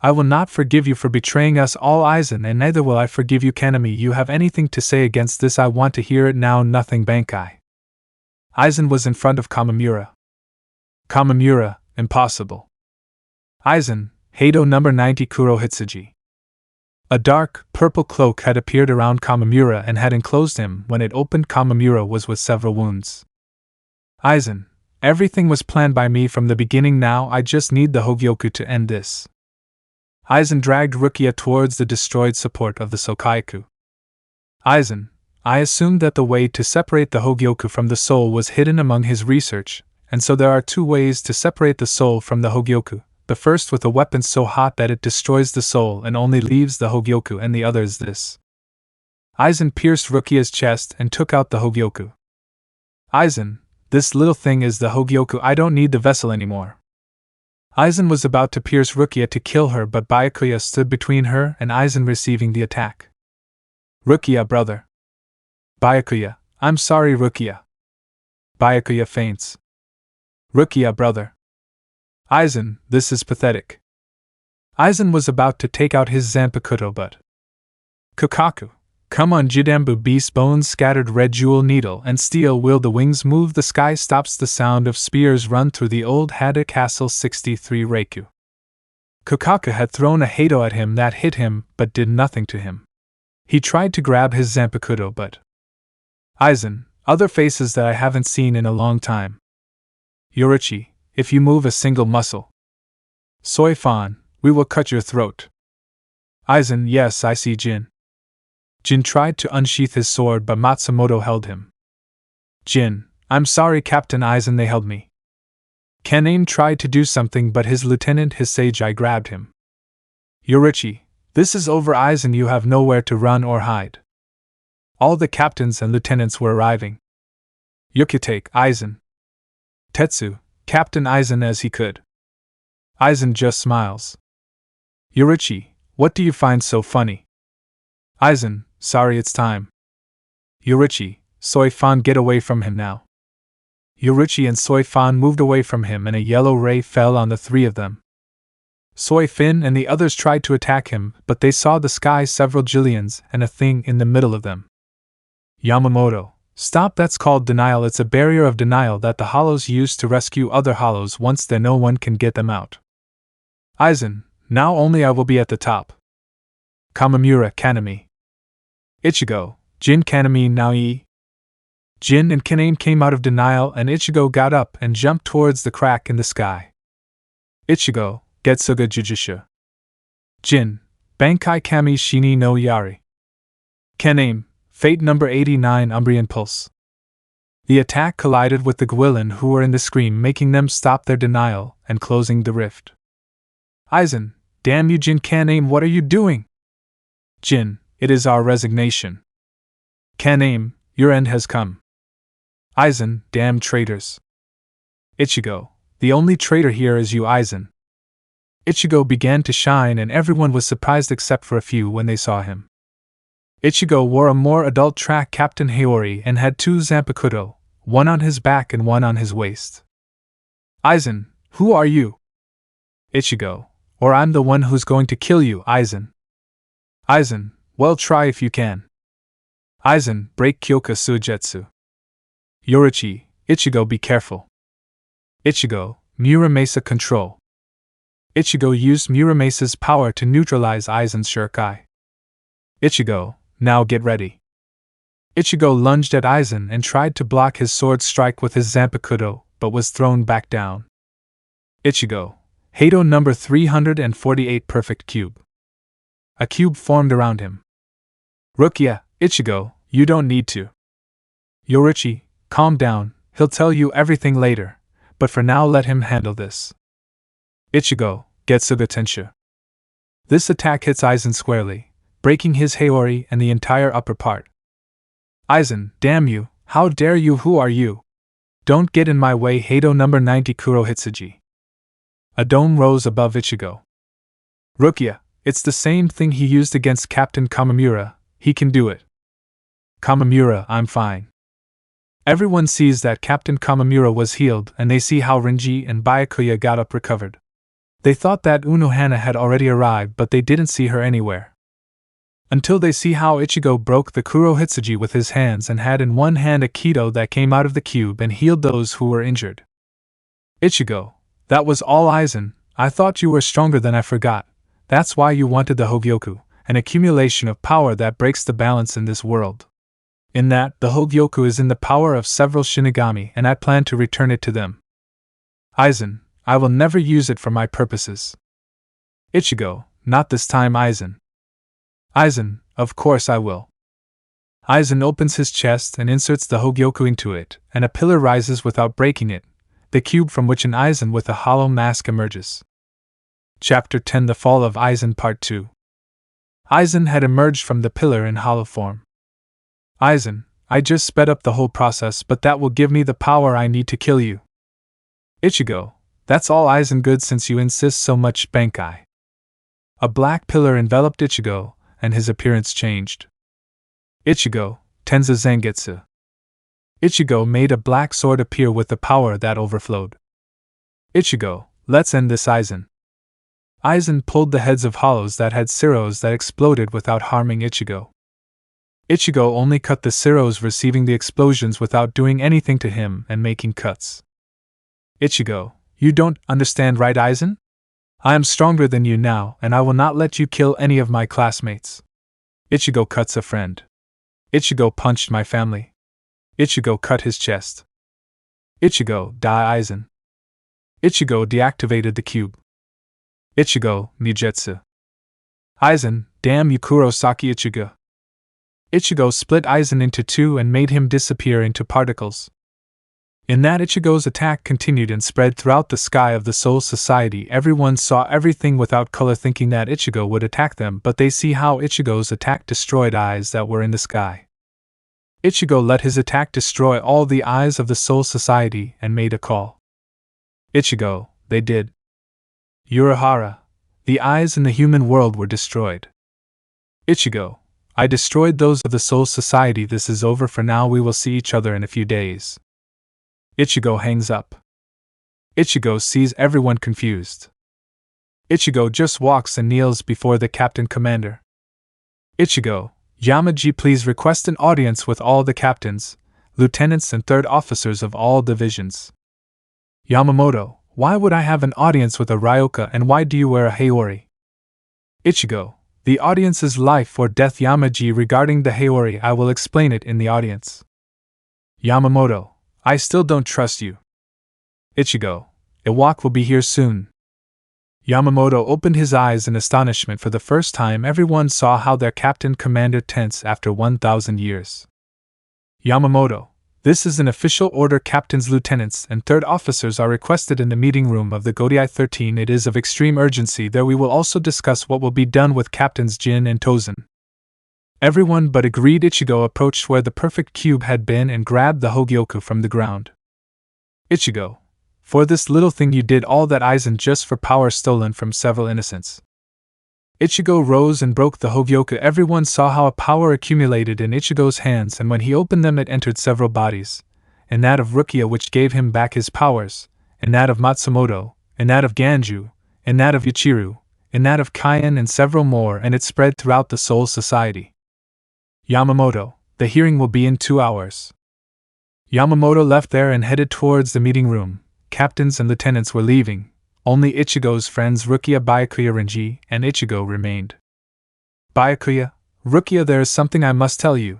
I will not forgive you for betraying us all, Aizen, and neither will I forgive you. Kanami, you have anything to say against this? I want to hear it now. Nothing. Bankai. Aizen was in front of Kamamura. Kamamura, impossible. Aizen, Heido number 90 Kuro Hitsuji. A dark, purple cloak had appeared around Kamamura and had enclosed him. When it opened, Kamamura was with several wounds. Aizen, everything was planned by me from the beginning. Now I just need the Hogyoku to end this. Aizen dragged Rukia towards the destroyed support of the Sokaiku. Aizen, I assumed that the way to separate the Hogyoku from the soul was hidden among his research, and so there are 2 ways to separate the soul from the Hogyoku. The first with a weapon so hot that it destroys the soul and only leaves the Hogyoku, and the other is this. Aizen pierced Rukia's chest and took out the Hogyoku. Aizen, this little thing is the Hogyoku. I don't need the vessel anymore. Aizen was about to pierce Rukia to kill her, but Byakuya stood between her and Aizen receiving the attack. Rukia, brother. Byakuya, I'm sorry, Rukia. Byakuya faints. Rukia, brother. Aizen, this is pathetic. Aizen was about to take out his Zanpakuto, but Kokaku, come on, Jidambu, beast bones, scattered red jewel needle and steel wheel. The wings move, the sky stops, the sound of spears run through the old Hada Castle. 63 Reiku. Kokaku had thrown a Heido at him that hit him but did nothing to him. He tried to grab his Zanpakuto, but Aizen, other faces that I haven't seen in a long time. Yoruichi, if you move a single muscle. Soifan, we will cut your throat. Aizen, yes, I see Jin. Jin tried to unsheath his sword, but Matsumoto held him. Jin, I'm sorry, Captain Aizen, they held me. Kanin tried to do something, but his lieutenant Hisagi grabbed him. Yoruichi, this is over, Aizen, you have nowhere to run or hide. All the captains and lieutenants were arriving. Yukitake, Aizen. Tetsu, Captain Aizen as he could. Aizen just smiles. Yoruichi, what do you find so funny? Aizen, sorry, it's time. Yoruichi, Soifan, get away from him now. Yoruichi and Soifan moved away from him and a yellow ray fell on the 3 of them. Soifin and the others tried to attack him, but they saw the sky several jillions and a thing in the middle of them. Yamamoto, stop, that's called denial. It's a barrier of denial that the hollows use to rescue other hollows. Once there, no one can get them out. Aizen, now only I will be at the top. Kamamura, Kanami. Ichigo, Jin, Kanami, now E. Jin and Kanin came out of denial and Ichigo got up and jumped towards the crack in the sky. Ichigo, Getsuga Jujisha. Jin, Bankai Kami Shini no Yari. Kanin, Fate number 89 Umbrian Pulse. The attack collided with the Gwillin who were in the screen, making them stop their denial and closing the rift. Aizen, damn you, Jin. Kanin, what are you doing? Jin, it is our resignation. Kanin, your end has come. Aizen, damn traitors. Ichigo, the only traitor here is you, Aizen. Ichigo began to shine and everyone was surprised except for a few when they saw him. Ichigo wore a more adult track Captain Haori and had 2 zanpakuto, one on his back and one on his waist. Aizen, who are you? Ichigo, or I'm the one who's going to kill you, Aizen. Aizen, well try if you can. Aizen, break Kyoka Suigetsu. Yorichi, Ichigo be careful. Ichigo, Muramasa control. Ichigo used Muramasa's power to neutralize Aizen's Shurikai. Ichigo, now get ready. Ichigo lunged at Aizen and tried to block his sword strike with his zanpakuto, but was thrown back down. Ichigo, Hado number 348 perfect cube. A cube formed around him. Rukia, Ichigo, you don't need to. Yorichi, calm down, he'll tell you everything later, but for now let him handle this. Ichigo, Getsuga Tenshu. This attack hits Aizen squarely, breaking his Haori and the entire upper part. Aizen, damn you, how dare you, who are you? Don't get in my way, Hado number 90 Kurohitsuji. A dome rose above Ichigo. Rukia, it's the same thing he used against Captain Kamamura, he can do it. Kamamura, I'm fine. Everyone sees that Captain Kamamura was healed and they see how Renji and Byakuya got up recovered. They thought that Unohana had already arrived but they didn't see her anywhere. Until they see how Ichigo broke the Kurohitsuji with his hands and had in one hand a Kido that came out of the cube and healed those who were injured. Ichigo, that was all Aizen, I thought you were stronger than I forgot, that's why you wanted the Hogyoku, an accumulation of power that breaks the balance in this world. In that, the Hogyoku is in the power of several Shinigami and I plan to return it to them. Aizen, I will never use it for my purposes. Ichigo, not this time Aizen. Aizen, of course I will. Aizen opens his chest and inserts the Hogyoku into it, and a pillar rises without breaking it, the cube from which an Aizen with a hollow mask emerges. Chapter 10 The Fall of Aizen Part 2. Aizen had emerged from the pillar in hollow form. Aizen, I just sped up the whole process but that will give me the power I need to kill you. Ichigo, that's all Aizen good since you insist so much, Bankai. A black pillar enveloped Ichigo, and his appearance changed. Ichigo, Tenza Zangetsu. Ichigo made a black sword appear with the power that overflowed. Ichigo, let's end this Aizen. Aizen pulled the heads of hollows that had Siros that exploded without harming Ichigo. Ichigo only cut the Siros receiving the explosions without doing anything to him and making cuts. Ichigo, you don't understand, right, Aizen? I am stronger than you now and I will not let you kill any of my classmates. Ichigo cuts a friend. Ichigo punched my family. Ichigo cut his chest. Ichigo, die Aizen. Ichigo deactivated the cube. Ichigo, Nijetsu. Aizen, damn you Kurosaki Ichigo. Ichigo split Aizen into 2 and made him disappear into particles. In that Ichigo's attack continued and spread throughout the sky of the Soul Society. Everyone saw everything without color thinking that Ichigo would attack them, but they see how Ichigo's attack destroyed eyes that were in the sky. Ichigo let his attack destroy all the eyes of the Soul Society and made a call. Ichigo, they did. Urahara, the eyes in the human world were destroyed. Ichigo, I destroyed those of the Soul Society. This is over for now, we will see each other in a few days. Ichigo hangs up. Ichigo sees everyone confused. Ichigo just walks and kneels before the Captain Commander. Ichigo, Yamaji, please request an audience with all the captains, lieutenants and third officers of all divisions. Yamamoto, why would I have an audience with a Ryoka and why do you wear a Haori? Ichigo, the audience is life or death. Yamaji, regarding the Haori I will explain it in the audience. Yamamoto, I still don't trust you. Ichigo, Iwak will be here soon. Yamamoto opened his eyes in astonishment. For the first time everyone saw how their captain commander tense after 1,000 years. Yamamoto, this is an official order. Captains, lieutenants, and third officers are requested in the meeting room of the Godai 13. It is of extreme urgency. There we will also discuss what will be done with Captains Jin and Tozen. Everyone but agreed. Ichigo approached where the perfect cube had been and grabbed the Hogyoku from the ground. Ichigo, for this little thing you did all that Aizen just for power stolen from several innocents. Ichigo rose and broke the Hogyoku. Everyone saw how a power accumulated in Ichigo's hands, and when he opened them it entered several bodies, in that of Rukia which gave him back his powers, in that of Matsumoto, in that of Ganju, in that of Yachiru, in that of Kaien and several more, and it spread throughout the Soul Society. Yamamoto, the hearing will be in 2 hours. Yamamoto left there and headed towards the meeting room. Captains and lieutenants were leaving. Only Ichigo's friends Rukia, Byakuya, Renji, and Ichigo remained. Byakuya, Rukia, there is something I must tell you.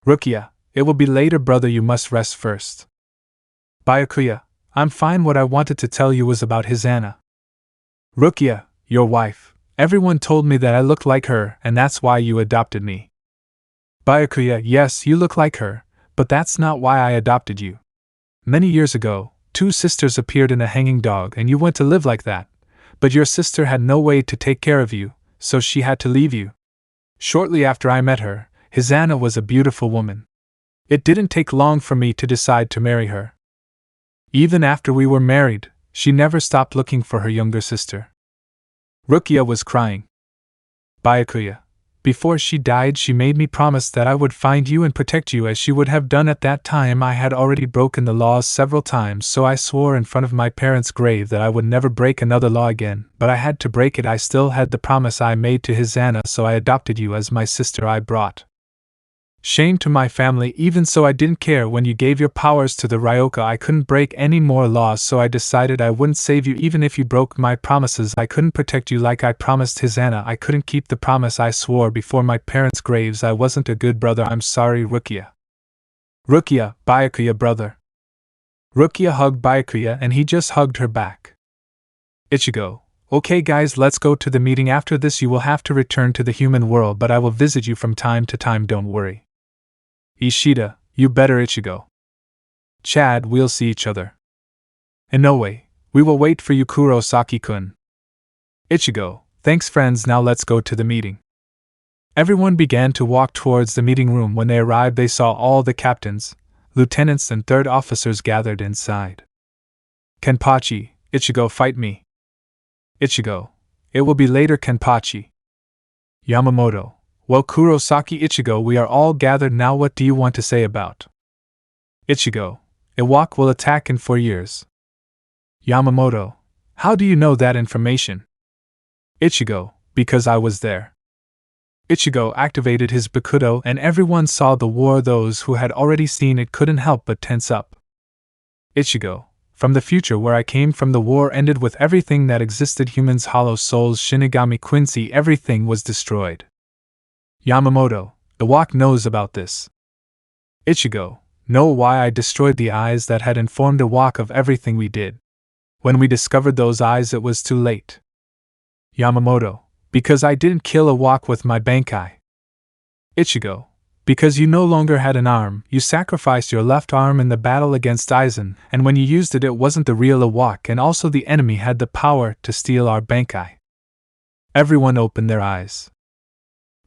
Rukia, it will be later, brother, you must rest first. Byakuya, I'm fine. What I wanted to tell you was about Hisana. Rukia, your wife. Everyone told me that I looked like her, and that's why you adopted me. Byakuya, yes, you look like her, but that's not why I adopted you. Many years ago, 2 sisters appeared in a hanging dog and you went to live like that, but your sister had no way to take care of you, so she had to leave you. Shortly after I met her, Hisana was a beautiful woman. It didn't take long for me to decide to marry her. Even after we were married, she never stopped looking for her younger sister. Rukia was crying. Byakuya, before she died she made me promise that I would find you and protect you as she would have done at that time. I had already broken the laws several times, so I swore in front of my parents' grave that I would never break another law again, but I had to break it. I still had the promise I made to Hisana, so I adopted you as my sister. I brought shame to my family. Even so, I didn't care. When you gave your powers to the Ryoka, I couldn't break any more laws, so I decided I wouldn't save you even if you broke my promises. I couldn't protect you like I promised Hisana. I couldn't keep the promise I swore before my parents' graves. I wasn't a good brother. I'm sorry, Rukia. Rukia, Byakuya, brother. Rukia hugged Byakuya and he just hugged her back. Ichigo, okay guys, let's go to the meeting. After this you will have to return to the human world, but I will visit you from time to time, don't worry. Ishida, you better. Ichigo. Chad, we'll see each other. Inoue, we will wait for you. Kurosaki-kun. Ichigo, thanks friends, now let's go to the meeting. Everyone began to walk towards the meeting room. When they arrived they saw all the captains, lieutenants and third officers gathered inside. Kenpachi, Ichigo, fight me. Ichigo, it will be later. Kenpachi. Yamamoto, well, Kurosaki. Ichigo, we are all gathered now. What do you want to say about Ichigo? Iwak will attack in 4 years. Yamamoto, how do you know that information? Ichigo, because I was there. Ichigo activated his Bakudo and everyone saw the war. Those who had already seen it couldn't help but tense up. Ichigo, from the future where I came from, the war ended with everything that existed, humans, hollow souls, Shinigami, Quincy, everything was destroyed. Yamamoto, Iwak knows about this. Ichigo, know why I destroyed the eyes that had informed Iwak of everything we did. When we discovered those eyes it was too late. Yamamoto, because I didn't kill Iwak with my Bankai. Ichigo, because you no longer had an arm, you sacrificed your left arm in the battle against Aizen, and when you used it, it wasn't the real Iwak, and also the enemy had the power to steal our Bankai. Everyone opened their eyes.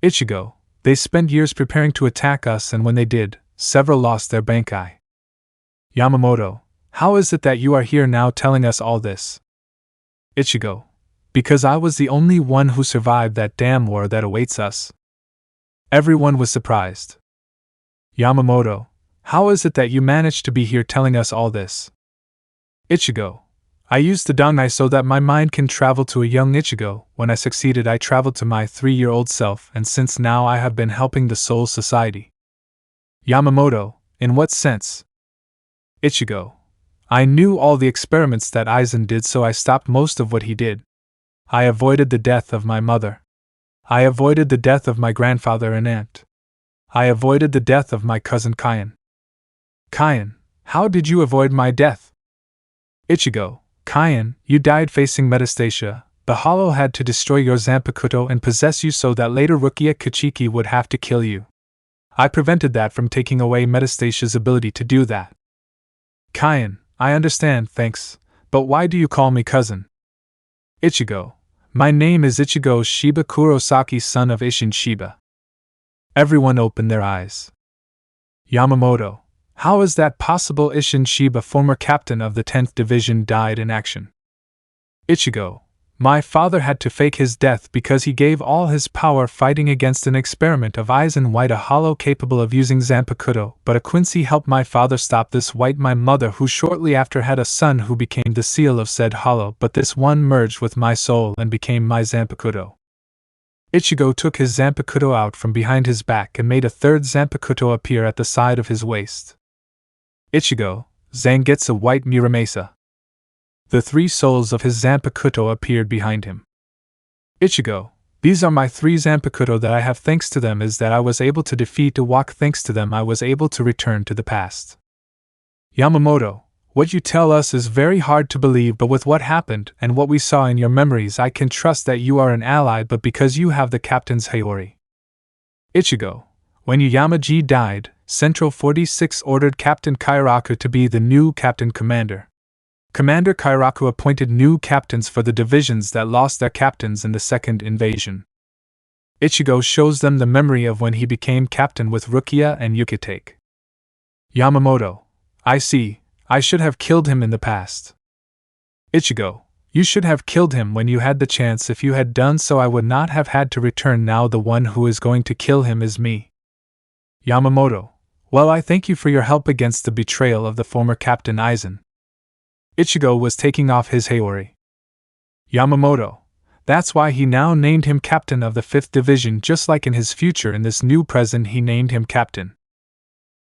Ichigo, they spent years preparing to attack us, and when they did, several lost their Bankai. Yamamoto, how is it that you are here now telling us all this? Ichigo, because I was the only one who survived that damn war that awaits us. Everyone was surprised. Yamamoto, how is it that you managed to be here telling us all this? Ichigo, I used the Dangai so that my mind can travel to a young Ichigo. When I succeeded, I traveled to my 3-year-old self, and since now I have been helping the Soul Society. Yamamoto, in what sense? Ichigo, I knew all the experiments that Aizen did, so I stopped most of what he did. I avoided the death of my mother. I avoided the death of my grandfather and aunt. I avoided the death of my cousin Kaien. Kaien, how did you avoid my death? Ichigo, Kaien, you died facing Metastasia. The Hollow had to destroy your Zanpakuto and possess you so that later Rukia Kachiki would have to kill you. I prevented that from taking away Metastasia's ability to do that. Kaien, I understand, thanks, but why do you call me cousin? Ichigo, my name is Ichigo Sheba Kurosaki, son of Ishin Sheba. Everyone opened their eyes. Yamamoto, how is that possible? Sheba, former captain of the 10th Division, died in action. Ichigo, my father had to fake his death because he gave all his power fighting against an experiment of Aizen White, a hollow capable of using Zanpakuto, but a Quincy helped my father stop this White, my mother, who shortly after had a son who became the seal of said hollow, but this one merged with my soul and became my Zanpakuto. Ichigo took his Zanpakuto out from behind his back and made a third Zanpakuto appear at the side of his waist. Ichigo, Zangetsu White Muramasa. The 3 souls of his Zanpakuto appeared behind him. Ichigo, these are my 3 Zanpakuto that I have. Thanks to them is that I was able to defeat Iwak. Thanks to them I was able to return to the past. Yamamoto, what you tell us is very hard to believe, but with what happened and what we saw in your memories I can trust that you are an ally, but because you have the captain's Hayori. Ichigo, when Yamaji died, Central 46 ordered Captain Kairaku to be the new captain commander. Commander Kairaku appointed new captains for the divisions that lost their captains in the second invasion. Ichigo shows them the memory of when he became captain with Rukia and Yukitake. Yamamoto, I see, I should have killed him in the past. Ichigo, you should have killed him when you had the chance. If you had done so I would not have had to return. Now the one who is going to kill him is me. Yamamoto, well, I thank you for your help against the betrayal of the former Captain Aizen. Ichigo was taking off his Hayori. Yamamoto, that's why he now named him captain of the 5th Division, just like in his future in this new present he named him captain.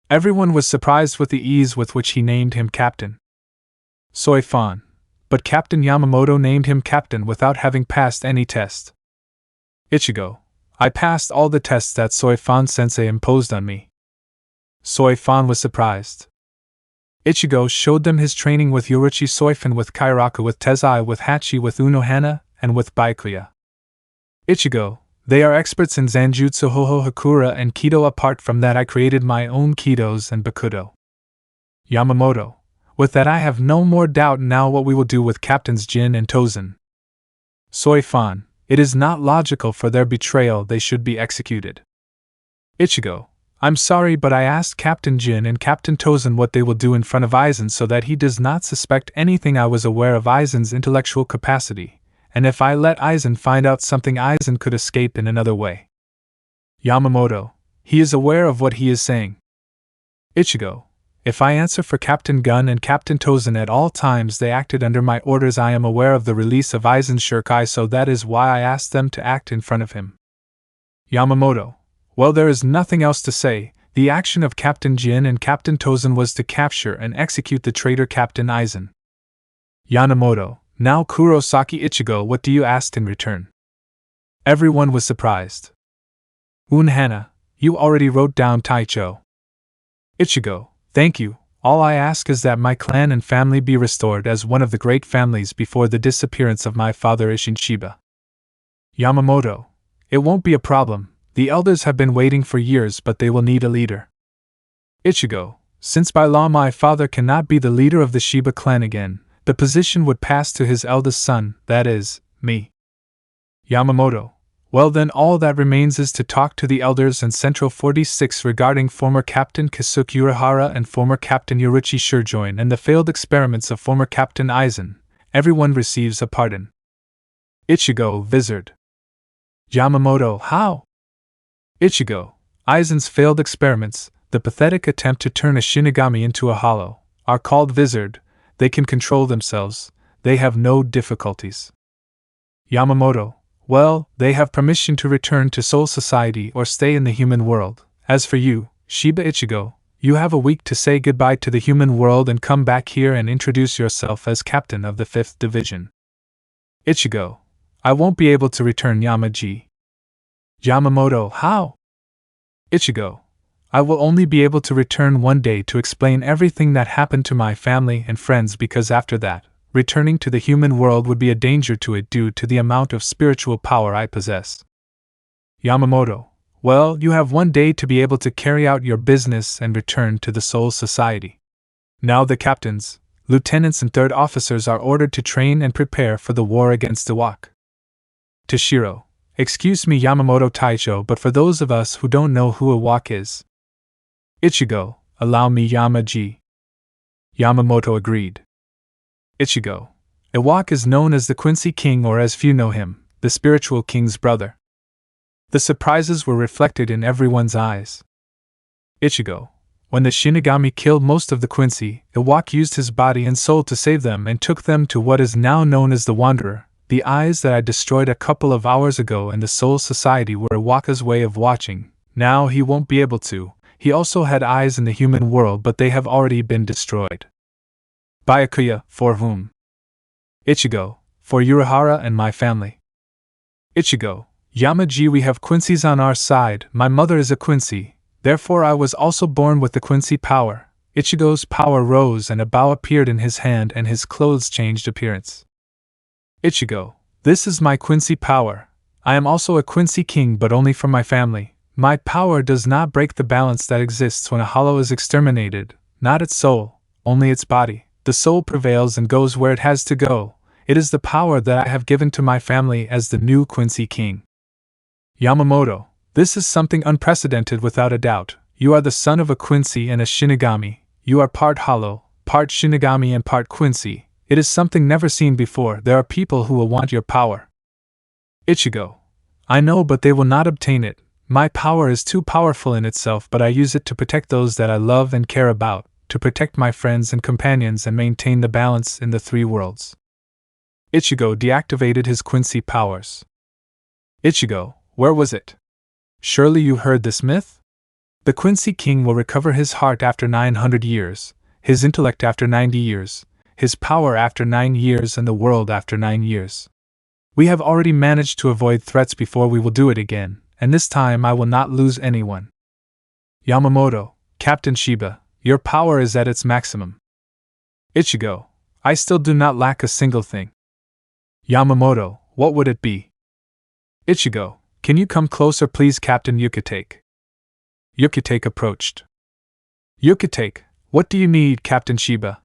Everyone was surprised with the ease with which he named him captain. Soifan, but Captain Yamamoto named him captain without having passed any test. Ichigo, I passed all the tests that Soifan-sensei imposed on me. Soifan was surprised. Ichigo showed them his training with Yoruchi Soifan, with Kairaku, with Tezai, with Hachi, with Unohana, and with Byakuya. Ichigo, they are experts in Zanjutsu, Hoho Hakura, and Kido. Apart from that I created my own Kidos and Bakudo. Yamamoto, with that I have no more doubt now what we will do with Captains Jin and Tozen. Soifan, it is not logical for their betrayal, they should be executed. Ichigo, I'm sorry, but I asked Captain Jin and Captain Tozen what they will do in front of Aizen so that he does not suspect anything. I was aware of Aizen's intellectual capacity, and if I let Aizen find out something, Aizen could escape in another way. Yamamoto, he is aware of what he is saying. Ichigo, if I answer for Captain Gun and Captain Tozen at all times they acted under my orders, I am aware of the release of Aizen's Shirkai, so that is why I asked them to act in front of him. Yamamoto, well, there is nothing else to say. The action of Captain Jin and Captain Tozen was to capture and execute the traitor Captain Aizen. Yamamoto, now Kurosaki. Ichigo, what do you ask in return? Everyone was surprised. Unohana, you already wrote down Taicho. Ichigo, thank you. All I ask is that my clan and family be restored as one of the great families before the disappearance of my father Ishin Sheba. Yamamoto, it won't be a problem. The elders have been waiting for years, but they will need a leader. Ichigo, since by law my father cannot be the leader of the Sheba clan again, the position would pass to his eldest son, that is, me. Yamamoto, well then all that remains is to talk to the elders in Central 46 regarding former Captain Kasuke Urahara and former Captain Yoruchi Shurjoin and the failed experiments of former Captain Aizen. Everyone receives a pardon. Ichigo, Vizard. Yamamoto, how? Ichigo, Aizen's failed experiments, the pathetic attempt to turn a Shinigami into a hollow, are called Vizard. They can control themselves, they have no difficulties. Yamamoto, well, they have permission to return to Soul Society or stay in the human world. As for you, Sheba Ichigo, you have a week to say goodbye to the human world and come back here and introduce yourself as captain of the 5th Division. Ichigo, I won't be able to return Yamaji. Yamamoto, how? Ichigo, I will only be able to return one day to explain everything that happened to my family and friends, because after that, returning to the human world would be a danger to it due to the amount of spiritual power I possess. Yamamoto, well, you have one day to be able to carry out your business and return to the Soul Society. Now the captains, lieutenants and third officers are ordered to train and prepare for the war against Iwak. Toshiro, Excuse me, Yamamoto Taicho, but for those of us who don't know who a walk is. Ichigo, allow me, Yama-ji. Yamamoto agreed. Ichigo. Iwak is known as the Quincy King, or as few know him, the spiritual king's brother. The surprises were reflected in everyone's eyes. Ichigo. When the Shinigami killed most of the Quincy, Iwak used his body and soul to save them and took them to what is now known as the Wanderer. The eyes that I destroyed a couple of hours ago in the Soul Society were Iwaka's way of watching. Now he won't be able to. He also had eyes in the human world, but they have already been destroyed. Byakuya, for whom? Ichigo, for Urahara and my family. Ichigo, Yama-ji, we have Quincy's on our side. My mother is a Quincy, therefore I was also born with the Quincy power. Ichigo's power rose and a bow appeared in his hand and his clothes changed appearance. Ichigo, this is my Quincy power. I am also a Quincy king, but only for my family. My power does not break the balance that exists when a hollow is exterminated, not its soul, only its body. The soul prevails and goes where it has to go. It is the power that I have given to my family as the new Quincy king. Yamamoto, this is something unprecedented without a doubt. You are the son of a Quincy and a Shinigami. You are part hollow, part Shinigami and part Quincy. It is something never seen before. There are people who will want your power. Ichigo, I know, but they will not obtain it. My power is too powerful in itself, but I use it to protect those that I love and care about, to protect my friends and companions and maintain the balance in the three worlds. Ichigo deactivated his Quincy powers. Ichigo, where was it? Surely you heard this myth? The Quincy king will recover his heart after 900 years, his intellect after 90 years, his power after 9 years, and the world after 9 years. We have already managed to avoid threats before. We will do it again, and this time I will not lose anyone. Yamamoto, Captain Sheba, your power is at its maximum. Ichigo, I still do not lack a single thing. Yamamoto, what would it be? Ichigo, can you come closer please, Captain Yukitake? Yukitake approached. Yukitake, what do you need, Captain Sheba?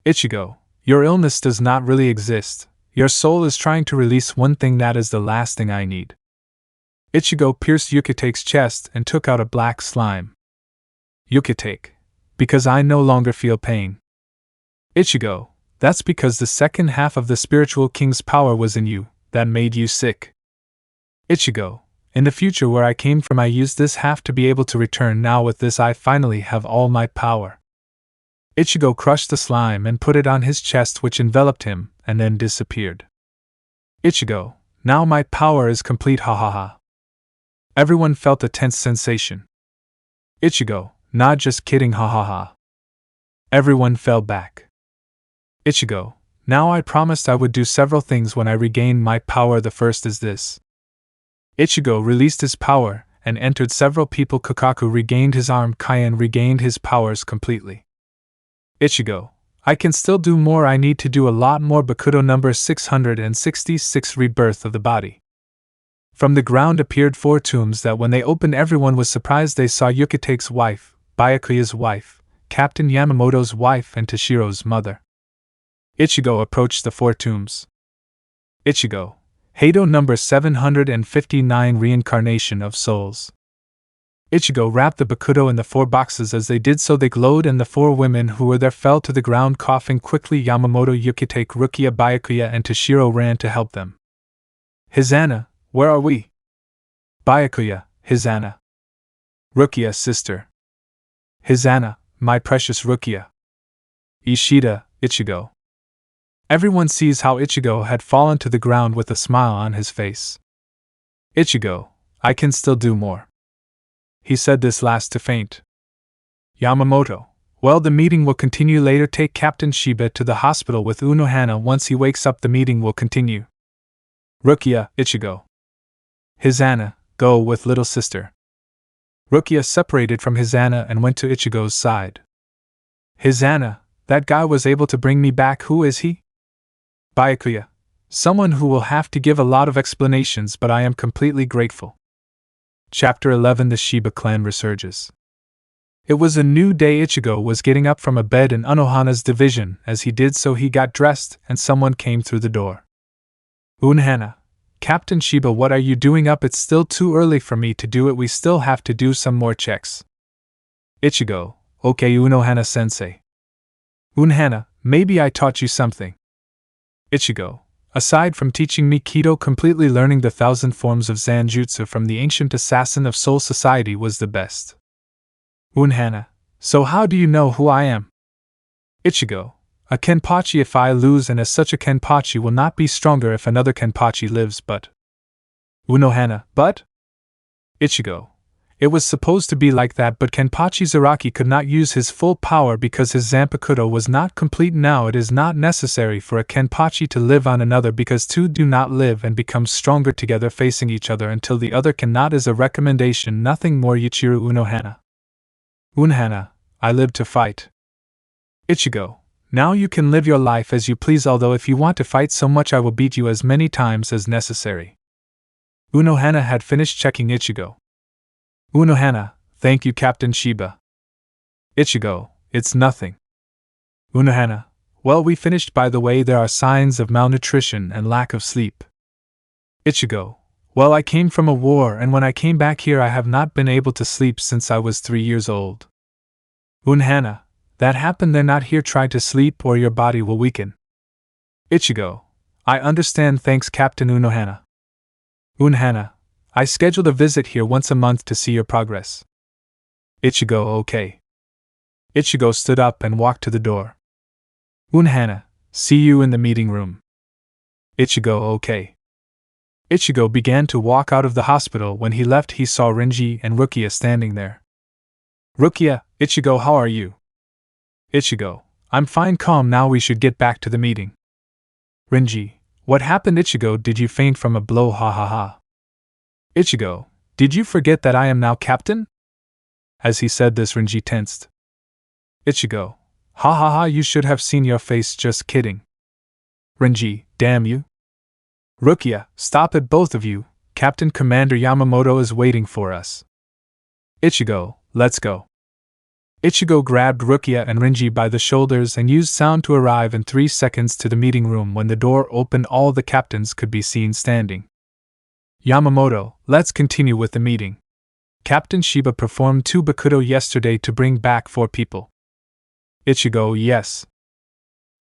Ichigo, your illness does not really exist. Your soul is trying to release one thing, that is the last thing I need. Ichigo pierced Yukitake's chest and took out a black slime. Yukitake, because I no longer feel pain. Ichigo, that's because the second half of the spiritual king's power was in you, that made you sick. Ichigo, in the future where I came from I used this half to be able to return. Now with this I finally have all my power. Ichigo crushed the slime and put it on his chest, which enveloped him, and then disappeared. Ichigo, now my power is complete, ha ha ha. Everyone felt a tense sensation. Ichigo, not just kidding, ha ha ha. Everyone fell back. Ichigo, now I promised I would do several things when I regained my power. The first is this. Ichigo released his power and entered several people. Kakaku regained his arm. Kaien regained his powers completely. Ichigo, I can still do more. I need to do a lot more. Bakudo number 666, Rebirth of the Body. From the ground appeared 4 tombs that when they opened everyone was surprised. They saw Yukitake's wife, Byakuya's wife, Captain Yamamoto's wife, and Tashiro's mother. Ichigo approached the 4 tombs. Ichigo, Heido number 759, Reincarnation of Souls. Ichigo wrapped the Bakudo in the 4 boxes. As they did so they glowed, and the 4 women who were there fell to the ground coughing quickly. Yamamoto, Yukitake, Rukia, Byakuya, and Tashiro ran to help them. Hizana, where are we? Byakuya, Hizana. Rukia, sister. Hizana, my precious Rukia. Ishida, Ichigo. Everyone sees how Ichigo had fallen to the ground with a smile on his face. Ichigo, I can still do more. He said this last to faint. Yamamoto, well, the meeting will continue later. Take Captain Sheba to the hospital with Unohana. Once he wakes up the meeting will continue. Rukia, Ichigo. Hizana, go with little sister. Rukia separated from Hizana and went to Ichigo's side. Hizana, that guy was able to bring me back. Who is he? Byakuya, someone who will have to give a lot of explanations, but I am completely grateful. Chapter 11, The Sheba Clan Resurges. It was a new day. Ichigo was getting up from a bed in Unohana's division. As he did so he got dressed, and someone came through the door. Unohana, Captain Sheba, what are you doing up? It's still too early for me to do it. We still have to do some more checks. Ichigo, okay Unohana-sensei. Unohana, maybe I taught you something. Ichigo, aside from teaching me Kido, completely learning the 1,000 forms of Zanjutsu from the ancient assassin of Soul Society was the best. Unohana, so how do you know who I am? Ichigo, a Kenpachi if I lose, and as such a Kenpachi will not be stronger if another Kenpachi lives, but... Unohana, but? Ichigo, it was supposed to be like that, but Kenpachi Zaraki could not use his full power because his Zanpakuto was not complete. Now it is not necessary for a Kenpachi to live on another because two do not live and become stronger together facing each other until the other cannot is a recommendation, nothing more. Yuichiro Unohana. Unohana, I live to fight. Ichigo, now you can live your life as you please, although if you want to fight so much I will beat you as many times as necessary. Unohana had finished checking Ichigo. Unohana, thank you Captain Sheba. Ichigo, it's nothing. Unohana, well, we finished. By the way, there are signs of malnutrition and lack of sleep. Ichigo, well, I came from a war, and when I came back here I have not been able to sleep since I was 3 years old. Unohana, that happened. They're not here. Try to sleep or your body will weaken. Ichigo, I understand, thanks Captain Unohana. Unohana, I scheduled a visit here once a month to see your progress. Ichigo, okay. Ichigo stood up and walked to the door. Unohana, see you in the meeting room. Ichigo, okay. Ichigo began to walk out of the hospital. When he left, he saw Renji and Rukia standing there. Rukia, Ichigo, how are you? Ichigo, I'm fine, calm. Now we should get back to the meeting. Renji, what happened? Ichigo, did you faint from a blow? Ha ha ha. Ichigo, did you forget that I am now captain? As he said this, Renji tensed. Ichigo, ha ha ha, you should have seen your face, just kidding. Renji, damn you. Rukia, stop it both of you, Captain Commander Yamamoto is waiting for us. Ichigo, let's go. Ichigo grabbed Rukia and Renji by the shoulders and used sound to arrive in 3 seconds to the meeting room. When the door opened, all the captains could be seen standing. Yamamoto, let's continue with the meeting. Captain Sheba performed 2 Bakuto yesterday to bring back 4 people. Ichigo, yes.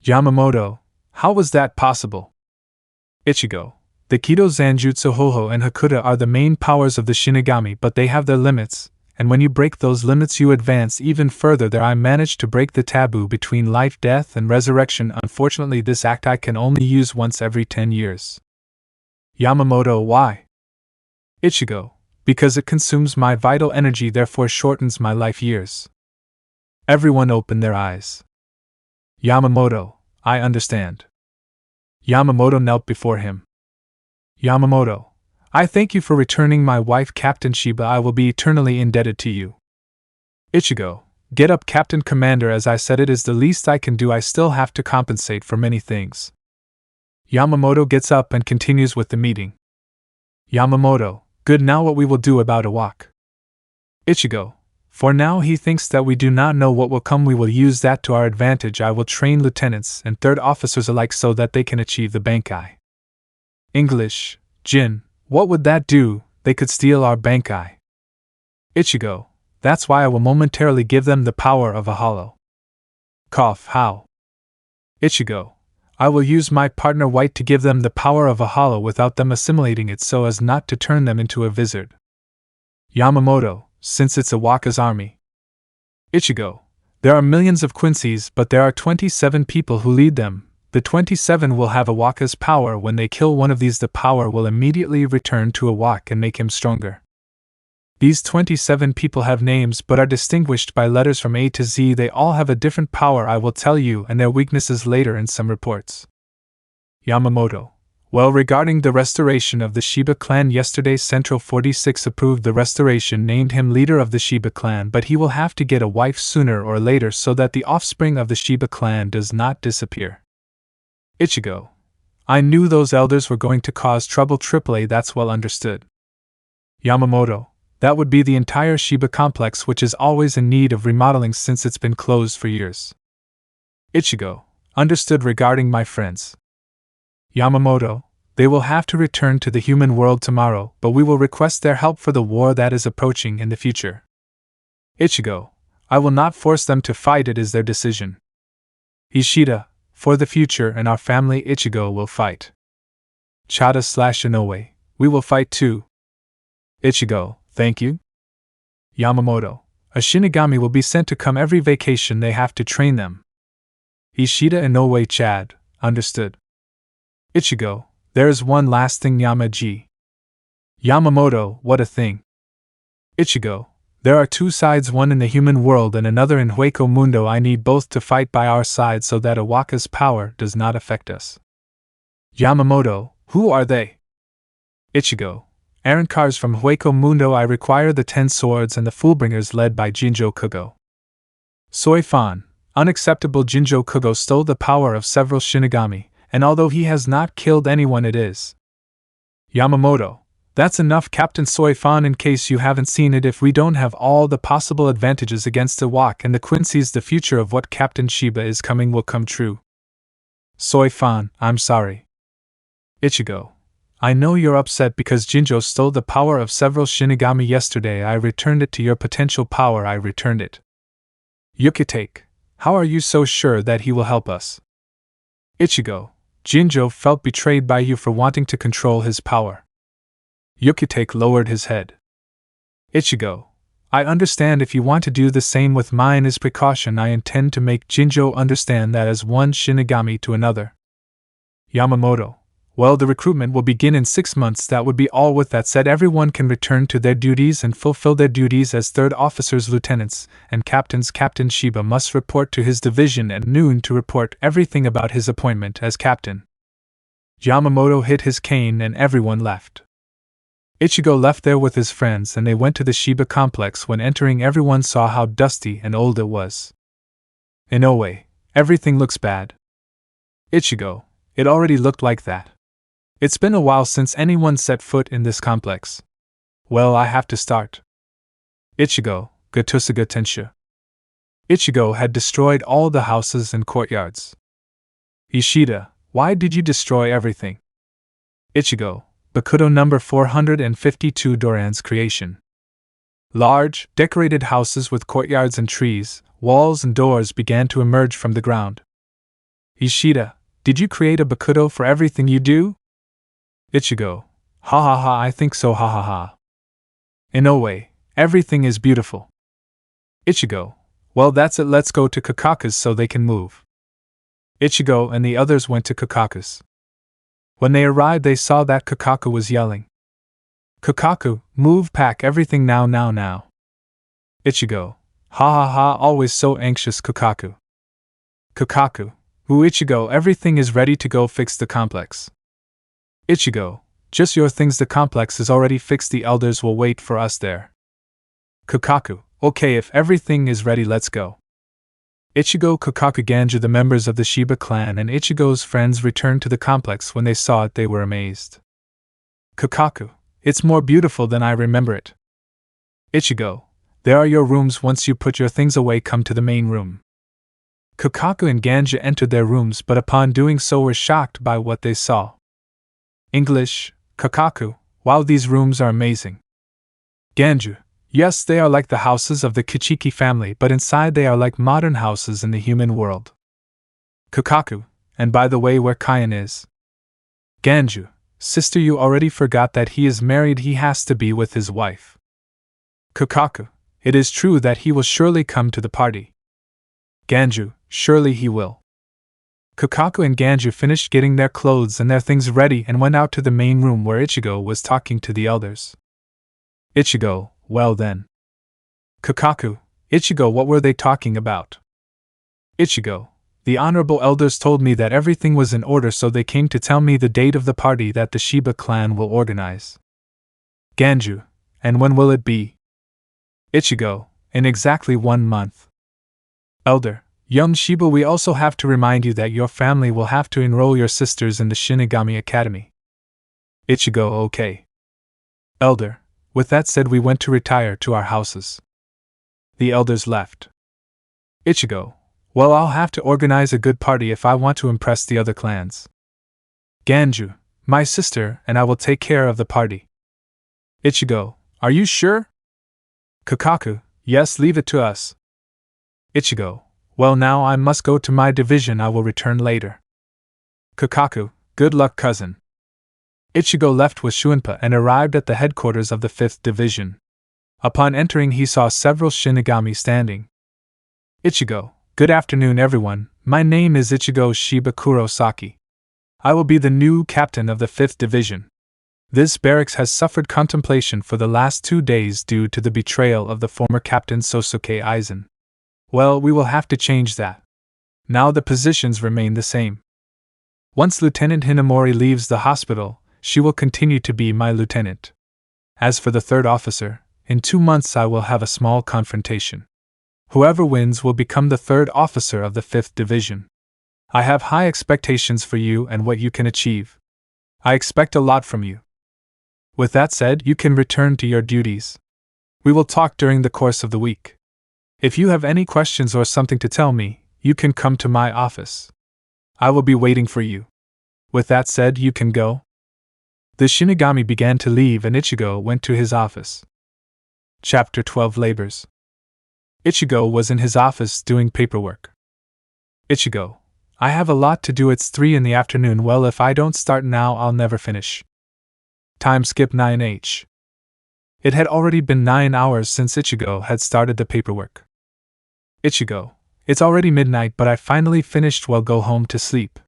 Yamamoto, how was that possible? Ichigo, the Kido, Zanjutsu, Hoho, and Hakuta are the main powers of the Shinigami, but they have their limits, and when you break those limits you advance even further. There I managed to break the taboo between life, death, and resurrection. Unfortunately, this act I can only use once every 10 years. Yamamoto, why? Ichigo, because it consumes my vital energy, therefore shortens my life years. Everyone opened their eyes. Yamamoto, I understand. Yamamoto knelt before him. Yamamoto, I thank you for returning my wife, Captain Sheba. I will be eternally indebted to you. Ichigo, get up, Captain Commander. As I said, it is the least I can do. I still have to compensate for many things. Yamamoto gets up and continues with the meeting. Yamamoto, good. Now what we will do about a walk? Ichigo, for now he thinks that we do not know what will come. We will use that to our advantage. I will train lieutenants and third officers alike so that they can achieve the Bankai. English, Jin, what would that do? They could steal our Bankai. Ichigo, that's why I will momentarily give them the power of a hollow. Cough, how? Ichigo, I will use my partner White to give them the power of a hollow without them assimilating it so as not to turn them into a wizard. Yamamoto, since it's a Waka's army. Ichigo, there are millions of Quincy's, but there are 27 people who lead them. The 27 will have a Waka's power. When they kill one of these, the power will immediately return to a Waka and make him stronger. These 27 people have names but are distinguished by letters from A to Z. They all have a different power, I will tell you, and their weaknesses later in some reports. Yamamoto, well, regarding the restoration of the Sheba clan, yesterday Central 46 approved the restoration, named him leader of the Sheba clan, but he will have to get a wife sooner or later so that the offspring of the Sheba clan does not disappear. Ichigo, I knew those elders were going to cause trouble. AAA, that's well understood. Yamamoto, that would be the entire Sheba complex, which is always in need of remodeling since it's been closed for years. Ichigo, understood. Regarding my friends. Yamamoto, They will have to return to the human world tomorrow, but we will request their help for the war that is approaching in the future. Ichigo, I will not force them to fight, it is their decision. Ishida, for the future and our family, Ichigo will fight. Chada/Inoue, we will fight too. Ichigo, thank you. Yamamoto, a Shinigami will be sent to come every vacation, they have to train them. Ishida Inoue Chad, understood. Ichigo, there is one last thing, Yamaji. Yamamoto, what a thing. Ichigo, there are two sides, one in the human world and another in Hueco Mundo. I need both to fight by our side so that Awaka's power does not affect us. Yamamoto, who are they? Ichigo, Arancars from Hueco Mundo. I require the 10 swords and the Fullbringers led by Jinjo Kugo. Soifan, unacceptable. Jinjo Kugo stole the power of several Shinigami, and although he has not killed anyone, it is. Yamamoto, that's enough, Captain Soifan. In case you haven't seen it, if we don't have all the possible advantages against the Wak and the Quincy's, the future of what Captain Sheba is coming will come true. Soifan, I'm sorry. Ichigo, I know you're upset because Jinjo stole the power of several Shinigami yesterday. I returned it to your potential power. I returned it. Yukitake, how are you so sure that he will help us? Ichigo, Jinjo felt betrayed by you for wanting to control his power. Yukitake lowered his head. Ichigo, I understand if you want to do the same with mine as precaution. I intend to make Jinjo understand that as one Shinigami to another. Yamamoto, well, the recruitment will begin in 6 months. That would be all. With that said, everyone can return to their duties and fulfill their duties as third officers, lieutenants, and captains. Captain Sheba must report to his division at noon to report everything about his appointment as captain. Yamamoto hit his cane and everyone left. Ichigo left there with his friends and they went to the Sheba complex. When entering, everyone saw how dusty and old it was. Inoue, everything looks bad. Ichigo, it already looked like that. It's been a while since anyone set foot in this complex. Well, I have to start. Ichigo, Gatusuga Tenshu. Ichigo had destroyed all the houses and courtyards. Ishida, why did you destroy everything? Ichigo, Bakudo number 452, Doran's creation. Large, decorated houses with courtyards and trees, walls and doors began to emerge from the ground. Ishida, did you create a Bakudo for everything you do? Ichigo, ha ha ha, I think so, ha ha ha. Inoue, everything is beautiful. Ichigo, well, that's it, let's go to Kakaku's so they can move. Ichigo and the others went to Kakaku's. When they arrived, they saw that Kakaku was yelling. Kakaku, move, pack everything now, now, now. Ichigo, ha ha ha, always so anxious, Kakaku. Kakaku, ooh, Ichigo, everything is ready to go, fix the complex. Ichigo, just your things, the complex is already fixed, the elders will wait for us there. Kakaku, okay, if everything is ready, let's go. Ichigo, Kakaku, Ganju, the members of the Sheba clan and Ichigo's friends returned to the complex. When they saw it, they were amazed. Kakaku, it's more beautiful than I remember it. Ichigo, there are your rooms. Once you put your things away, come to the main room. Kakaku and Ganju entered their rooms, but upon doing so were shocked by what they saw. English, Kakaku, wow, these rooms are amazing. Ganju, yes, they are like the houses of the Kichiki family, but inside they are like modern houses in the human world. Kakaku, and by the way, where Kayan is? Ganju, sister, you already forgot that he is married, he has to be with his wife. Kakaku, it is true that he will surely come to the party. Ganju, surely he will. Kakaku and Ganju finished getting their clothes and their things ready and went out to the main room where Ichigo was talking to the elders. Ichigo, well then. Kakaku, Ichigo, what were they talking about? Ichigo, the honorable elders told me that everything was in order, so they came to tell me the date of the party that the Sheba clan will organize. Ganju, and when will it be? Ichigo, in exactly 1 month. Elder, young Sheba, we also have to remind you that your family will have to enroll your sisters in the Shinigami Academy. Ichigo, okay. Elder, with that said, we went to retire to our houses. The elders left. Ichigo, well, I'll have to organize a good party if I want to impress the other clans. Ganju, my sister, and I will take care of the party. Ichigo, are you sure? Kakaku, yes, leave it to us. Ichigo, well, now I must go to my division, I will return later. Kakaku, good luck, cousin. Ichigo left with Shunpa and arrived at the headquarters of the 5th Division. Upon entering, he saw several Shinigami standing. Ichigo, good afternoon, everyone. My name is Ichigo Sheba Kurosaki. I will be the new captain of the 5th Division. This barracks has suffered contemplation for the last 2 days due to the betrayal of the former captain Sosuke Aizen. Well, we will have to change that. Now the positions remain the same. Once Lieutenant Hinamori leaves the hospital, she will continue to be my lieutenant. As for the 3rd officer, in 2 months I will have a small confrontation. Whoever wins will become the 3rd officer of the 5th Division. I have high expectations for you and what you can achieve. I expect a lot from you. With that said, you can return to your duties. We will talk during the course of the week. If you have any questions or something to tell me, you can come to my office. I will be waiting for you. With that said, you can go. The Shinigami began to leave and Ichigo went to his office. Chapter 12 Labors. Ichigo was in his office doing paperwork. Ichigo, I have a lot to do, it's 3 in the afternoon, well, if I don't start now I'll never finish. Time skip 9h. It had already been 9 hours since Ichigo had started the paperwork. Ichigo, it's already midnight but I finally finished, well, go home to sleep.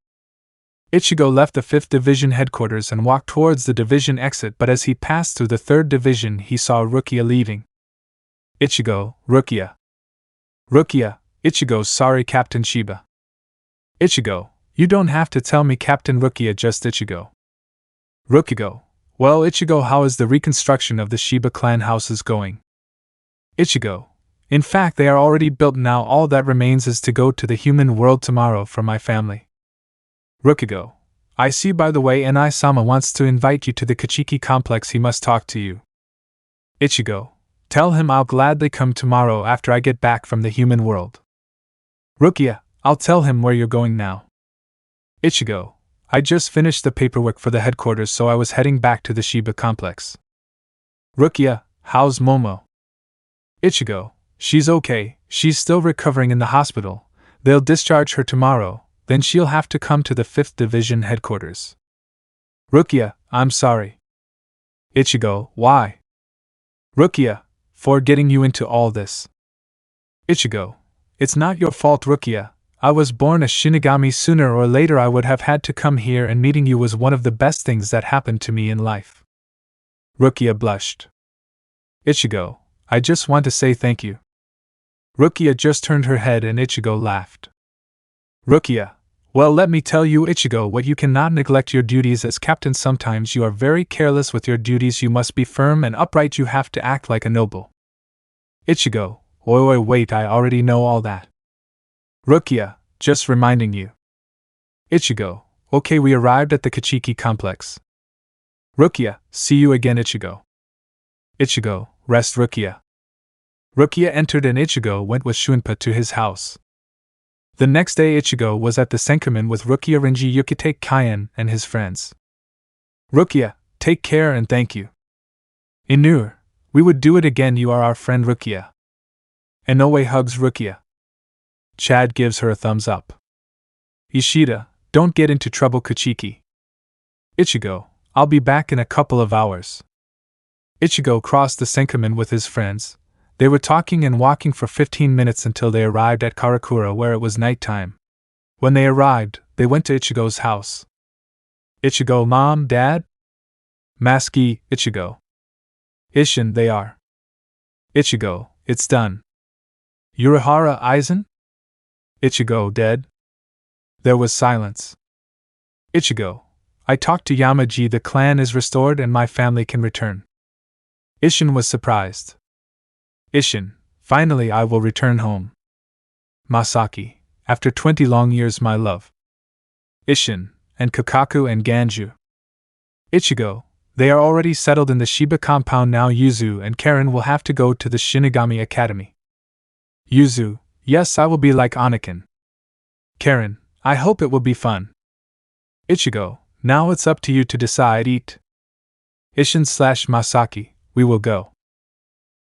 Ichigo left the 5th Division headquarters and walked towards the division exit, but as he passed through the 3rd Division he saw Rukia leaving. Ichigo, Rukia. Rukia, Ichigo, sorry Captain Sheba. Ichigo, you don't have to tell me Captain Rukia, just Ichigo. Rukigo, well Ichigo, how is the reconstruction of the Sheba clan houses going? Ichigo, in fact they are already built now, all that remains is to go to the human world tomorrow for my family. Rukigo, I see, by the way, Enai-sama wants to invite you to the Kachiki complex, he must talk to you. Ichigo, tell him I'll gladly come tomorrow after I get back from the human world. Rukia, I'll tell him where you're going now. Ichigo, I just finished the paperwork for the headquarters, so I was heading back to the Sheba complex. Rukia, how's Momo? Ichigo, she's okay, she's still recovering in the hospital. They'll discharge her tomorrow, then she'll have to come to the 5th Division headquarters. Rukia, I'm sorry. Ichigo, why? Rukia, for getting you into all this. Ichigo, it's not your fault, Rukia. I was born a Shinigami, sooner or later I would have had to come here, and meeting you was one of the best things that happened to me in life. Rukia blushed. Ichigo, I just want to say thank you. Rukia just turned her head and Ichigo laughed. Rukia, well, let me tell you, Ichigo, what you cannot neglect your duties as captain. Sometimes you are very careless with your duties. You must be firm and upright. You have to act like a noble. Ichigo, wait, I already know all that. Rukia, just reminding you. Ichigo, okay, we arrived at the Kachiki complex. Rukia, see you again, Ichigo. Ichigo, rest, Rukia. Rukia entered and Ichigo went with Shunpa to his house. The next day Ichigo was at the Senkamen with Rukia, Rinji, Yukite, Kaien, and his friends. Rukia, take care and thank you. Inoue, we would do it again, you are our friend, Rukia. Inoue hugs Rukia. Chad gives her a thumbs up. Ishida, don't get into trouble, Kachiki. Ichigo, I'll be back in a couple of hours. Ichigo crossed the Senkamen with his friends. They were talking and walking for 15 minutes until they arrived at Karakura, where it was night time. When they arrived, they went to Ichigo's house. Ichigo, Mom, Dad? Maski, Ichigo. Ishin, they are. Ichigo, it's done. Urahara, Aizen? Ichigo, dead? There was silence. Ichigo, I talked to Yamaji, the clan is restored and my family can return. Ishin was surprised. Ishin, finally I will return home. Masaki, after 20 long years, my love. Ishin, and Kakaku and Ganju. Ichigo, they are already settled in the Sheba compound now. Yuzu and Karen will have to go to the Shinigami Academy. Yuzu, yes, I will be like Anakin. Karen, I hope it will be fun. Ichigo, Now it's up to you to decide. Eat. Ishin/Masaki, we will go.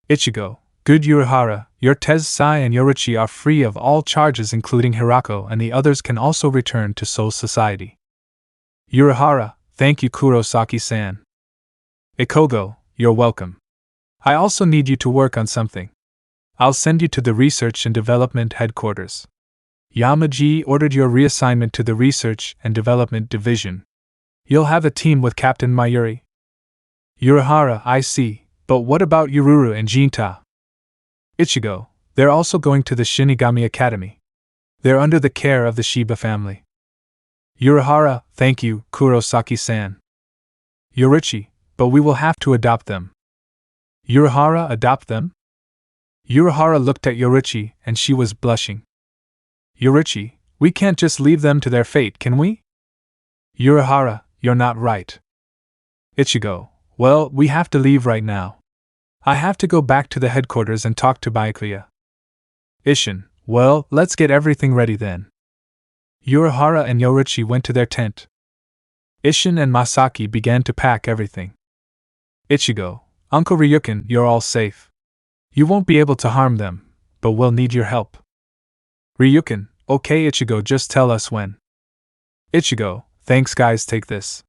Ichigo, good Urahara, your Tensai and Yoruchi are free of all charges including Hirako, and the others can also return to Soul Society. Urahara, thank you Kurosaki-san. Ikogo, you're welcome. I also need you to work on something. I'll send you to the Research and Development Headquarters. Yamaji ordered your reassignment to the Research and Development Division. You'll have a team with Captain Mayuri. Urahara, I see, but what about Yururu and Jinta? Ichigo, they're also going to the Shinigami Academy. They're under the care of the Sheba family. Urahara, thank you, Kurosaki-san. Yoruchi, but we will have to adopt them. Urahara, adopt them? Urahara looked at Yoruchi, and she was blushing. Yoruchi, we can't just leave them to their fate, can we? Urahara, you're not right. Ichigo, well, we have to leave right now. I have to go back to the headquarters and talk to Byakuya. Ishin, well, let's get everything ready then. Urahara and Yoruchi went to their tent. Ishin and Masaki began to pack everything. Ichigo, Uncle Ryukin, you're all safe. You won't be able to harm them, but we'll need your help. Ryukin, okay Ichigo, just tell us when. Ichigo, thanks guys, take this.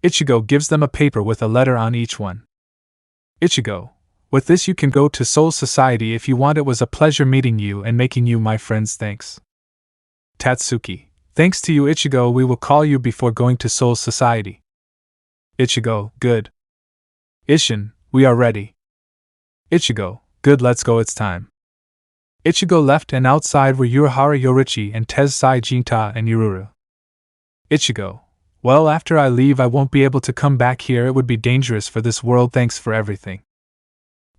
Ichigo gives them a paper with a letter on each one. Ichigo, with this you can go to Soul Society if you want. It was a pleasure meeting you and making you my friends, thanks. Tatsuki, thanks to you Ichigo, we will call you before going to Soul Society. Ichigo, good. Ishin, we are ready. Ichigo, good, let's go, it's time. Ichigo left, and outside were Urahara, Yoruchi, and Tensai Jinta and Yururu. Ichigo, well, after I leave I won't be able to come back here, it would be dangerous for this world, thanks for everything.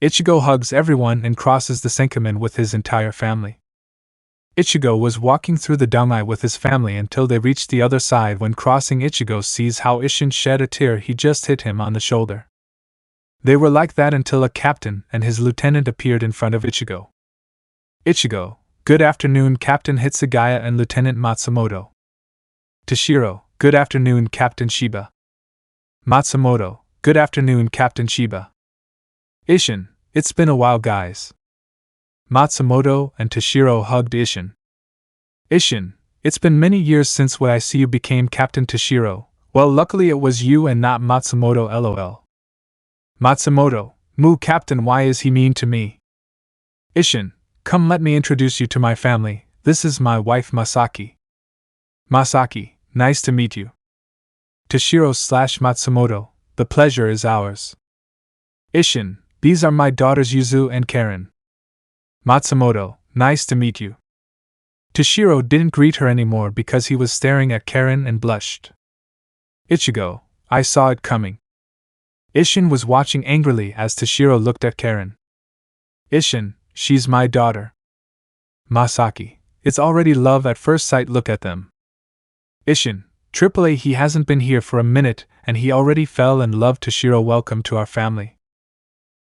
Ichigo hugs everyone and crosses the Senkamen with his entire family. Ichigo was walking through the Dangai with his family until they reached the other side. When crossing, Ichigo sees how Ishin shed a tear. He just hit him on the shoulder. They were like that until a captain and his lieutenant appeared in front of Ichigo. Ichigo, good afternoon Captain Hitsugaya and Lieutenant Matsumoto. Toshiro, good afternoon Captain Sheba. Matsumoto, good afternoon Captain Sheba. Ishin, it's been a while guys. Matsumoto and Toshiro hugged Ishin. Ishin, it's been many years since I see you became Captain Toshiro. Well, luckily it was you and not Matsumoto, lol. Matsumoto, moo Captain, why is he mean to me? Ishin, come let me introduce you to my family, this is my wife Masaki. Masaki, nice to meet you. Toshiro/Matsumoto, the pleasure is ours. Ishin, these are my daughters Yuzu and Karen. Matsumoto, nice to meet you. Toshiro didn't greet her anymore because he was staring at Karen and blushed. Ichigo, I saw it coming. Ishin was watching angrily as Toshiro looked at Karen. Ishin, she's my daughter. Masaki, it's already love at first sight, look at them. Ishin, AAA, he hasn't been here for a minute and he already fell in love. Toshiro, welcome to our family.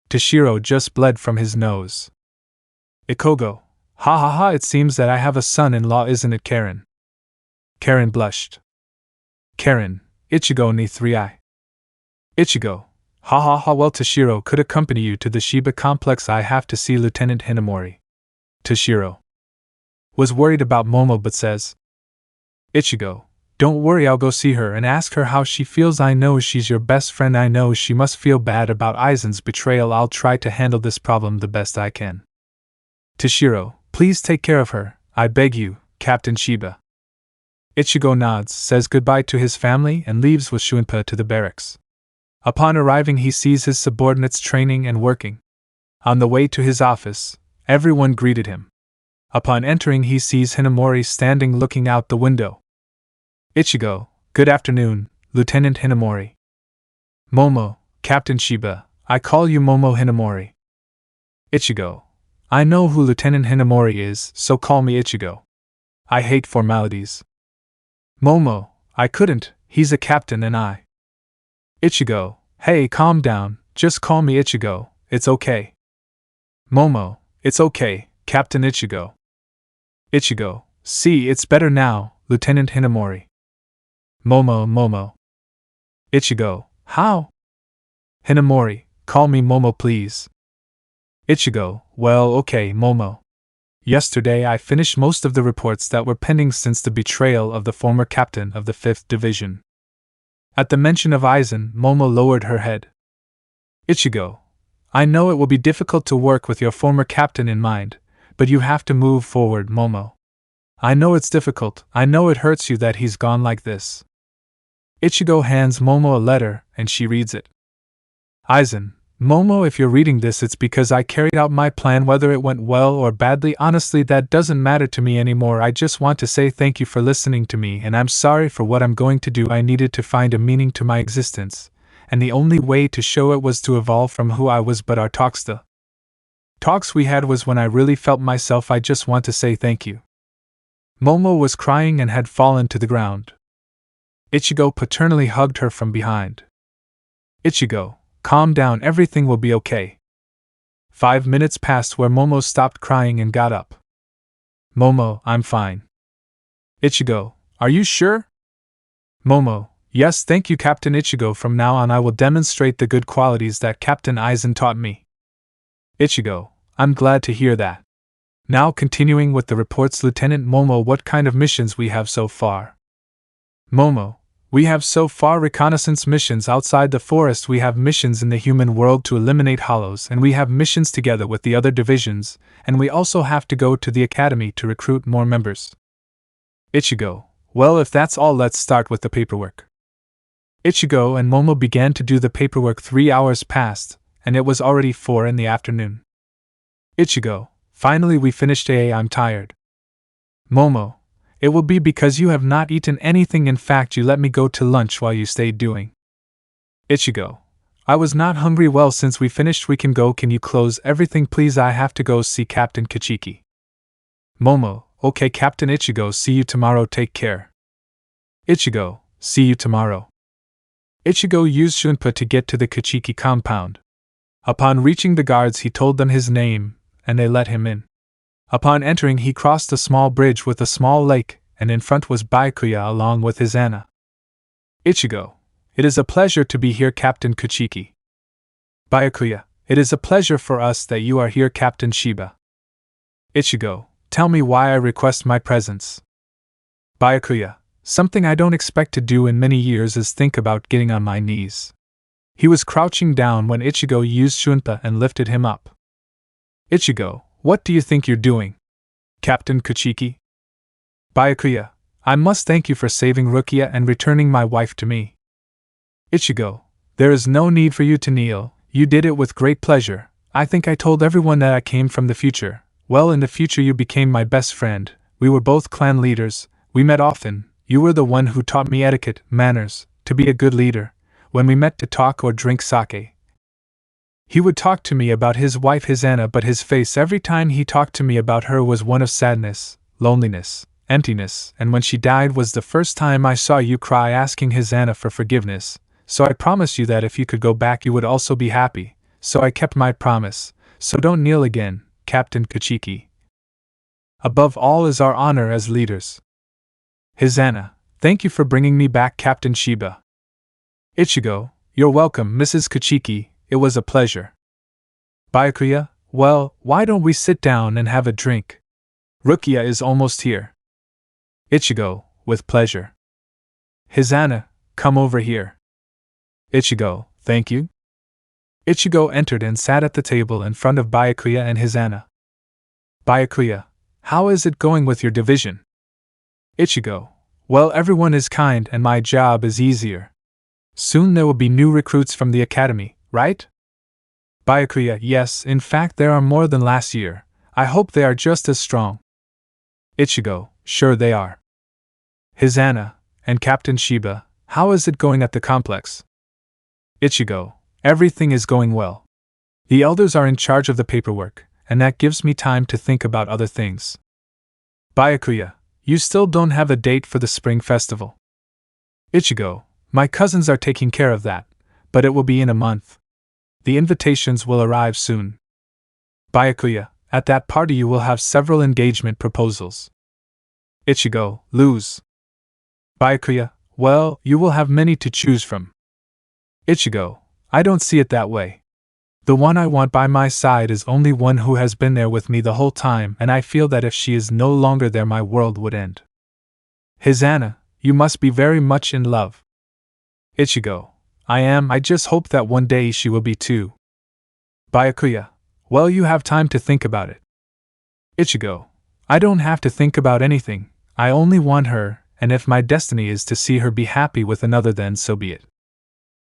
Toshiro just bled from his nose. Ikogo, ha ha ha, it seems that I have a son-in-law, isn't it Karen? Karen blushed. Karen, Ichigo ni 3i. Ichigo, ha ha ha, well Toshiro could accompany you to the Sheba complex, I have to see Lieutenant Hinamori. Toshiro was worried about Momo but says, Ichigo, don't worry, I'll go see her and ask her how she feels. I know she's your best friend, I know she must feel bad about Aizen's betrayal. I'll try to handle this problem the best I can. Toshiro, please take care of her, I beg you, Captain Sheba. Ichigo nods, says goodbye to his family and leaves with Shunpa to the barracks. Upon arriving he sees his subordinates training and working. On the way to his office, everyone greeted him. Upon entering he sees Hinamori standing looking out the window. Ichigo, good afternoon, Lieutenant Hinamori. Momo, Captain Sheba, I call you Momo Hinamori. Ichigo, I know who Lieutenant Hinamori is, so call me Ichigo. I hate formalities. Momo, I couldn't, he's a captain and I. Ichigo, hey, calm down, just call me Ichigo, it's okay. Momo, it's okay, Captain Ichigo. Ichigo, see, it's better now, Lieutenant Hinamori. Momo, Ichigo, how? Hinamori, call me Momo please. Ichigo, well okay Momo. Yesterday I finished most of the reports that were pending since the betrayal of the former captain of the 5th Division. At the mention of Aizen, Momo lowered her head. Ichigo, I know it will be difficult to work with your former captain in mind, but you have to move forward, Momo. I know it's difficult, I know it hurts you that he's gone like this. Ichigo hands Momo a letter, and she reads it. Aizen, Momo, if you're reading this, it's because I carried out my plan, whether it went well or badly. Honestly, that doesn't matter to me anymore. I just want to say thank you for listening to me, and I'm sorry for what I'm going to do. I needed to find a meaning to my existence, and the only way to show it was to evolve from who I was. But our talks we had was when I really felt myself. I just want to say thank you. Momo was crying and had fallen to the ground. Ichigo paternally hugged her from behind. Ichigo, calm down, everything will be okay. 5 minutes passed where Momo stopped crying and got up. Momo, I'm fine. Ichigo, are you sure? Momo, yes, thank you, Captain Ichigo. From now on I will demonstrate the good qualities that Captain Aizen taught me. Ichigo, I'm glad to hear that. Now continuing with the reports, Lieutenant Momo, what kind of missions we have so far? Momo, we have so far reconnaissance missions outside the forest, we have missions in the human world to eliminate hollows, and we have missions together with the other divisions, and we also have to go to the academy to recruit more members. Ichigo, well, if that's all, let's start with the paperwork. Ichigo and Momo began to do the paperwork. 3 hours passed, and it was already 4 in the afternoon. Ichigo, finally we finished. I'm tired. Momo, it will be because you have not eaten anything. In fact, you let me go to lunch while you stayed doing. Ichigo, I was not hungry. Well, since we finished, we can go. Can you close everything, please? I have to go see Captain Kichiki. Momo, okay, Captain. Ichigo, see you tomorrow. Take care. Ichigo, see you tomorrow. Ichigo used Shunpa to get to the Kichiki compound. Upon reaching the guards, he told them his name, and they let him in. Upon entering, he crossed a small bridge with a small lake, and in front was Byakuya along with his Anna. Ichigo, it is a pleasure to be here, Captain Kichiki. Byakuya, it is a pleasure for us that you are here, Captain Sheba. Ichigo, tell me why I request my presence. Byakuya, something I don't expect to do in many years is think about getting on my knees. He was crouching down when Ichigo used Shunpa and lifted him up. Ichigo, what do you think you're doing? Captain Kichiki? Byakuya, I must thank you for saving Rukia and returning my wife to me. Ichigo, there is no need for you to kneel, you did it with great pleasure. I think I told everyone that I came from the future. Well, in the future you became my best friend, we were both clan leaders, we met often, you were the one who taught me etiquette, manners, to be a good leader, when we met to talk or drink sake. He would talk to me about his wife, his Anna, but his face every time he talked to me about her was one of sadness, loneliness, emptiness, and when she died was the first time I saw you cry asking his Anna for forgiveness, so I promised you that if you could go back you would also be happy, so I kept my promise, so don't kneel again, Captain Kichiki. Above all is our honor as leaders. His Anna, thank you for bringing me back, Captain Sheba. Ichigo, you're welcome, Mrs. Kichiki. It was a pleasure. Byakuya, well, why don't we sit down and have a drink? Rukia is almost here. Ichigo, with pleasure. His Anna, come over here. Ichigo, thank you. Ichigo entered and sat at the table in front of Byakuya and his Anna. Byakuya, how is it going with your division? Ichigo, well, everyone is kind and my job is easier. Soon there will be new recruits from the academy, right? Byakuya, yes, in fact there are more than last year. I hope they are just as strong. Ichigo, sure they are. His Anna, and Captain Sheba, how is it going at the complex? Ichigo, everything is going well. The elders are in charge of the paperwork, and that gives me time to think about other things. Byakuya, you still don't have a date for the spring festival. Ichigo, my cousins are taking care of that, but it will be in a month. The invitations will arrive soon. Byakuya, at that party you will have several engagement proposals. Ichigo, lose. Byakuya, well, you will have many to choose from. Ichigo, I don't see it that way. The one I want by my side is only one who has been there with me the whole time, and I feel that if she is no longer there my world would end. Hisana, you must be very much in love. Ichigo, I am, I just hope that one day she will be too. Byakuya, well, you have time to think about it. Ichigo, I don't have to think about anything, I only want her, and if my destiny is to see her be happy with another then so be it.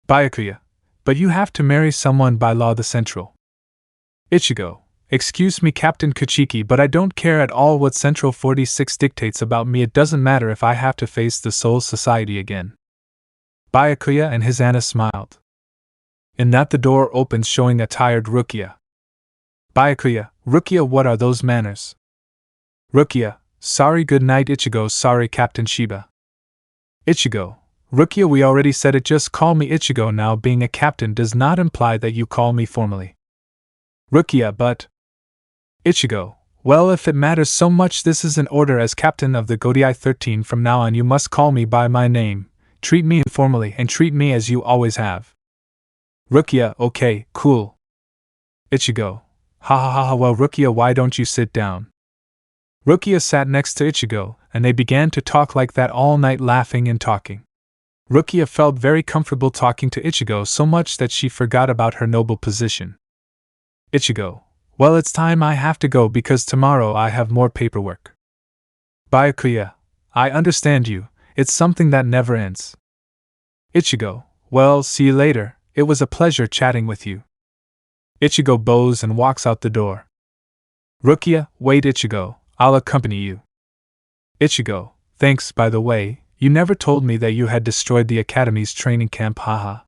Byakuya, but you have to marry someone by law the Central. Ichigo, excuse me Captain Kuchiki, but I don't care at all what Central 46 dictates about me. It doesn't matter if I have to face the Soul Society again. Byakuya and Hisana smiled. In that the door opens showing a tired Rukia. Byakuya, Rukia, what are those manners? Rukia, sorry, good night. Ichigo, sorry Captain Sheba. Ichigo, Rukia, we already said it, just call me Ichigo now. Being a captain does not imply that you call me formally. Rukia, but... Ichigo, well, if it matters so much, this is an order as captain of the Godai 13. From now on you must call me by my name, treat me informally, and treat me as you always have. Rukia, okay, cool. Ichigo, ha ha ha ha, well Rukia, why don't you sit down? Rukia sat next to Ichigo, and they began to talk like that all night, laughing and talking. Rukia felt very comfortable talking to Ichigo, so much that she forgot about her noble position. Ichigo, well, it's time I have to go because tomorrow I have more paperwork. Byakuya, I understand you, it's something that never ends. Ichigo, well, see you later, it was a pleasure chatting with you. Ichigo bows and walks out the door. Rukia, wait Ichigo, I'll accompany you. Ichigo, thanks, by the way, you never told me that you had destroyed the Academy's training camp, haha.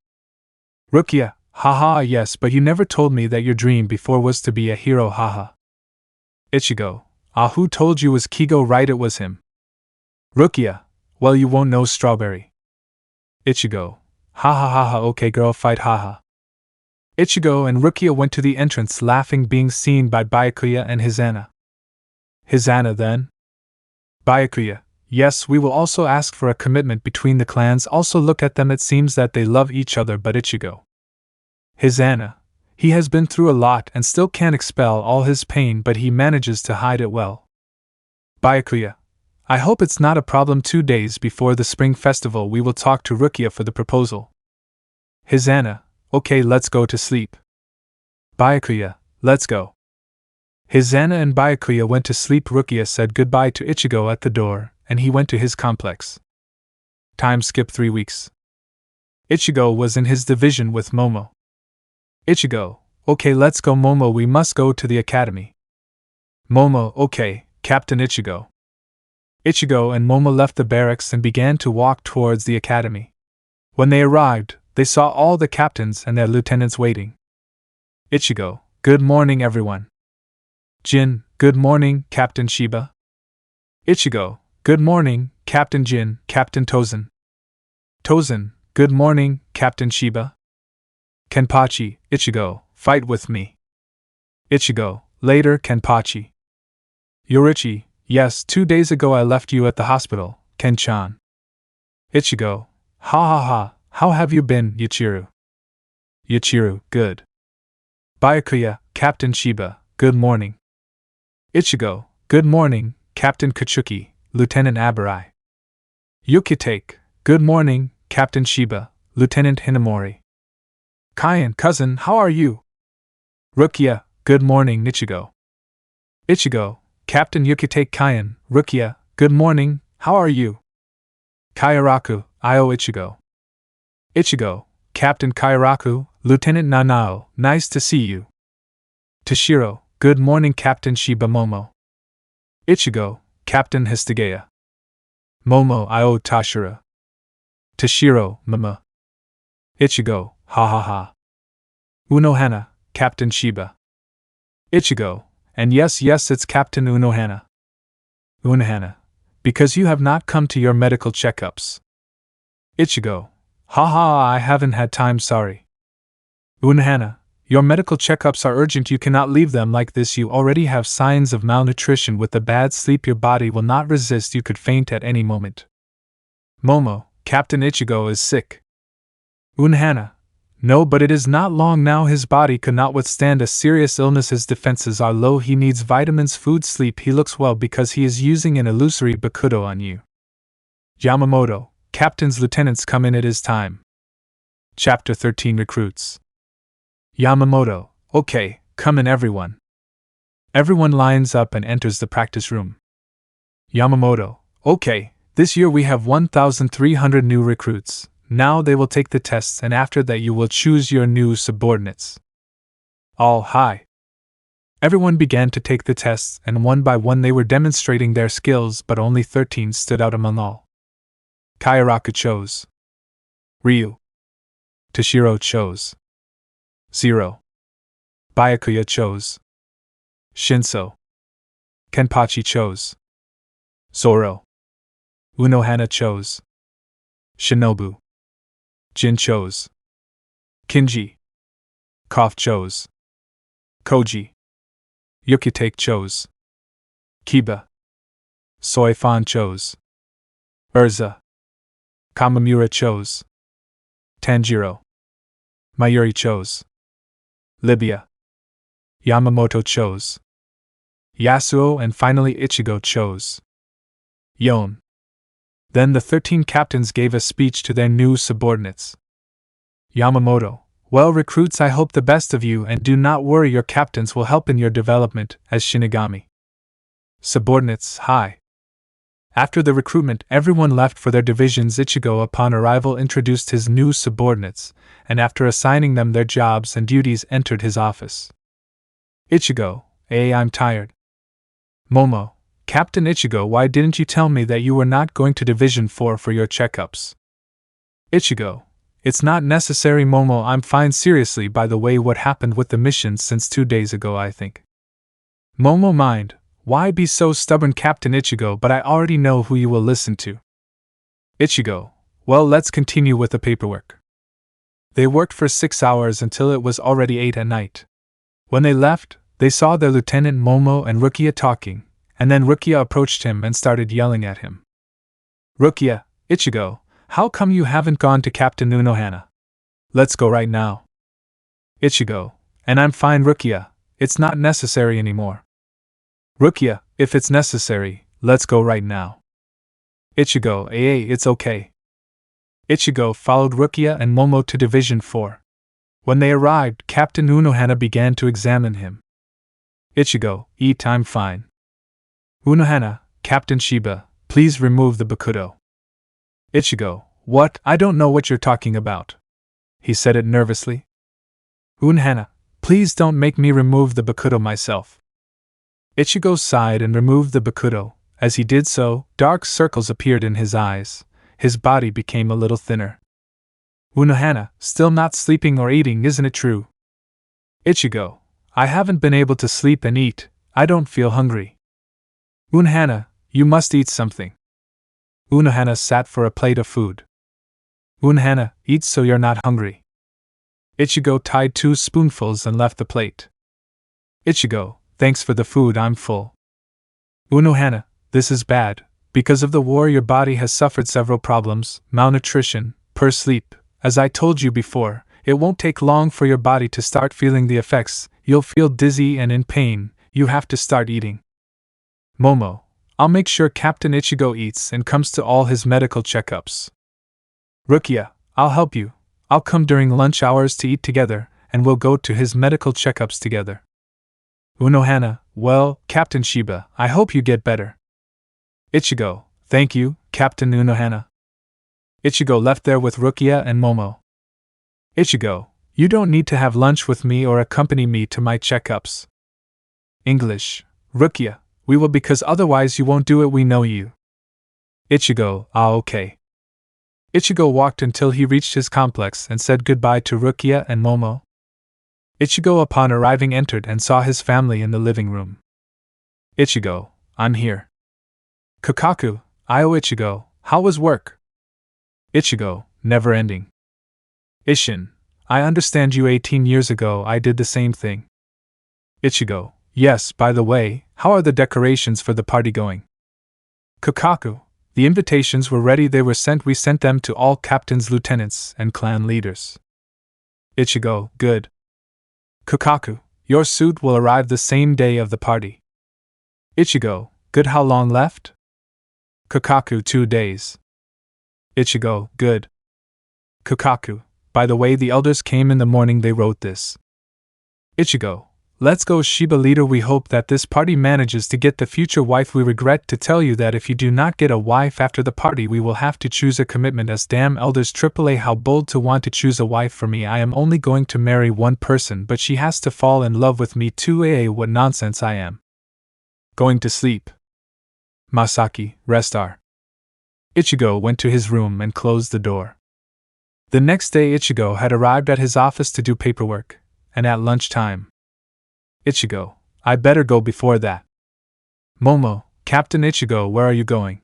Rukia, haha, yes, but you never told me that your dream before was to be a hero, haha. Ichigo, ah, who told you? Was Kigo right? It was him. Rukia, well, you won't know Strawberry. Ichigo, haha haha, okay girl, fight, haha. Ichigo and Rukia went to the entrance laughing, being seen by Byakuya and Hisana. Hisana then? Byakuya, yes, we will also ask for a commitment between the clans, also look at them, it seems that they love each other, but Ichigo. Hisana, he has been through a lot and still can't expel all his pain, but he manages to hide it well. Byakuya, I hope it's not a problem. 2 days before the spring festival we will talk to Rukia for the proposal. Hisana, okay, let's go to sleep. Byakuya, let's go. Hisana and Byakuya went to sleep. Rukia said goodbye to Ichigo at the door, and he went to his complex. Time skip 3 weeks. Ichigo was in his division with Momo. Ichigo, okay, let's go Momo, we must go to the academy. Momo, okay, Captain Ichigo. Ichigo and Momo left the barracks and began to walk towards the academy. When they arrived, they saw all the captains and their lieutenants waiting. Ichigo, good morning everyone. Jin, good morning, Captain Sheba. Ichigo, good morning, Captain Jin, Captain Tozen. Tozen, good morning, Captain Sheba. Kenpachi, Ichigo, fight with me. Ichigo, later, Kenpachi. Yorichi, yes, 2 days ago I left you at the hospital, Ken-chan. Ichigo, ha ha ha, how have you been, Yuichiro? Yuichiro, good. Byakuya, Captain Sheba, good morning. Ichigo, good morning, Captain Kachuki, Lieutenant Abarai. Yukitake, good morning, Captain Sheba, Lieutenant Hinamori. Kaien, cousin, how are you? Rukia, good morning, Ichigo. Ichigo, Captain Yukitake. Kaien, Rukia, good morning, how are you? Kairaku, Io Ichigo. Ichigo, Captain Kairaku, Lieutenant Nanao, nice to see you. Toshiro, good morning, Captain Sheba. Momo. Ichigo, Captain Histageya. Momo, Io Tashira. Toshiro, Mama. Ichigo, ha ha ha. Unohana, Captain Sheba. Ichigo, and yes, it's Captain Unohana. Unohana, because you have not come to your medical checkups. Ichigo, ha ha, I haven't had time, sorry. Unohana, your medical checkups are urgent, you cannot leave them like this, you already have signs of malnutrition with the bad sleep, your body will not resist, you could faint at any moment. Momo, Captain Ichigo is sick. Unohana, No, but it is not long now. His body could not withstand a serious illness. His defenses are low. He needs vitamins, food, sleep. He looks well because he is using an illusory bakudo on you. Yamamoto, Captain's lieutenants come in. It is time. Chapter 13 Recruits. Yamamoto, okay, come in everyone. Everyone lines up and enters the practice room. Yamamoto, okay, this year we have 1,300 new recruits. Now they will take the tests and after that you will choose your new subordinates. All hi. Everyone began to take the tests and one by one they were demonstrating their skills, but only 13 stood out among all. Kairaku chose. Ryu. Toshiro chose. Zero. Byakuya chose. Shinso. Kenpachi chose. Zoro. Unohana chose. Shinobu. Jin chose. Kinji. Koff chose. Koji. Yukitake chose. Kiba. Soifan chose. Urza. Kamamura chose. Tanjiro. Mayuri chose. Libya. Yamamoto chose. Yasuo and finally Ichigo chose. Yon. Then the 13 captains gave a speech to their new subordinates. Yamamoto, well recruits, I hope the best of you and do not worry, your captains will help in your development as Shinigami. Subordinates, hi. After the recruitment, everyone left for their divisions. Ichigo upon arrival introduced his new subordinates, and after assigning them their jobs and duties entered his office. Ichigo, I'm tired. Momo, Captain Ichigo, why didn't you tell me that you were not going to Division 4 for your checkups? Ichigo, it's not necessary. Momo, I'm fine. Seriously, by the way, what happened with the missions since 2 days ago, I think. Momo, mind, why be so stubborn, Captain Ichigo, but I already know who you will listen to. Ichigo, well, let's continue with the paperwork. They worked for 6 hours until it was already 8 at night. When they left, they saw their Lieutenant Momo and Rukia talking, and then Rukia approached him and started yelling at him. Rukia, Ichigo, how come you haven't gone to Captain Unohana? Let's go right now. Ichigo, and I'm fine. Rukia, it's not necessary anymore. Rukia, if it's necessary, let's go right now. Ichigo, it's okay. Ichigo followed Rukia and Momo to Division 4. When they arrived, Captain Unohana began to examine him. Ichigo, I'm fine. Unohana, Captain Sheba, please remove the bakudo. Ichigo, what? I don't know what you're talking about. He said it nervously. Unohana, please don't make me remove the bakudo myself. Ichigo sighed and removed the bakudo. As he did so, dark circles appeared in his eyes. His body became a little thinner. Unohana, still not sleeping or eating, isn't it true? Ichigo, I haven't been able to sleep and eat. I don't feel hungry. Unohana, you must eat something. Unohana sat for a plate of food. Unohana, eat so you're not hungry. Ichigo tied 2 spoonfuls and left the plate. Ichigo, thanks for the food, I'm full. Unohana, this is bad. Because of the war your body has suffered several problems, malnutrition, poor sleep. As I told you before, it won't take long for your body to start feeling the effects. You'll feel dizzy and in pain. You have to start eating. Momo, I'll make sure Captain Ichigo eats and comes to all his medical checkups. Rukia, I'll help you. I'll come during lunch hours to eat together, and we'll go to his medical checkups together. Unohana, well, Captain Sheba, I hope you get better. Ichigo, thank you, Captain Unohana. Ichigo left there with Rukia and Momo. Ichigo, you don't need to have lunch with me or accompany me to my checkups. English, Rukia, we will, because otherwise you won't do it, we know you. Ichigo, okay. Ichigo walked until he reached his complex and said goodbye to Rukia and Momo. Ichigo upon arriving entered and saw his family in the living room. Ichigo, I'm here. Kakaku, Ichigo, how was work? Ichigo, never ending. Ishin, I understand you 18 years ago I did the same thing. Ichigo, yes, by the way, how are the decorations for the party going? Kakaku, the invitations were ready, they were sent, we sent them to all captains, lieutenants, and clan leaders. Ichigo, good. Kokaku, your suit will arrive the same day of the party. Ichigo, good. How long left? Kokaku, 2 days. Ichigo, good. Kokaku, by the way, the elders came in the morning, they wrote this. Ichigo, let's go Sheba leader, we hope that this party manages to get the future wife. We regret to tell you that if you do not get a wife after the party, we will have to choose a commitment as damn elders. AAA, how bold to want to choose a wife for me. I am only going to marry one person, but she has to fall in love with me too. What nonsense I am. Going to sleep. Masaki, rest R. Ichigo went to his room and closed the door. The next day Ichigo had arrived at his office to do paperwork, and at lunchtime. Ichigo, I better go before that. Momo, Captain Ichigo, where are you going?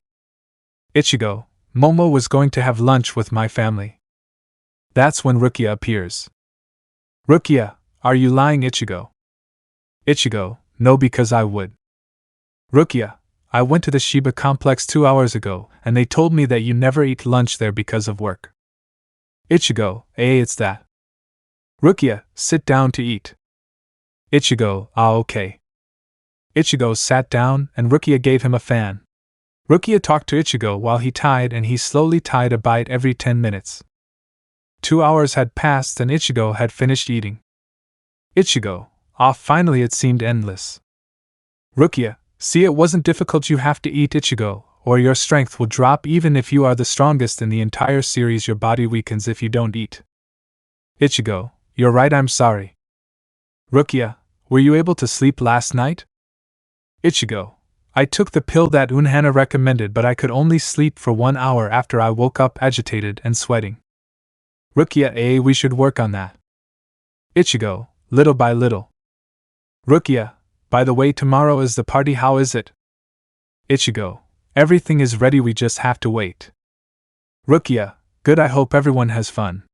Ichigo, Momo was going to have lunch with my family. That's when Rukia appears. Rukia, are you lying? Ichigo. Ichigo, no, because I would. Rukia, I went to the Sheba complex 2 hours ago, and they told me that you never eat lunch there because of work. Ichigo, it's that. Rukia, sit down to eat. Ichigo, okay. Ichigo sat down, and Rukia gave him a fan. Rukia talked to Ichigo while he tied, and he slowly tied a bite every 10 minutes. 2 hours had passed, and Ichigo had finished eating. Ichigo, finally it seemed endless. Rukia, see, it wasn't difficult. You have to eat, Ichigo, or your strength will drop. Even if you are the strongest in the entire series, your body weakens if you don't eat. Ichigo, you're right, I'm sorry. Rukia, were you able to sleep last night? Ichigo, I took the pill that Unhana recommended, but I could only sleep for 1 hour after I woke up agitated and sweating. Rukia, we should work on that. Ichigo, little by little. Rukia, by the way, tomorrow is the party, how is it? Ichigo, everything is ready, we just have to wait. Rukia, good, I hope everyone has fun.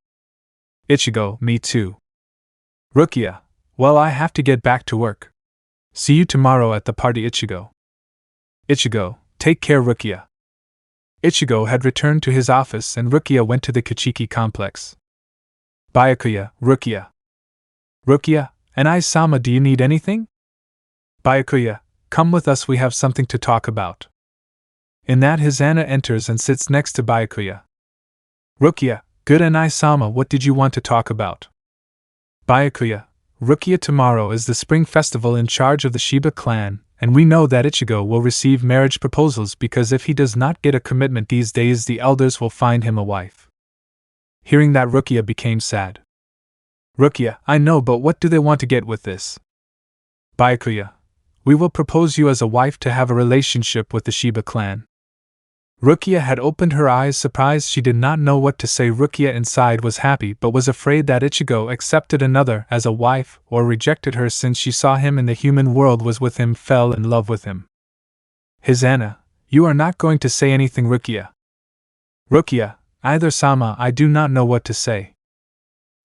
Ichigo, me too. Rukia, well, I have to get back to work. See you tomorrow at the party, Ichigo. Ichigo, take care, Rukia. Ichigo had returned to his office, and Rukia went to the Kichiki complex. Byakuya, Rukia. Rukia, and Ai-sama, do you need anything? Byakuya, come with us, we have something to talk about. In that, Hizana enters and sits next to Byakuya. Rukia, good, and Ai-sama, what did you want to talk about? Byakuya, Rukia, tomorrow is the spring festival in charge of the Sheba clan, and we know that Ichigo will receive marriage proposals because if he does not get a commitment these days, the elders will find him a wife. Hearing that, Rukia became sad. Rukia, I know, but what do they want to get with this? Byakuya, we will propose you as a wife to have a relationship with the Sheba clan. Rukia had opened her eyes surprised. She did not know what to say. Rukia inside was happy but was afraid that Ichigo accepted another as a wife or rejected her since she saw him in the human world, was with him, fell in love with him. Hizana, you are not going to say anything, Rukia. Rukia, either Sama, I do not know what to say.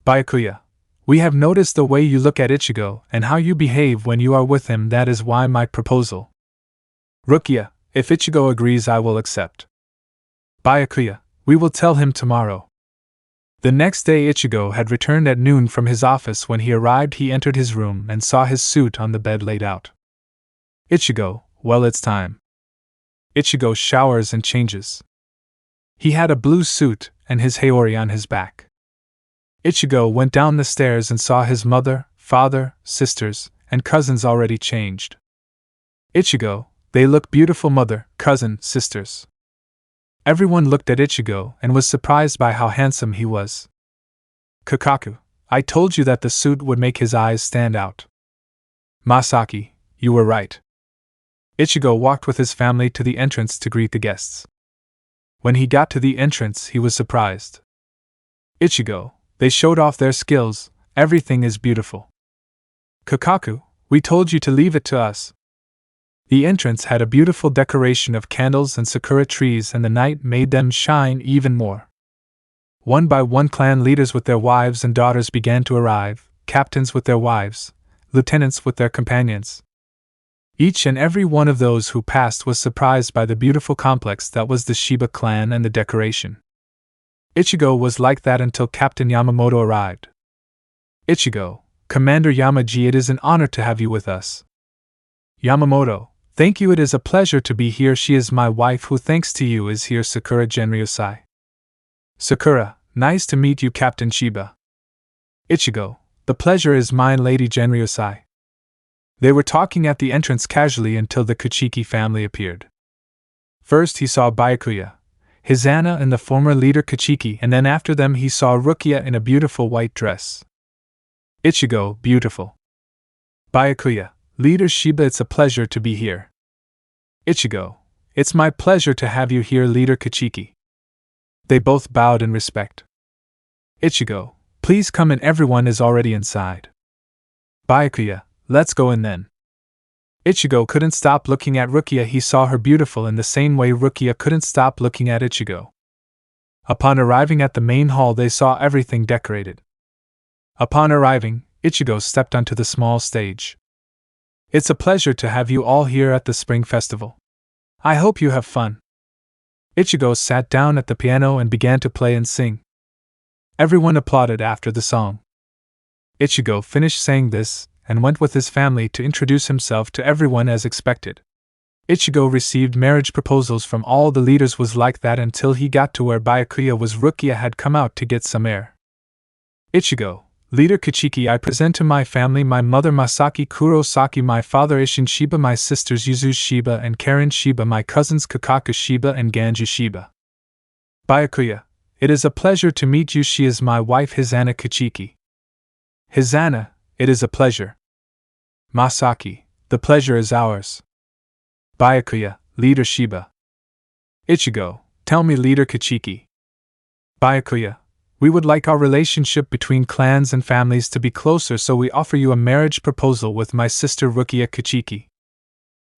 Byakuya, we have noticed the way you look at Ichigo and how you behave when you are with him, that is why my proposal. Rukia, if Ichigo agrees, I will accept. Byakuya, we will tell him tomorrow. The next day Ichigo had returned at noon from his office. When he arrived, he entered his room and saw his suit on the bed laid out. Ichigo, well, it's time. Ichigo showers and changes. He had a blue suit and his haori on his back. Ichigo went down the stairs and saw his mother, father, sisters, and cousins already changed. Ichigo, they look beautiful, mother, cousin, sisters. Everyone looked at Ichigo and was surprised by how handsome he was. Kokaku, I told you that the suit would make his eyes stand out. Masaki, you were right. Ichigo walked with his family to the entrance to greet the guests. When he got to the entrance, he was surprised. Ichigo, they showed off their skills, everything is beautiful. Kokaku, we told you to leave it to us. The entrance had a beautiful decoration of candles and sakura trees, and the night made them shine even more. One by one, clan leaders with their wives and daughters began to arrive, captains with their wives, lieutenants with their companions. Each and every one of those who passed was surprised by the beautiful complex that was the Sheba clan and the decoration. Ichigo was like that until Captain Yamamoto arrived. Ichigo, Commander Yamaji, it is an honor to have you with us. Yamamoto, thank you, it is a pleasure to be here. She is my wife who thanks to you is here. Sakura Genryosai. Sakura, nice to meet you, Captain Sheba. Ichigo, the pleasure is mine, Lady Genryosai. They were talking at the entrance casually until the Kuchiki family appeared. First he saw Byakuya, Hizana and the former leader Kuchiki, and then after them he saw Rukia in a beautiful white dress. Ichigo, beautiful. Byakuya, Leader Sheba, it's a pleasure to be here. Ichigo, it's my pleasure to have you here, Leader Kuchiki. They both bowed in respect. Ichigo, please come in, everyone is already inside. Byakuya, let's go in then. Ichigo couldn't stop looking at Rukia. He saw her beautiful in the same way Rukia couldn't stop looking at Ichigo. Upon arriving at the main hall, they saw everything decorated. Upon arriving, Ichigo stepped onto the small stage. It's a pleasure to have you all here at the Spring Festival. I hope you have fun. Ichigo sat down at the piano and began to play and sing. Everyone applauded after the song. Ichigo finished saying this and went with his family to introduce himself to everyone as expected. Ichigo received marriage proposals from all the leaders, was like that until he got to where Byakuya was. Rukia had come out to get some air. Ichigo, Leader Kuchiki, I present to my family my mother Masaki Kurosaki, my father Ishin Sheba, my sisters Yuzu Sheba and Karen Sheba, my cousins Kakaku Sheba and Ganju Sheba. Byakuya, it is a pleasure to meet you. She is my wife Hizana Kuchiki. Hizana, it is a pleasure. Masaki, the pleasure is ours. Byakuya, Leader Sheba. Ichigo, tell me, Leader Kuchiki. Byakuya, we would like our relationship between clans and families to be closer, so we offer you a marriage proposal with my sister Rukia Kuchiki.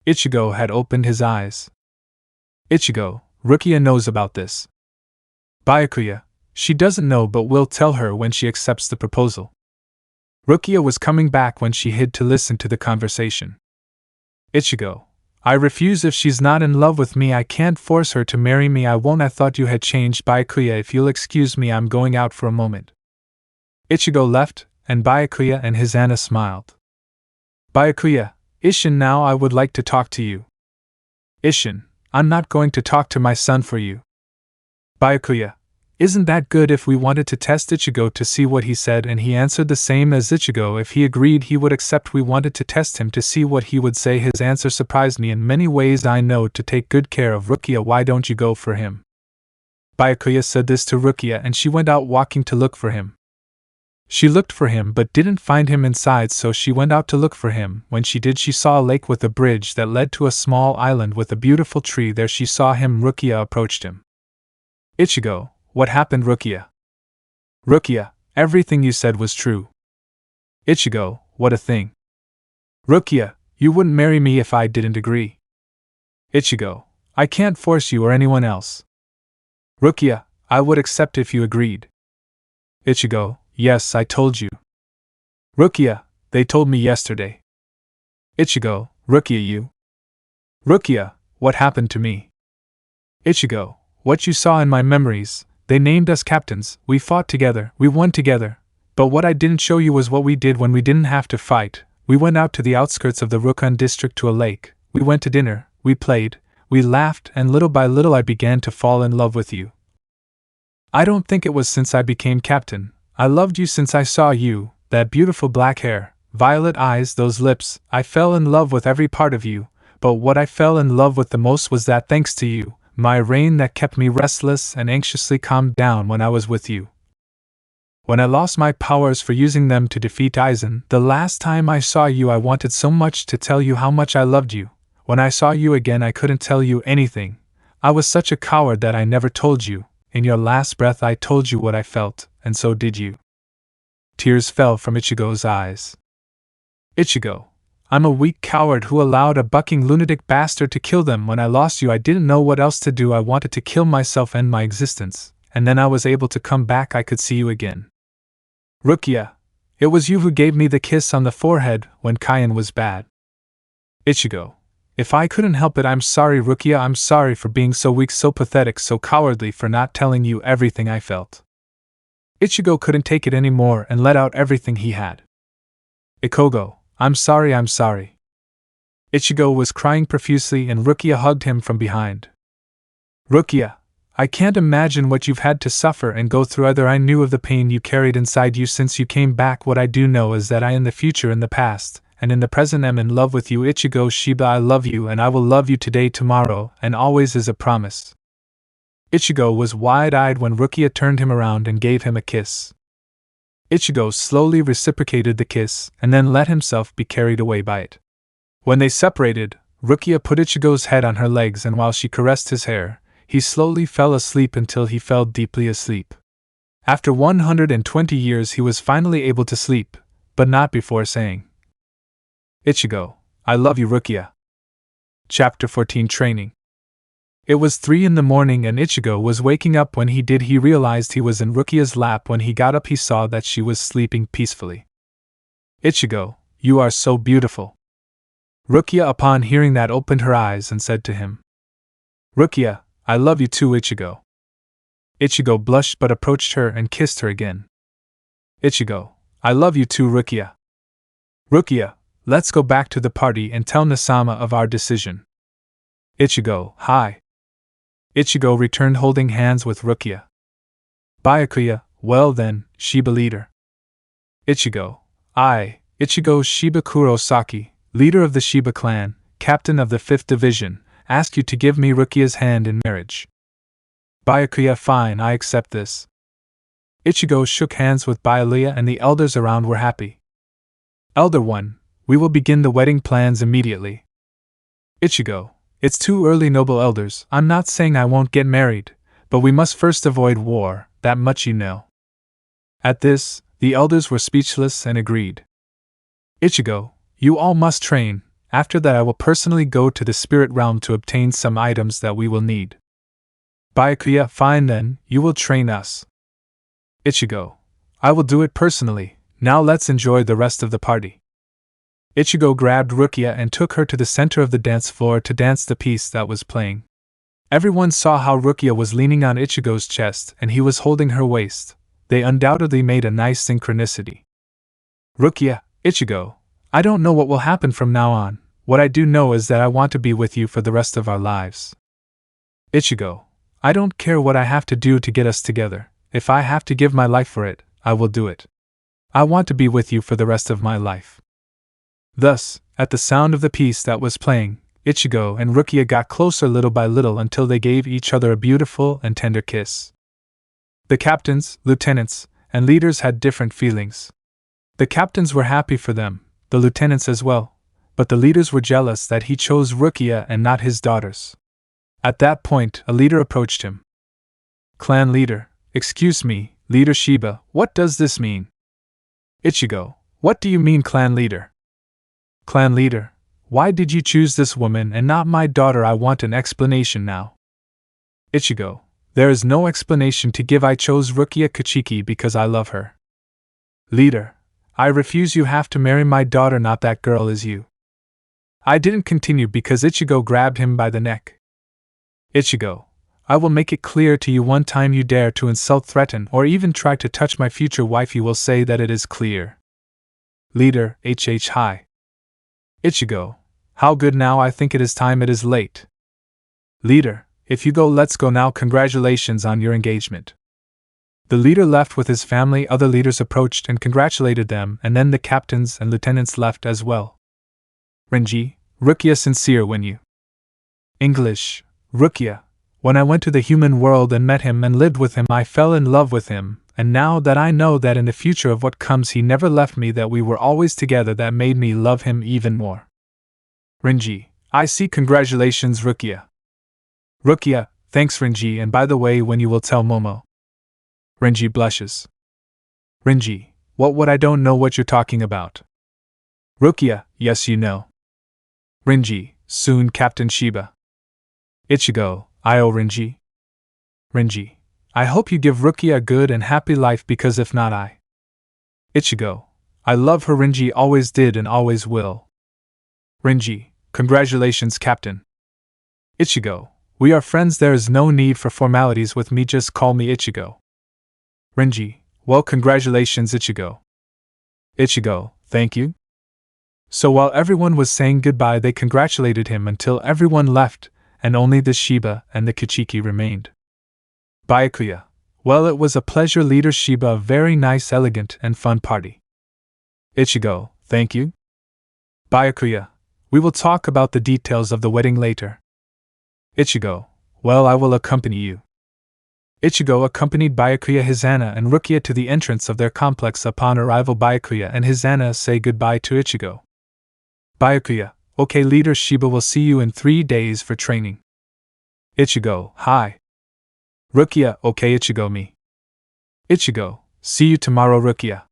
Ichigo had opened his eyes. Ichigo, Rukia knows about this. Byakuya, she doesn't know, but we'll tell her when she accepts the proposal. Rukia was coming back when she hid to listen to the conversation. Ichigo, I refuse. If she's not in love with me, I can't force her to marry me. I won't. I thought you had changed. Byakuya, if you'll excuse me, I'm going out for a moment. Ichigo left, and Byakuya and Hizana smiled. Byakuya, Ishin, now I would like to talk to you. Ishin, I'm not going to talk to my son for you. Byakuya, isn't that good? If we wanted to test Ichigo to see what he said and he answered the same as Ichigo, if he agreed he would accept. We wanted to test him to see what he would say. His answer surprised me in many ways. I know to take good care of Rukia. Why don't you go for him? Byakuya said this to Rukia and she went out walking to look for him. She looked for him but didn't find him inside, so she went out to look for him. When she did, she saw a lake with a bridge that led to a small island with a beautiful tree. There she saw him. Rukia approached him. Ichigo, what happened, Rukia? Rukia, everything you said was true. Ichigo, what a thing. Rukia, you wouldn't marry me if I didn't agree. Ichigo, I can't force you or anyone else. Rukia, I would accept if you agreed. Ichigo, yes, I told you. Rukia, they told me yesterday. Ichigo, Rukia, you. Rukia, what happened to me? Ichigo, what you saw in my memories. They named us captains, we fought together, we won together, but what I didn't show you was what we did when we didn't have to fight. We went out to the outskirts of the Rukan district to a lake, we went to dinner, we played, we laughed, and little by little I began to fall in love with you. I don't think it was since I became captain. I loved you since I saw you, that beautiful black hair, violet eyes, those lips. I fell in love with every part of you, but what I fell in love with the most was that thanks to you, my rain that kept me restless and anxiously calmed down when I was with you. When I lost my powers for using them to defeat Aizen, the last time I saw you I wanted so much to tell you how much I loved you. When I saw you again I couldn't tell you anything. I was such a coward that I never told you. In your last breath I told you what I felt, and so did you. Tears fell from Ichigo's eyes. Ichigo, I'm a weak coward who allowed a bucking lunatic bastard to kill them. When I lost you I didn't know what else to do. I wanted to kill myself, end my existence, and then I was able to come back. I could see you again. Rukia, it was you who gave me the kiss on the forehead when Kaien was bad. Ichigo, if I couldn't help it, I'm sorry. Rukia, I'm sorry for being so weak, so pathetic, so cowardly, for not telling you everything I felt. Ichigo couldn't take it anymore and let out everything he had. Ikogo, I'm sorry. Ichigo was crying profusely and Rukia hugged him from behind. Rukia, I can't imagine what you've had to suffer and go through. Either I knew of the pain you carried inside you since you came back. What I do know is that I in the future, in the past, and in the present am in love with you. Ichigo, Sheba, I love you and I will love you today, tomorrow, and always as a promise. Ichigo was wide-eyed when Rukia turned him around and gave him a kiss. Ichigo slowly reciprocated the kiss and then let himself be carried away by it. When they separated, Rukia put Ichigo's head on her legs and while she caressed his hair, he slowly fell asleep until he fell deeply asleep. After 120 years he was finally able to sleep, but not before saying, Ichigo, I love you. Rukia. Chapter 14 Training. It was 3 in the morning and Ichigo was waking up. When he did, he realized he was in Rukia's lap. When he got up he saw that she was sleeping peacefully. Ichigo, you are so beautiful. Rukia upon hearing that opened her eyes and said to him, Rukia, I love you too. Ichigo. Ichigo blushed but approached her and kissed her again. Ichigo, I love you too. Rukia. Rukia, let's go back to the party and tell Nasama of our decision. Ichigo, hi. Ichigo returned holding hands with Rukia. Byakuya, well then, Sheba leader. Ichigo, I, Ichigo Sheba Kurosaki, leader of the Sheba clan, captain of the 5th division, ask you to give me Rukia's hand in marriage. Byakuya, fine, I accept this. Ichigo shook hands with Byakuya and the elders around were happy. Elder 1, we will begin the wedding plans immediately. Ichigo, it's too early, noble elders. I'm not saying I won't get married, but we must first avoid war, that much you know. At this, the elders were speechless and agreed. Ichigo, you all must train. After that I will personally go to the spirit realm to obtain some items that we will need. Byakuya, fine then, you will train us. Ichigo, I will do it personally. Now let's enjoy the rest of the party. Ichigo grabbed Rukia and took her to the center of the dance floor to dance the piece that was playing. Everyone saw how Rukia was leaning on Ichigo's chest and he was holding her waist. They undoubtedly made a nice synchronicity. Rukia, Ichigo, I don't know what will happen from now on. What I do know is that I want to be with you for the rest of our lives. Ichigo, I don't care what I have to do to get us together. If I have to give my life for it, I will do it. I want to be with you for the rest of my life. Thus, at the sound of the piece that was playing, Ichigo and Rukia got closer little by little until they gave each other a beautiful and tender kiss. The captains, lieutenants, and leaders had different feelings. The captains were happy for them, the lieutenants as well, but the leaders were jealous that he chose Rukia and not his daughters. At that point, a leader approached him. Clan leader, excuse me, Leader Sheba, what does this mean? Ichigo, what do you mean, clan leader? Clan leader, why did you choose this woman and not my daughter? I want an explanation now. Ichigo, there is no explanation to give. I chose Rukia Kachiki because I love her. Leader, I refuse. You have to marry my daughter, not that girl is you. I didn't continue because Ichigo grabbed him by the neck. Ichigo, I will make it clear to you, one time you dare to insult, threaten, or even try to touch my future wife, you will say that it is clear. Leader, hi. Ichigo, how good now, I think it is time, it is late. Leader, if you go, let's go now, congratulations on your engagement. The leader left with his family, other leaders approached and congratulated them, and then the captains and lieutenants left as well. Renji, Rukia sincere when you. English, Rukia, when I went to the human world and met him and lived with him, I fell in love with him, and now that I know that in the future of what comes he never left me, that we were always together, that made me love him even more. Renji, I see, congratulations Rukia. Rukia, thanks Renji, and by the way, when you will tell Momo. Renji blushes. Renji, what I don't know what you're talking about. Rukia, yes you know. Renji, soon Captain Sheba. Ichigo, Renji. Renji, I hope you give Rukia a good and happy life, because if not I. Ichigo, I love her. Renji always did and always will. Renji, congratulations Captain. Ichigo, we are friends, there is no need for formalities with me, just call me Ichigo. Renji, Well, congratulations, Ichigo. Ichigo, thank you. So while everyone was saying goodbye, they congratulated him until everyone left, and only the Sheba and the Kichiki remained. Byakuya. Well, it was a pleasure, leader Sheba, a very nice, elegant, and fun party. Ichigo, thank you. Byakuya. We will talk about the details of the wedding later. Ichigo. Well, I will accompany you. Ichigo accompanied Byakuya, Hizana, and Rukia to the entrance of their complex. Upon arrival, Byakuya and Hizana say goodbye to Ichigo. Byakuya. Okay, leader Sheba will see you in 3 days for training. Ichigo. Hi. Rukia. Okay, Ichigo, me. Ichigo. See you tomorrow, Rukia.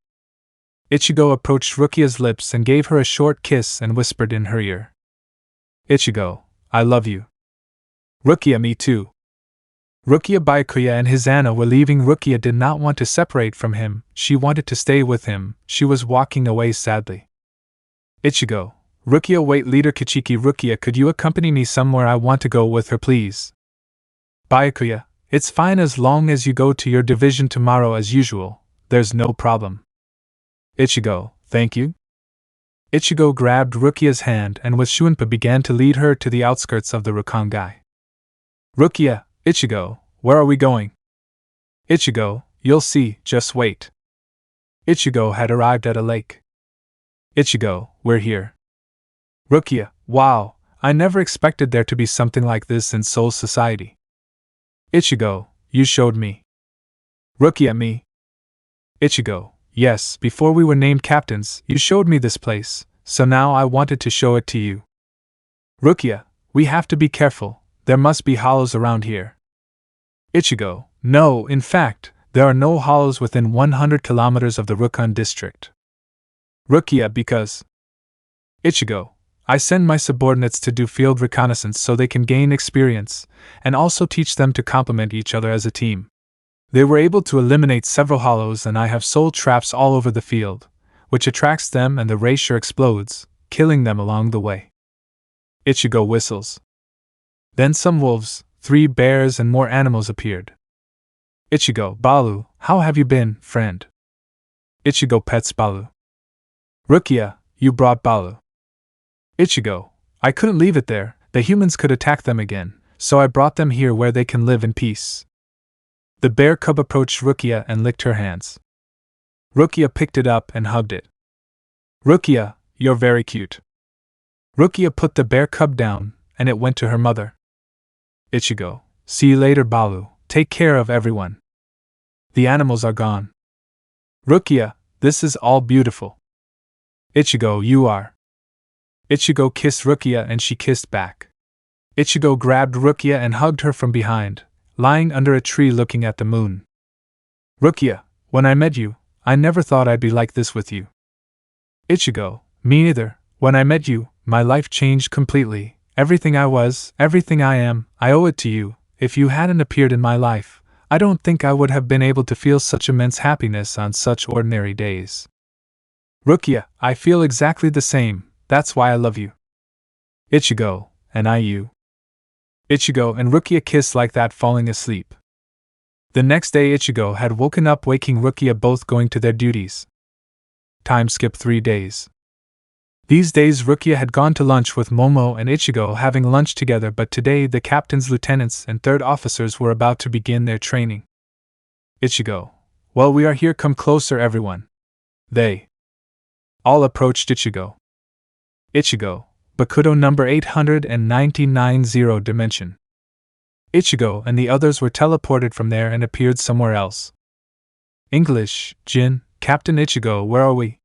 Ichigo approached Rukia's lips and gave her a short kiss and whispered in her ear. Ichigo. I love you. Rukia. Me too. Rukia. Byakuya and Hizana were leaving. Rukia did not want to separate from him, she wanted to stay with him, she was walking away sadly. Ichigo. Rukia. Wait, leader Kichiki. Rukia, could you accompany me somewhere? I want to go with her, please. Byakuya. It's fine as long as you go to your division tomorrow as usual, there's no problem. Ichigo. Thank you. Ichigo grabbed Rukia's hand and with Shunpa began to lead her to the outskirts of the Rukongai. Rukia. Ichigo, where are we going? Ichigo. You'll see, just wait. Ichigo had arrived at a lake. Ichigo. We're here. Rukia. Wow, I never expected there to be something like this in Soul Society. Ichigo. You showed me. Rukia. Me. Ichigo. Yes, before we were named captains, you showed me this place, so now I wanted to show it to you. Rukia. We have to be careful, there must be hollows around here. Ichigo. No, in fact, there are no hollows within 100 kilometers of the Rukon district. Rukia. Because Ichigo. I send my subordinates to do field reconnaissance so they can gain experience, and also teach them to complement each other as a team. They were able to eliminate several hollows, and I have soul traps all over the field, which attracts them and the Raisher explodes, killing them along the way. Ichigo whistles. Then some wolves, 3 bears and more animals appeared. Ichigo. Balu, how have you been, friend? Ichigo pets Balu. Rukia. You brought Balu. Ichigo. I couldn't leave it there, the humans could attack them again, so I brought them here where they can live in peace. The bear cub approached Rukia and licked her hands. Rukia picked it up and hugged it. Rukia, you're very cute. Rukia put the bear cub down, and it went to her mother. Ichigo. See you later, Balu, take care of everyone. The animals are gone. Rukia. This is all beautiful. Ichigo. You are. Ichigo kissed Rukia and she kissed back. Ichigo grabbed Rukia and hugged her from behind, lying under a tree looking at the moon. Rukia. When I met you, I never thought I'd be like this with you. Ichigo. Me neither. When I met you, my life changed completely. Everything I was, everything I am, I owe it to you. If you hadn't appeared in my life, I don't think I would have been able to feel such immense happiness on such ordinary days. Rukia. I feel exactly the same, that's why I love you. Ichigo. And I you. Ichigo and Rukia kissed like that, falling asleep. The next day Ichigo had woken up, waking Rukia, both going to their duties. Time skip 3 days. These days Rukia had gone to lunch with Momo and Ichigo, having lunch together, but today the captains, lieutenants, and third officers were about to begin their training. Ichigo. Well, we are here, come closer everyone. They all approached Ichigo. Ichigo. Bakudo number 899 dimension. Ichigo and the others were teleported from there and appeared somewhere else. English. Jin. Captain Ichigo, where are we?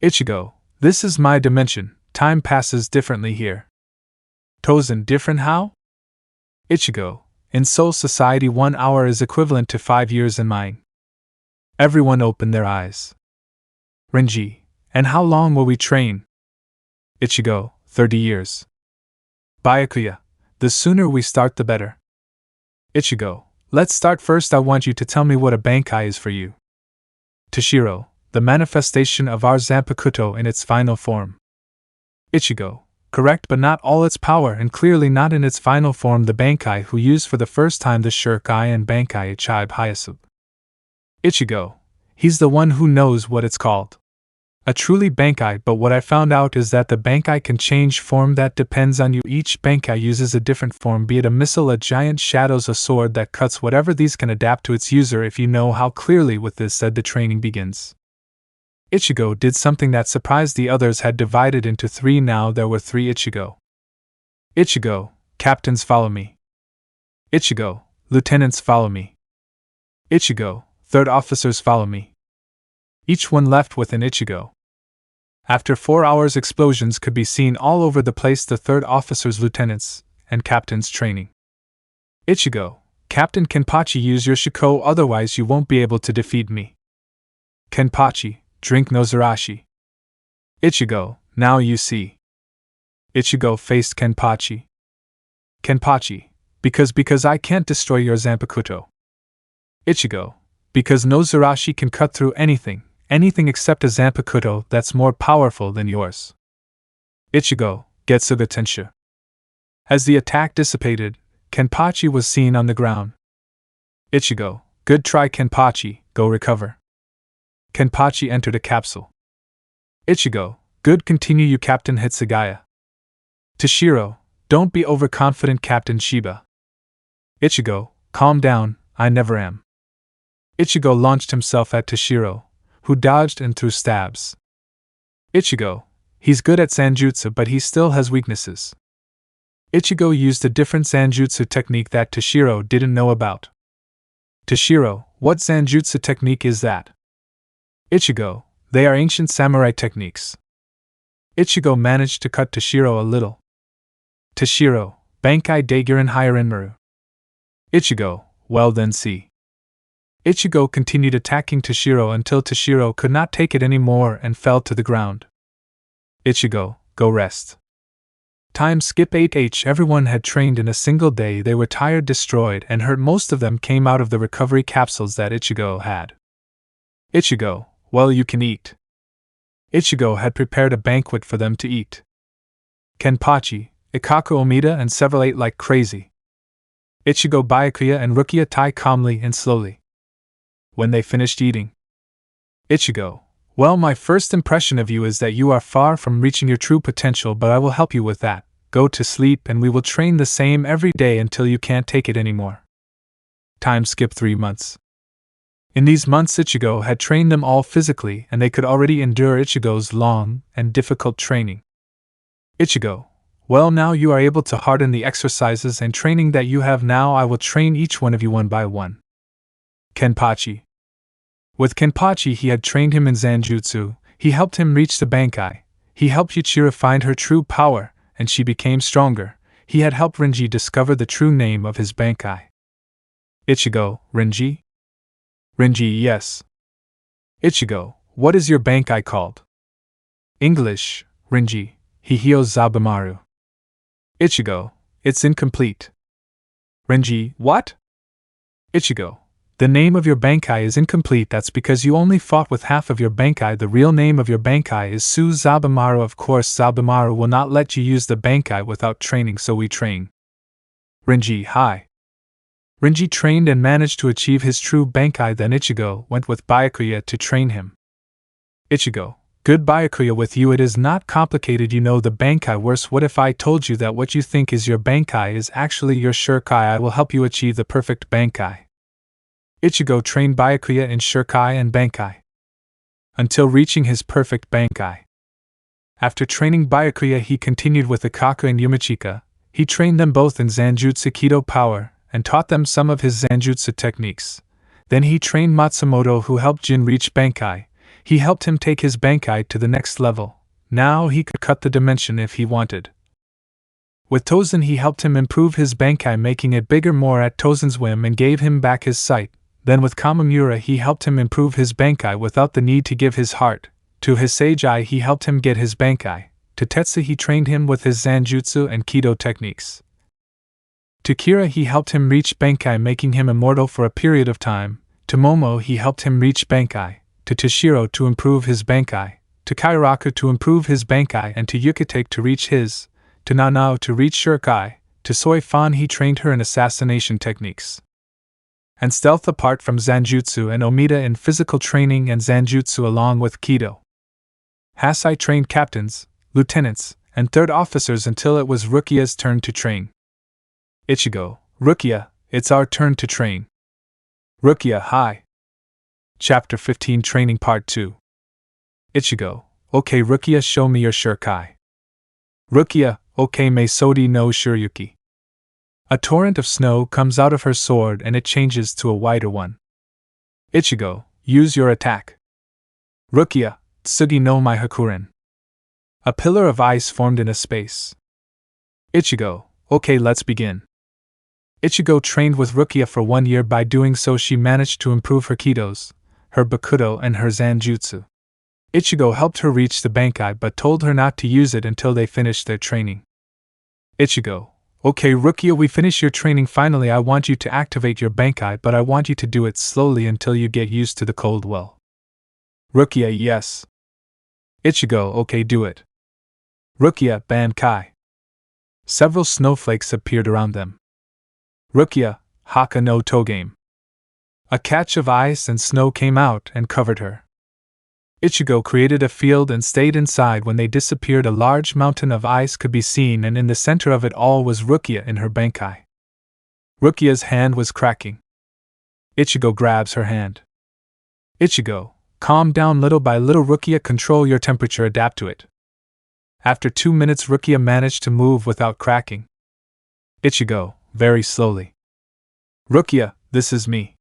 Ichigo. This is my dimension, time passes differently here. Tozen. Different how? Ichigo. In Soul Society 1 hour is equivalent to 5 years in mine. Everyone opened their eyes. Renji. And how long will we train? Ichigo. 30 years. Byakuya. The sooner we start the better. Ichigo. Let's start first. I want you to tell me what a Bankai is for you. Toshiro. The manifestation of our Zanpakuto in its final form. Ichigo. Correct, but not all its power, and clearly not in its final form. The Bankai who used for the first time the Shurikai and Bankai Ichibe Hyasub. Ichigo. He's the one who knows what it's called. A truly Bankai, but what I found out is that the Bankai can change form. That depends on you. Each Bankai uses a different form, be it a missile, a giant shadows, a sword that cuts, whatever. These can adapt to its user if you know how. Clearly with this said, the training begins. Ichigo did something that surprised the others. Had divided into 3 now. There were 3 Ichigo. Ichigo, captains follow me. Ichigo, lieutenants follow me. Ichigo, 3rd officers follow me. Each one left with an Ichigo. After 4 hours, explosions could be seen all over the place. The 3rd officers, lieutenants, and captains training. Ichigo, Captain Kenpachi, use your Shiko, otherwise you won't be able to defeat me. Kenpachi, drink Nozarashi. Ichigo, now you see. Ichigo faced Kenpachi. Kenpachi, because I can't destroy your Zanpakuto. Ichigo, because Nozarashi can cut through anything except a Zanpakuto that's more powerful than yours. Ichigo, Getsuga Tenshu. As the attack dissipated, Kenpachi was seen on the ground. Ichigo, good try Kenpachi, go recover. Kenpachi entered a capsule. Ichigo, good, continue you Captain Hitsugaya. Toshiro, don't be overconfident Captain Sheba. Ichigo, calm down, I never am. Ichigo launched himself at Toshiro, who dodged and threw stabs. Ichigo, he's good at Zanjutsu but he still has weaknesses. Ichigo used a different Zanjutsu technique that Toshiro didn't know about. Toshiro, what Zanjutsu technique is that? Ichigo, they are ancient samurai techniques. Ichigo managed to cut Toshiro a little. Toshiro, Bankai Daigyuren Hyarinmaru. Ichigo, well then see. Ichigo continued attacking Toshiro until Toshiro could not take it anymore and fell to the ground. Ichigo, go rest. Time skip 8H. Everyone had trained in a single day. They were tired, destroyed, and hurt. Most of them came out of the recovery capsules that Ichigo had. Ichigo, well, you can eat. Ichigo had prepared a banquet for them to eat. Kenpachi, Ikaku Omida and several ate like crazy. Ichigo, Byakuya, and Rukia tie calmly and slowly. When they finished eating, Ichigo, well, my first impression of you is that you are far from reaching your true potential, but I will help you with that. Go to sleep and we will train the same every day until you can't take it anymore. Time skip 3 months. In these months Ichigo had trained them all physically and they could already endure Ichigo's long and difficult training. Ichigo, well, now you are able to harden the exercises and training that you have now. I will train each one of you one by one. Kenpachi. With Kenpachi he had trained him in Zanjutsu, he helped him reach the Bankai, he helped Yuchira find her true power, and she became stronger. He had helped Renji discover the true name of his Bankai. Ichigo, Renji? Renji, yes. Ichigo, what is your Bankai called? English, Renji, Hihio Zabamaru. Ichigo, it's incomplete. Renji, what? Ichigo, the name of your Bankai is incomplete. That's because you only fought with half of your Bankai. The real name of your Bankai is Su Zabamaru. Of course, Zabamaru will not let you use the Bankai without training, so we train. Renji, hi. Renji trained and managed to achieve his true Bankai. Then Ichigo went with Byakuya to train him. Ichigo, good Byakuya, with you it is not complicated. You know the Bankai. Worse, what if I told you that what you think is your Bankai is actually your Shurikai? I will help you achieve the perfect Bankai. Ichigo trained Byakuya in Shurikai and Bankai until reaching his perfect Bankai. After training Byakuya, he continued with Ikaku and Yumichika. He trained them both in Zanjutsu Kido power and taught them some of his Zanjutsu techniques. Then he trained Matsumoto, who helped Jin reach Bankai. He helped him take his Bankai to the next level. Now he could cut the dimension if he wanted. With Tozen he helped him improve his Bankai, making it bigger more at Tozen's whim, and gave him back his sight. Then with Kamamura he helped him improve his Bankai without the need to give his heart. To his Sage Eye he helped him get his Bankai. To Tetsu he trained him with his Zanjutsu and Kido techniques. To Kira he helped him reach Bankai, making him immortal for a period of time. To Momo he helped him reach Bankai. To Toshiro to improve his Bankai. To Kairaku to improve his Bankai, and to Yukitake to reach his. To Nanao to reach Shurikai. To Soifan he trained her in assassination techniques. and stealth apart from Zanjutsu and Omida in physical training and Zanjutsu along with Kido. Hasai trained captains, lieutenants, and third officers until it was Rukia's turn to train. Ichigo, Rukia, it's our turn to train. Rukia, hi. Chapter 15 Training Part 2. Ichigo, okay Rukia, show me your Shurikai. Rukia, okay Meisodi no Shiryuki. A torrent of snow comes out of her sword and it changes to a wider one. Ichigo, use your attack. Rukia, Tsugi no Mai Hakuren. A pillar of ice formed in a space. Ichigo, okay let's begin. Ichigo trained with Rukia for 1 year. By doing so she managed to improve her Kidos, her Bakudo and her Zanjutsu. Ichigo helped her reach the Bankai but told her not to use it until they finished their training. Ichigo, okay Rukia, we finish your training finally. I want you to activate your Bankai, but I want you to do it slowly until you get used to the cold well. Rukia, yes. Ichigo, okay do it. Rukia, Bankai. Several snowflakes appeared around them. Rukia, Haka no Togame. A catch of ice and snow came out and covered her. Ichigo created a field and stayed inside. When they disappeared, a large mountain of ice could be seen, and in the center of it all was Rukia in her Bankai. Rukia's hand was cracking. Ichigo grabs her hand. Ichigo, calm down little by little. Rukia, control your temperature, adapt to it. After 2 minutes, Rukia managed to move without cracking. Ichigo, very slowly. Rukia, this is me.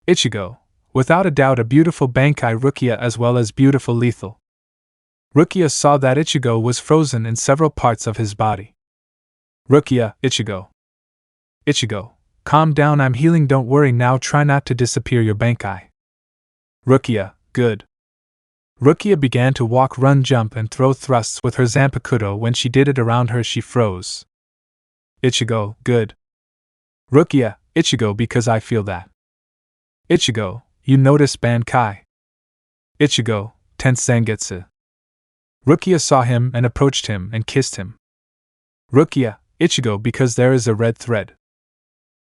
Ichigo, without a doubt a beautiful Bankai. Rukia, as well as beautiful lethal. Rukia saw that Ichigo was frozen in several parts of his body. Rukia, Ichigo. Ichigo, calm down, I'm healing, don't worry now, try not to disappear your Bankai. Rukia, good. Rukia began to walk, run, jump, and throw thrusts with her Zanpakudo. When she did it around her, she froze. Ichigo, good. Rukia, Ichigo, because I feel that. Ichigo, you notice Bankai. Ichigo, tense Zangetsu. Rukia saw him and approached him and kissed him. Rukia, Ichigo, because there is a red thread.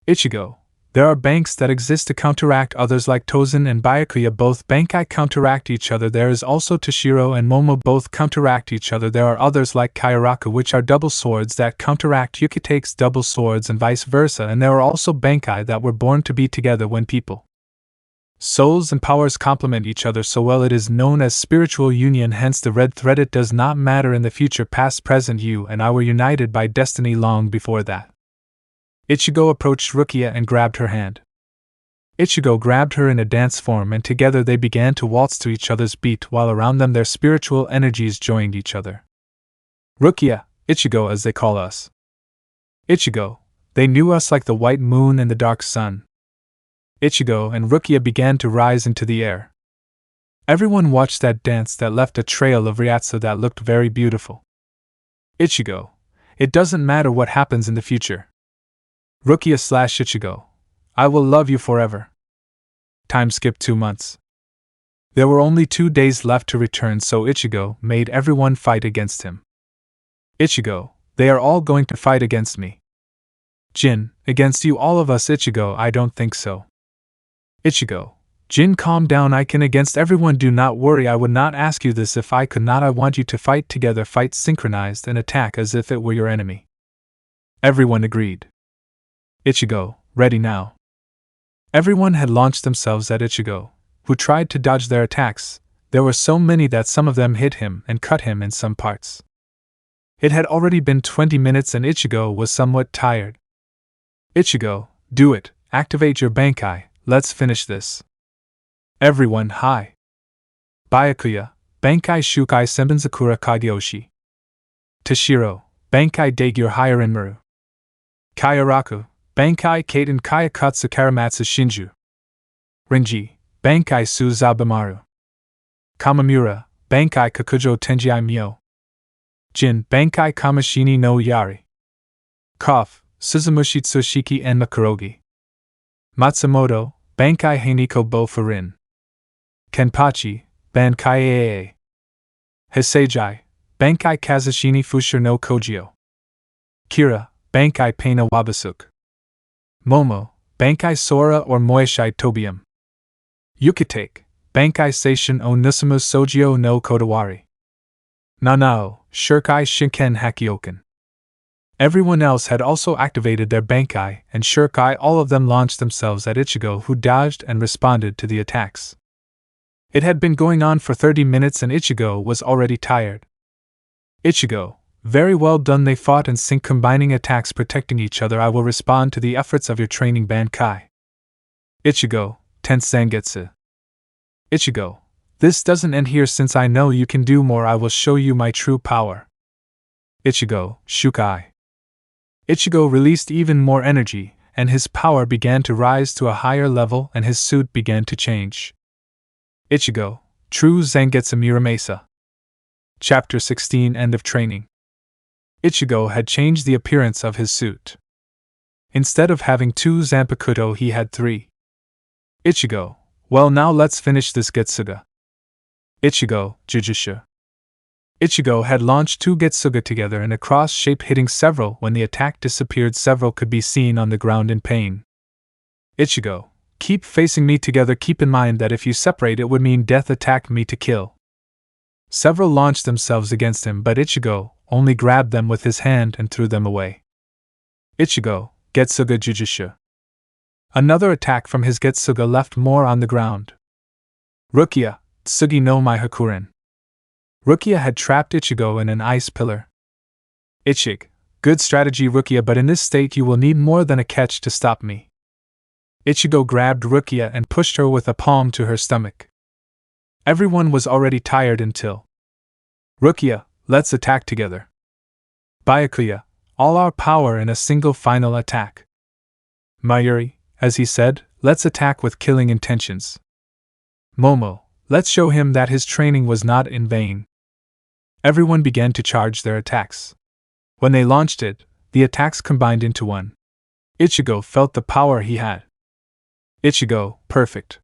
Ichigo, there are banks that exist to counteract others like Tozen and Byakuya. Both Bankai counteract each other. There is also Toshiro and Momo, both counteract each other. There are others like Kairaku, which are double swords that counteract Yukite's double swords and vice versa, and there are also Bankai that were born to be together when people souls and powers complement each other so well. It is known as spiritual union, hence the red thread. It does not matter in the future, past, present, you and I were united by destiny long before that. Ichigo approached Rukia and grabbed her hand. Ichigo grabbed her in a dance form, and together they began to waltz to each other's beat, while around them their spiritual energies joined each other. Rukia, Ichigo as they call us. Ichigo, they knew us like the white moon and the dark sun. Ichigo and Rukia began to rise into the air. Everyone watched that dance that left a trail of Ryatsu that looked very beautiful. Ichigo, it doesn't matter what happens in the future. Rukia / Ichigo, I will love you forever. Time skipped 2 months. There were only 2 days left to return, so Ichigo made everyone fight against him. Ichigo, they are all going to fight against me. Jin, against you, all of us. Ichigo, I don't think so. Ichigo, Jin, calm down, I can against everyone, do not worry, I would not ask you this if I could not. I want you to fight together, fight synchronized and attack as if it were your enemy. Everyone agreed. Ichigo, ready now. Everyone had launched themselves at Ichigo, who tried to dodge their attacks. There were so many that some of them hit him and cut him in some parts. It had already been 20 minutes and Ichigo was somewhat tired. Ichigo, do it, activate your Bankai, let's finish this. Everyone, hi. Byakuya, Bankai Shukai Senbenzakura Kagyoshi. Toshiro, Bankai Daigyo Hyarinmaru. Kairaku, Bankai Kaiten Kayakatsu Karamatsu Shinju. Renji, Bankai Suzabamaru. Kamamura, Bankai Kakujo Tenjai Myo. Jin, Bankai Kamashini no Yari. Kof, Suzumushi Tsushiki and Makurogi. Matsumoto, Bankai Heiniko Bo Furin. Kenpachi, Bankai Aa. Hisejai, Bankai Kazushini Fushur no Kojio. Kira, Bankai Peina Wabasuk. Momo, Bankai Sora or Moishai Tobium. Yukitake, Bankai Seishin o Nusamu Sojio no Kodawari. Nanao, Shirkai Shinken Hakioken. Everyone else had also activated their Bankai, and Shirkai, all of them launched themselves at Ichigo, who dodged and responded to the attacks. It had been going on for 30 minutes and Ichigo was already tired. Ichigo, very well done. They fought in sync, combining attacks, protecting each other. I will respond to the efforts of your training Bankai. Ichigo, Tense Zangetsu. Ichigo, this doesn't end here. Since I know you can do more, I will show you my true power. Ichigo, Shukai. Ichigo released even more energy, and his power began to rise to a higher level and his suit began to change. Ichigo, True Zangetsu Muramasa. Chapter 16, End of Training. Ichigo had changed the appearance of his suit. Instead of having 2 Zanpakuto, he had 3. Ichigo, well, now let's finish this Getsuga. Ichigo, Jujutsu. Ichigo had launched 2 Getsuga together in a cross shape, hitting several. When the attack disappeared, several could be seen on the ground in pain. Ichigo, keep facing me together. Keep in mind that if you separate, it would mean death. Attack me to kill. Several launched themselves against him, but Ichigo only grabbed them with his hand and threw them away. Ichigo, Getsuga Jujutsu. Another attack from his Getsuga left more on the ground. Rukia, Tsugi no Mai Hakuren. Rukia had trapped Ichigo in an ice pillar. Ichig, good strategy Rukia, but in this state you will need more than a catch to stop me. Ichigo grabbed Rukia and pushed her with a palm to her stomach. Everyone was already tired until Rukia, let's attack together. Byakuya, all our power in a single final attack. Mayuri, as he said, let's attack with killing intentions. Momo, let's show him that his training was not in vain. Everyone began to charge their attacks. When they launched it, the attacks combined into one. Ichigo felt the power he had. Ichigo, perfect.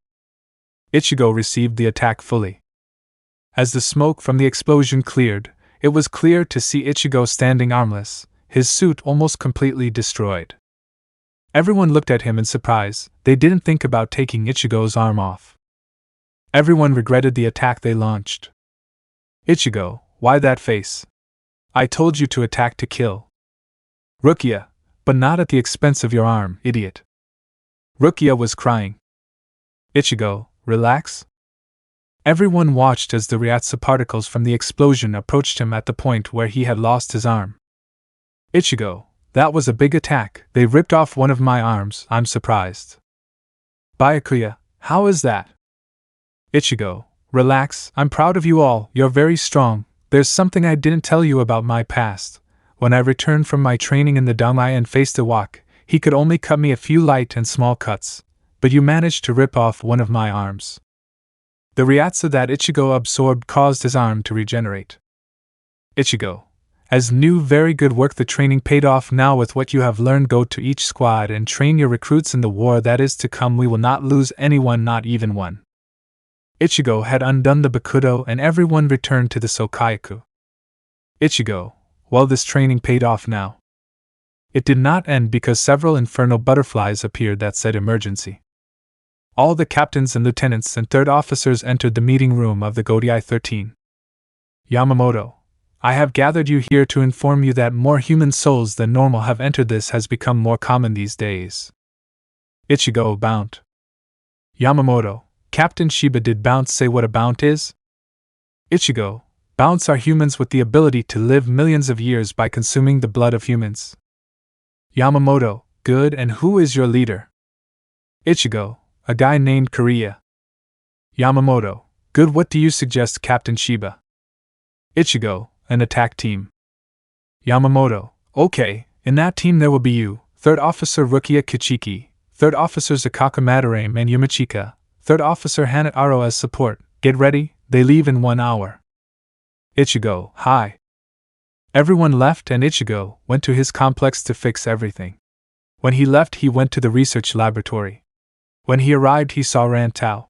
Ichigo received the attack fully. As the smoke from the explosion cleared, it was clear to see Ichigo standing armless, his suit almost completely destroyed. Everyone looked at him in surprise. They didn't think about taking Ichigo's arm off. Everyone regretted the attack they launched. Ichigo, why that face? I told you to attack to kill. Rukia, but not at the expense of your arm, idiot. Rukia was crying. Ichigo, relax. Everyone watched as the Ryatsu particles from the explosion approached him at the point where he had lost his arm. Ichigo, that was a big attack. They ripped off one of my arms. I'm surprised. Byakuya, how is that? Ichigo, relax. I'm proud of you all. You're very strong. There's something I didn't tell you about my past. When I returned from my training in the Damai and faced Iwak, he could only cut me a few light and small cuts, but you managed to rip off one of my arms. The Ryatsu that Ichigo absorbed caused his arm to regenerate. Ichigo, as new, very good work. The training paid off. Now with what you have learned, go to each squad and train your recruits in the war that is to come. We will not lose anyone, not even one. Ichigo had undone the Bakudo and everyone returned to the Sokayaku. Ichigo, well, this training paid off now. It did not end because several infernal butterflies appeared that said emergency. All the captains and lieutenants and third officers entered the meeting room of the Godai 13. Yamamoto, I have gathered you here to inform you that more human souls than normal have entered. This has become more common these days. Ichigo, Bount. Yamamoto, Captain Sheba, did Bounce say what a Bount is? Ichigo, Bounts are humans with the ability to live millions of years by consuming the blood of humans. Yamamoto, good, and who is your leader? Ichigo, a guy named Korea. Yamamoto, good, what do you suggest, Captain Sheba? Ichigo, an attack team. Yamamoto, okay, in that team there will be you, 3rd Officer Rukia Kichiki, 3rd Officer Zakaka Madarame and Yumachika, 3rd Officer Hanataro as support. Get ready, they leave in 1 hour. Ichigo, hi. Everyone left and Ichigo went to his complex to fix everything. When he left, he went to the research laboratory. When he arrived, he saw Rantau.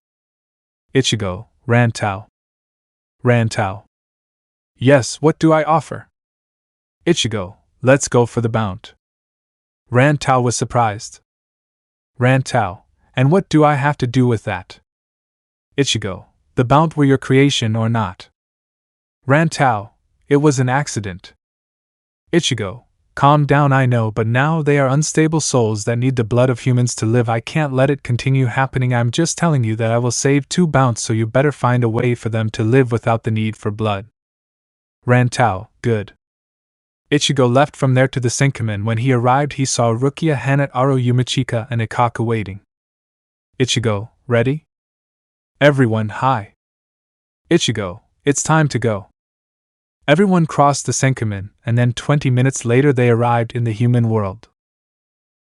Ichigo, Rantau. Rantau. Yes, what do I offer? Ichigo, let's go for the Bount. Rantau was surprised. Ran Tao. And what do I have to do with that? Ichigo. The Bount were your creation or not? Ran Tao. It was an accident. Ichigo. Calm down, I know, but now they are unstable souls that need the blood of humans to live. I can't let it continue happening. I'm just telling you that I will save 2 Bounts, so you better find a way for them to live without the need for blood. Ran Tao. Good. Ichigo left from there to the Senkamen. When he arrived, he saw Rukia, Hanat, Aro, Yumichika, and Ikaku waiting. Ichigo, ready? Everyone, hi. Ichigo, it's time to go. Everyone crossed the Senkamen, and then 20 minutes later they arrived in the human world.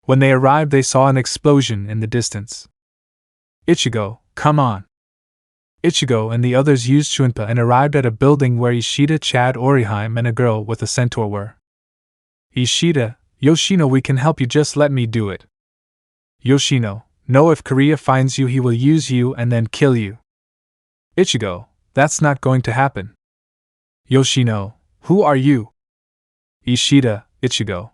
When they arrived, they saw an explosion in the distance. Ichigo, come on. Ichigo and the others used Shunpa and arrived at a building where Ishida, Chad, Oriheim, and a girl with a centaur were. Ishida, Yoshino, we can help you, just let me do it. Yoshino, no, if Korea finds you, he will use you and then kill you. Ichigo, that's not going to happen. Yoshino, who are you? Ishida, Ichigo.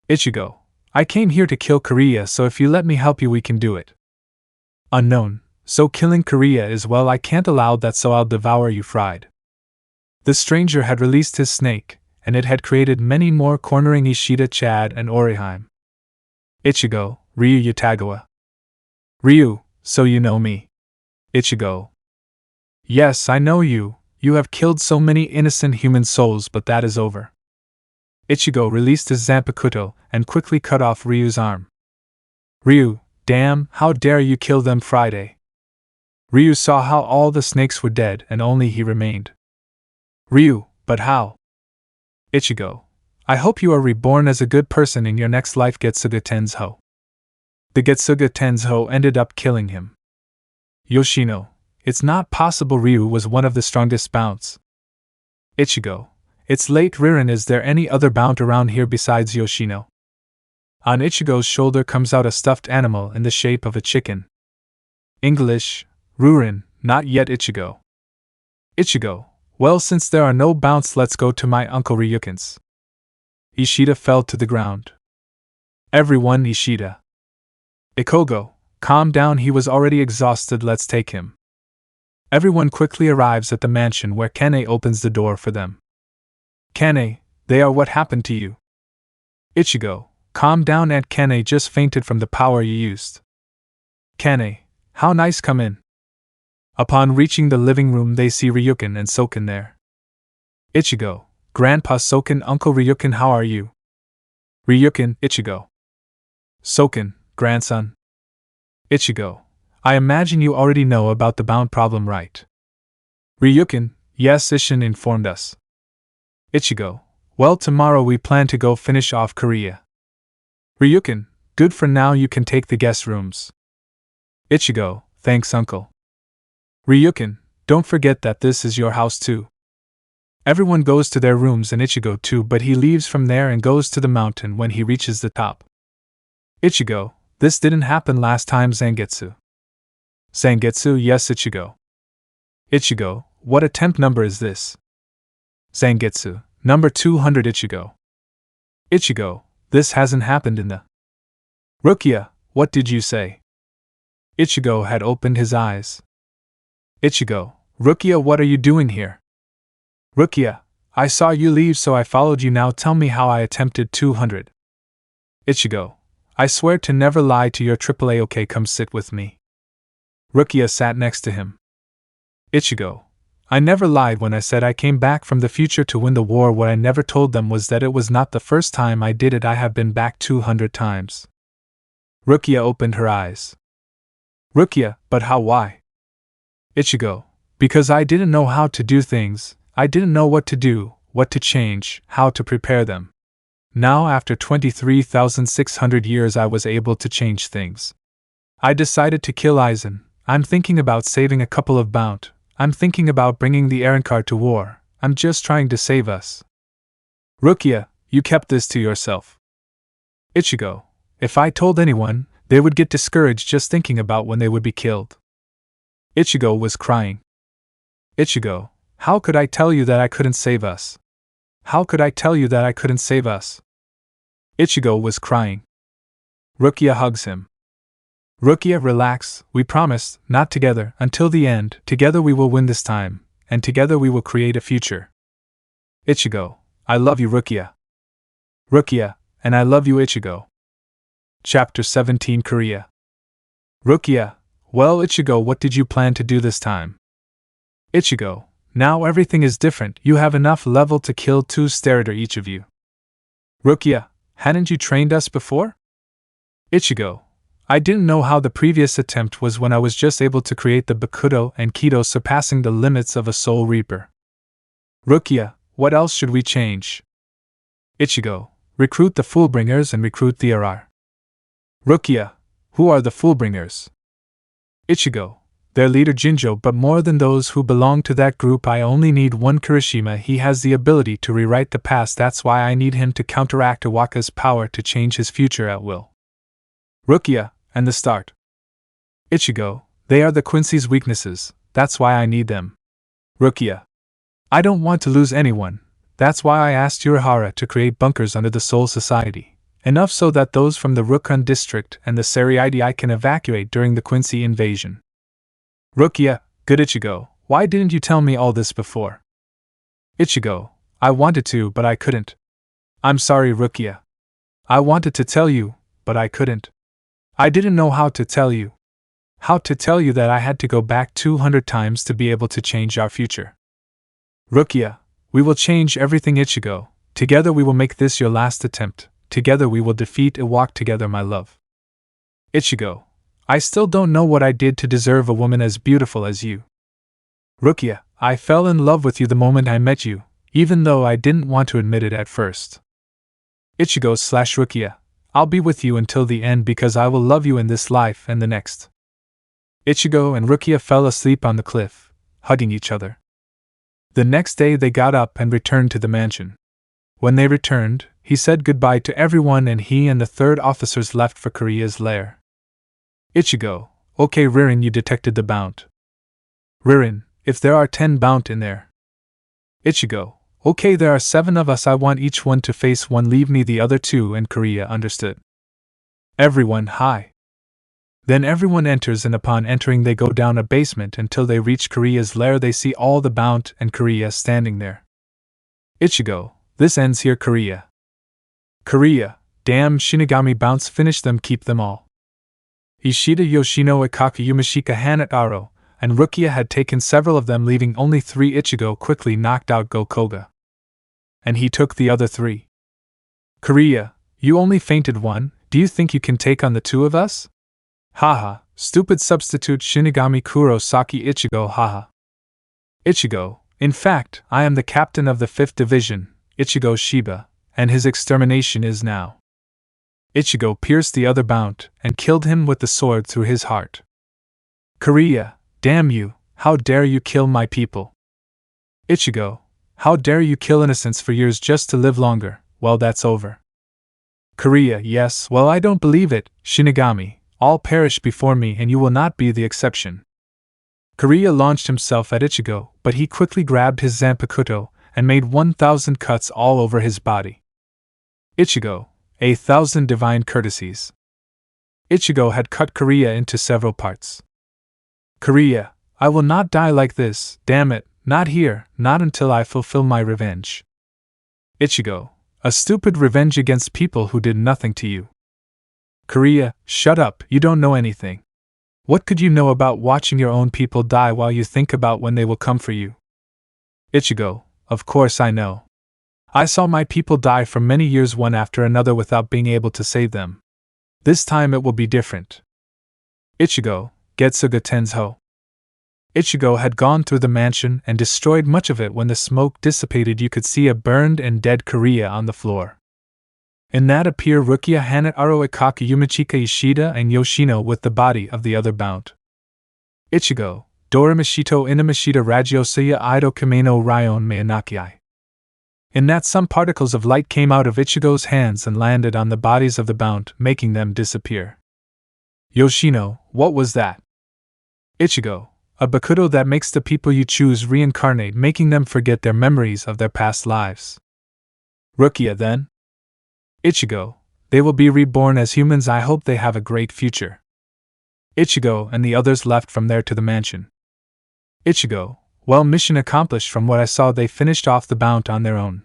Ichigo, I came here to kill Korea, so if you let me help you, we can do it. Unknown, so killing Korea is, well, I can't allow that, so I'll devour you fried. The stranger had released his snake, and it had created many more, cornering Ishida, Chad, and Oriheim. Ichigo, Ryu Yutagawa. Ryu, so you know me. Ichigo. Yes, I know you. You have killed so many innocent human souls, but that is over. Ichigo released his Zanpakuto and quickly cut off Ryu's arm. Ryu, damn, how dare you kill them, Friday. Ryu saw how all the snakes were dead and only he remained. Ryu, but how? Ichigo, I hope you are reborn as a good person in your next life, Getsuga Tensho. The Getsuga Tensho ended up killing him. Yoshino, it's not possible, Ryu was one of the strongest Bounts. Ichigo, it's late, Ririn, is there any other Bount around here besides Yoshino? On Ichigo's shoulder comes out a stuffed animal in the shape of a chicken. English, Rurin, not yet, Ichigo. Ichigo, well, since there are no Bounts, let's go to my Uncle Ryukin's. Ishida fell to the ground. Everyone, Ishida. Ikogo, calm down, he was already exhausted, let's take him. Everyone quickly arrives at the mansion where Kane opens the door for them. Kane, they are, what happened to you? Ichigo, calm down, Aunt Kane just fainted from the power you used. Kane, how nice, come in. Upon reaching the living room, they see Ryukin and Soken there. Ichigo, Grandpa Soken, Uncle Ryukin, how are you? Ryukin, Ichigo. Soken, grandson. Ichigo, I imagine you already know about the Bound problem, right? Ryukin, yes, Ishin informed us. Ichigo, well, tomorrow we plan to go finish off Korea. Ryukin, good, for now you can take the guest rooms. Ichigo, thanks, Uncle. Ryukin, don't forget that this is your house too. Everyone goes to their rooms and Ichigo too, but he leaves from there and goes to the mountain when he reaches the top. Ichigo, this didn't happen last time, Zangetsu. Zangetsu, yes, Ichigo. Ichigo, what attempt number is this? Zangetsu, number 200, Ichigo. Ichigo, this hasn't happened in the... Rukia, what did you say? Ichigo had opened his eyes. Ichigo, Rukia, what are you doing here? Rukia, I saw you leave, so I followed you. Now tell me how I attempted 200. Ichigo, I swear to never lie to your AAA. Okay, come sit with me. Rukia sat next to him. Ichigo, I never lied when I said I came back from the future to win the war. What I never told them was that it was not the first time I did it. I have been back 200 times. Rukia opened her eyes. Rukia, but how, why? Ichigo, because I didn't know how to do things. I didn't know what to do, what to change, how to prepare them. Now, after 23,600 years, I was able to change things. I decided to kill Aizen. I'm thinking about saving a couple of Bount. I'm thinking about bringing the Arrancar to war. I'm just trying to save us. Rukia, you kept this to yourself. Ichigo, if I told anyone, they would get discouraged just thinking about when they would be killed. Ichigo was crying. Ichigo, how could I tell you that I couldn't save us? How could I tell you that I couldn't save us? Ichigo was crying. Rukia hugs him. Rukia, relax, we promise, not together, until the end, together we will win this time, and together we will create a future. Ichigo, I love you Rukia. Rukia, and I love you Ichigo. Chapter 17 Korea. Rukia, well Ichigo, what did you plan to do this time? Ichigo, now everything is different, you have enough level to kill 2 Sterator each of you. Rukia, hadn't you trained us before? Ichigo, I didn't know how the previous attempt was when I was just able to create the Bakudo and Kido surpassing the limits of a Soul Reaper. Rukia, what else should we change? Ichigo, recruit the Foolbringers and recruit the RR. Rukia, who are the Foolbringers? Ichigo, their leader Jinjo, but more than those who belong to that group I only need one Kirishima. He has the ability to rewrite the past, that's why I need him to counteract Iwaka's power to change his future at will. Rukia, and the start. Ichigo, they are the Quincy's weaknesses, that's why I need them. Rukia, I don't want to lose anyone, that's why I asked Urahara to create bunkers under the Soul Society, enough so that those from the Rukun district and the Seriidi can evacuate during the Quincy invasion. Rukia, good Ichigo, why didn't you tell me all this before? Ichigo, I wanted to, but I couldn't. I'm sorry Rukia. I wanted to tell you, but I couldn't. I didn't know how to tell you. How to tell you that I had to go back 200 times to be able to change our future. Rukia, we will change everything Ichigo, together we will make this your last attempt, together we will defeat Iwaka together my love. Ichigo, I still don't know what I did to deserve a woman as beautiful as you. Rukia, I fell in love with you the moment I met you, even though I didn't want to admit it at first. Ichigo/Rukia, I'll be with you until the end because I will love you in this life and the next. Ichigo and Rukia fell asleep on the cliff, hugging each other. The next day they got up and returned to the mansion. When they returned, he said goodbye to everyone and he and the 3rd officers left for Korea's lair. Ichigo, okay Ririn, you detected the Bount. Ririn, if there are 10 Bount in there. Ichigo, okay there are 7 of us, I want each one to face one, leave me the other 2, and Korea understood. Everyone, hi. Then everyone enters and upon entering they go down a basement until they reach Korea's lair. They see all the Bount and Korea standing there. Ichigo, this ends here Korea. Korea, damn Shinigami Bounts, finish them, keep them all. Ishida, Yoshino, Ikaka, Yumashika, Hanataro, and Rukia had taken several of them, leaving only 3. Ichigo quickly knocked out Gokoga. And he took the other 3. Korea, you only fainted 1, do you think you can take on the 2 of us? Haha, stupid substitute Shinigami Kurosaki. Ichigo, haha. Ichigo, in fact, I am the captain of the 5th Division, Ichigo Sheba, and his extermination is now. Ichigo pierced the other Bount and killed him with the sword through his heart. Korea, damn you, how dare you kill my people? Ichigo, how dare you kill innocents for years just to live longer? Well, that's over. Korea, yes, well, I don't believe it, Shinigami, all perish before me and you will not be the exception. Korea launched himself at Ichigo, but he quickly grabbed his Zanpakuto and made 1,000 cuts all over his body. Ichigo, 1,000 divine courtesies. Ichigo had cut Korea into several parts. Korea, I will not die like this, damn it, not here, not until I fulfill my revenge. Ichigo, a stupid revenge against people who did nothing to you. Korea, shut up, you don't know anything. What could you know about watching your own people die while you think about when they will come for you? Ichigo, of course I know. I saw my people die for many years one after another without being able to save them. This time it will be different. Ichigo, Getsuga Tensho. Ichigo had gone through the mansion and destroyed much of it. When the smoke dissipated you could see a burned and dead Korea on the floor. In that appear Rukia, Hanataro, Ikaka, Yumachika, Ishida, and Yoshino with the body of the other Bount. Ichigo, Dorimashito, Inamashita, Rajiosaya, Ido, Kameno, Ryon, Mayanakiai. In that some particles of light came out of Ichigo's hands and landed on the bodies of the Bount, making them disappear. Yoshino, what was that? Ichigo, a Bakudo that makes the people you choose reincarnate, making them forget their memories of their past lives. Rukia, then? Ichigo, they will be reborn as humans. I hope they have a great future. Ichigo and the others left from there to the mansion. Ichigo, well, mission accomplished. From what I saw, they finished off the bout on their own.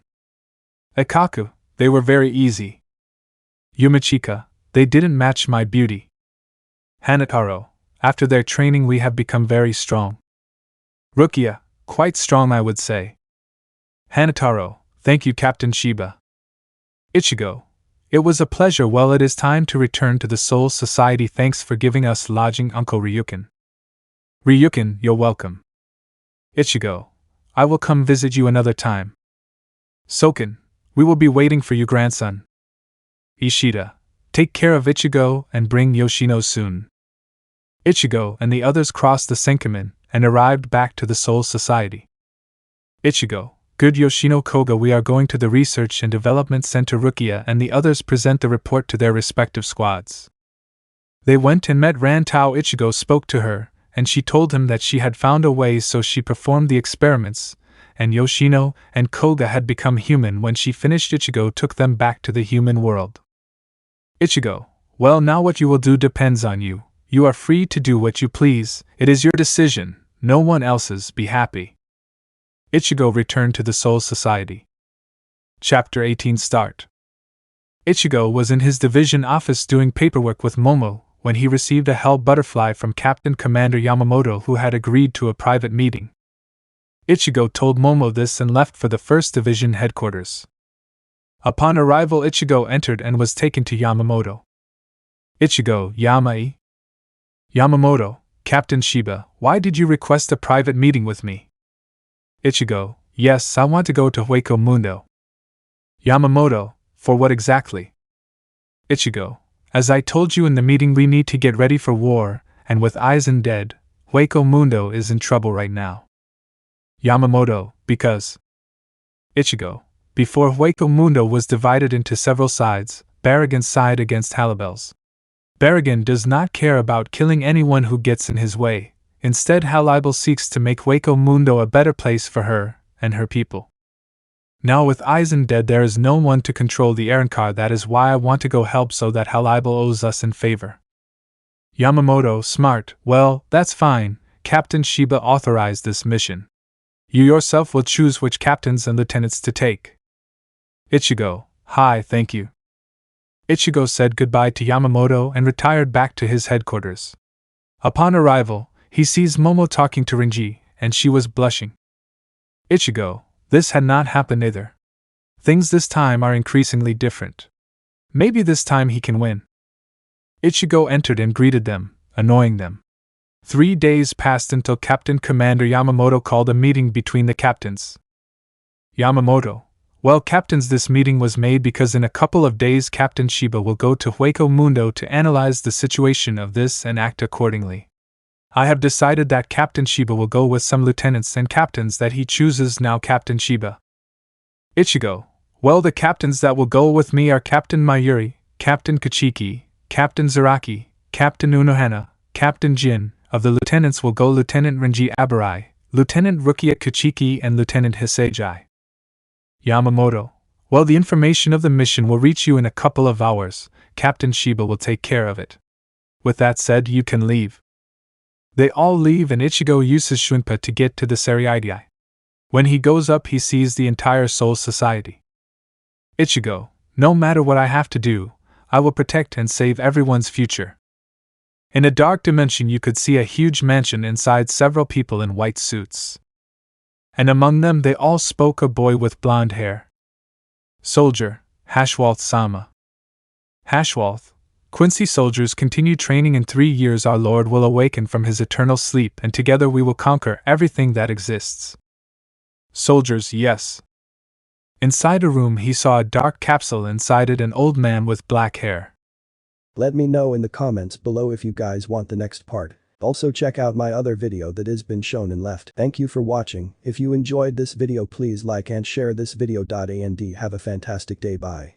Ikaku, they were very easy. Yumichika, they didn't match my beauty. Hanataro, after their training we have become very strong. Rukia, quite strong I would say. Hanataro, thank you Captain Sheba. Ichigo, it was a pleasure. Well, it is time to return to the Soul Society. Thanks for giving us lodging, Uncle Ryukin. Ryukin, you're welcome. Ichigo, I will come visit you another time. Soken, we will be waiting for you, grandson. Ishida, take care of Ichigo and bring Yoshino soon. Ichigo and the others crossed the Senkamin and arrived back to the Soul Society. Ichigo, good Yoshino Koga, we are going to the Research and Development Center. Rukia and the others present the report to their respective squads. They went and met Rantau. Ichigo spoke to her, and she told him that she had found a way, so she performed the experiments, and Yoshino and Koga had become human. When she finished, Ichigo took them back to the human world. Ichigo, well, now what you will do depends on you. You are free to do what you please, it is your decision, no one else's. Be happy. Ichigo returned to the Soul Society. Chapter 18 Start. Ichigo was in his division office doing paperwork with Momo when he received a hell butterfly from Captain Commander Yamamoto, who had agreed to a private meeting. Ichigo told Momo this and left for the 1st Division headquarters. Upon arrival, Ichigo entered and was taken to Yamamoto. Ichigo, Yamai. Yamamoto, Captain Sheba, why did you request a private meeting with me? Ichigo, yes, I want to go to Hueco Mundo. Yamamoto, for what exactly? Ichigo, as I told you in the meeting, we need to get ready for war, and with Aizen dead, Hueco Mundo is in trouble right now. Yamamoto, because... Ichigo, before Hueco Mundo was divided into several sides, Barragan's side against Halibel's. Barragan does not care about killing anyone who gets in his way. Instead, Halibel seeks to make Hueco Mundo a better place for her and her people. Now with Aizen dead, there is no one to control the Arrancar. That is why I want to go help, so that Halibel owes us in favor. Yamamoto, smart. Well, that's fine. Captain Sheba authorized this mission. You yourself will choose which captains and lieutenants to take. Ichigo, hi, thank you. Ichigo said goodbye to Yamamoto and retired back to his headquarters. Upon arrival, he sees Momo talking to Renji, and she was blushing. Ichigo, this had not happened either. Things this time are increasingly different. Maybe this time he can win. Ichigo entered and greeted them, annoying them. 3 days passed until Captain Commander Yamamoto called a meeting between the captains. Yamamoto, well, captains, this meeting was made because in a couple of days Captain Sheba will go to Hueco Mundo to analyze the situation of this and act accordingly. I have decided that Captain Sheba will go with some lieutenants and captains that he chooses. Now Captain Sheba. Ichigo, well, the captains that will go with me are Captain Mayuri, Captain Kachiki, Captain Zaraki, Captain Unohana, Captain Jin. Of the lieutenants will go Lieutenant Renji Abarai, Lieutenant Rukia Kachiki, and Lieutenant Hisejai. Yamamoto, well, the information of the mission will reach you in a couple of hours. Captain Sheba will take care of it. With that said, you can leave. They all leave and Ichigo uses Shunpa to get to the Seriidai. When he goes up, he sees the entire Soul Society. Ichigo, no matter what I have to do, I will protect and save everyone's future. In a dark dimension, you could see a huge mansion inside several people in white suits. And among them they all spoke a boy with blonde hair. Soldier, Hashwalth-sama. Hashwalth, Quincy soldiers continue training. In 3 years our Lord will awaken from his eternal sleep, and together we will conquer everything that exists. Soldiers, yes. Inside a room he saw a dark capsule, inside it an old man with black hair. Let me know in the comments below if you guys want the next part. Also check out my other video that has been shown and left. Thank you for watching. If you enjoyed this video, please like and share this video. And have a fantastic day. Bye.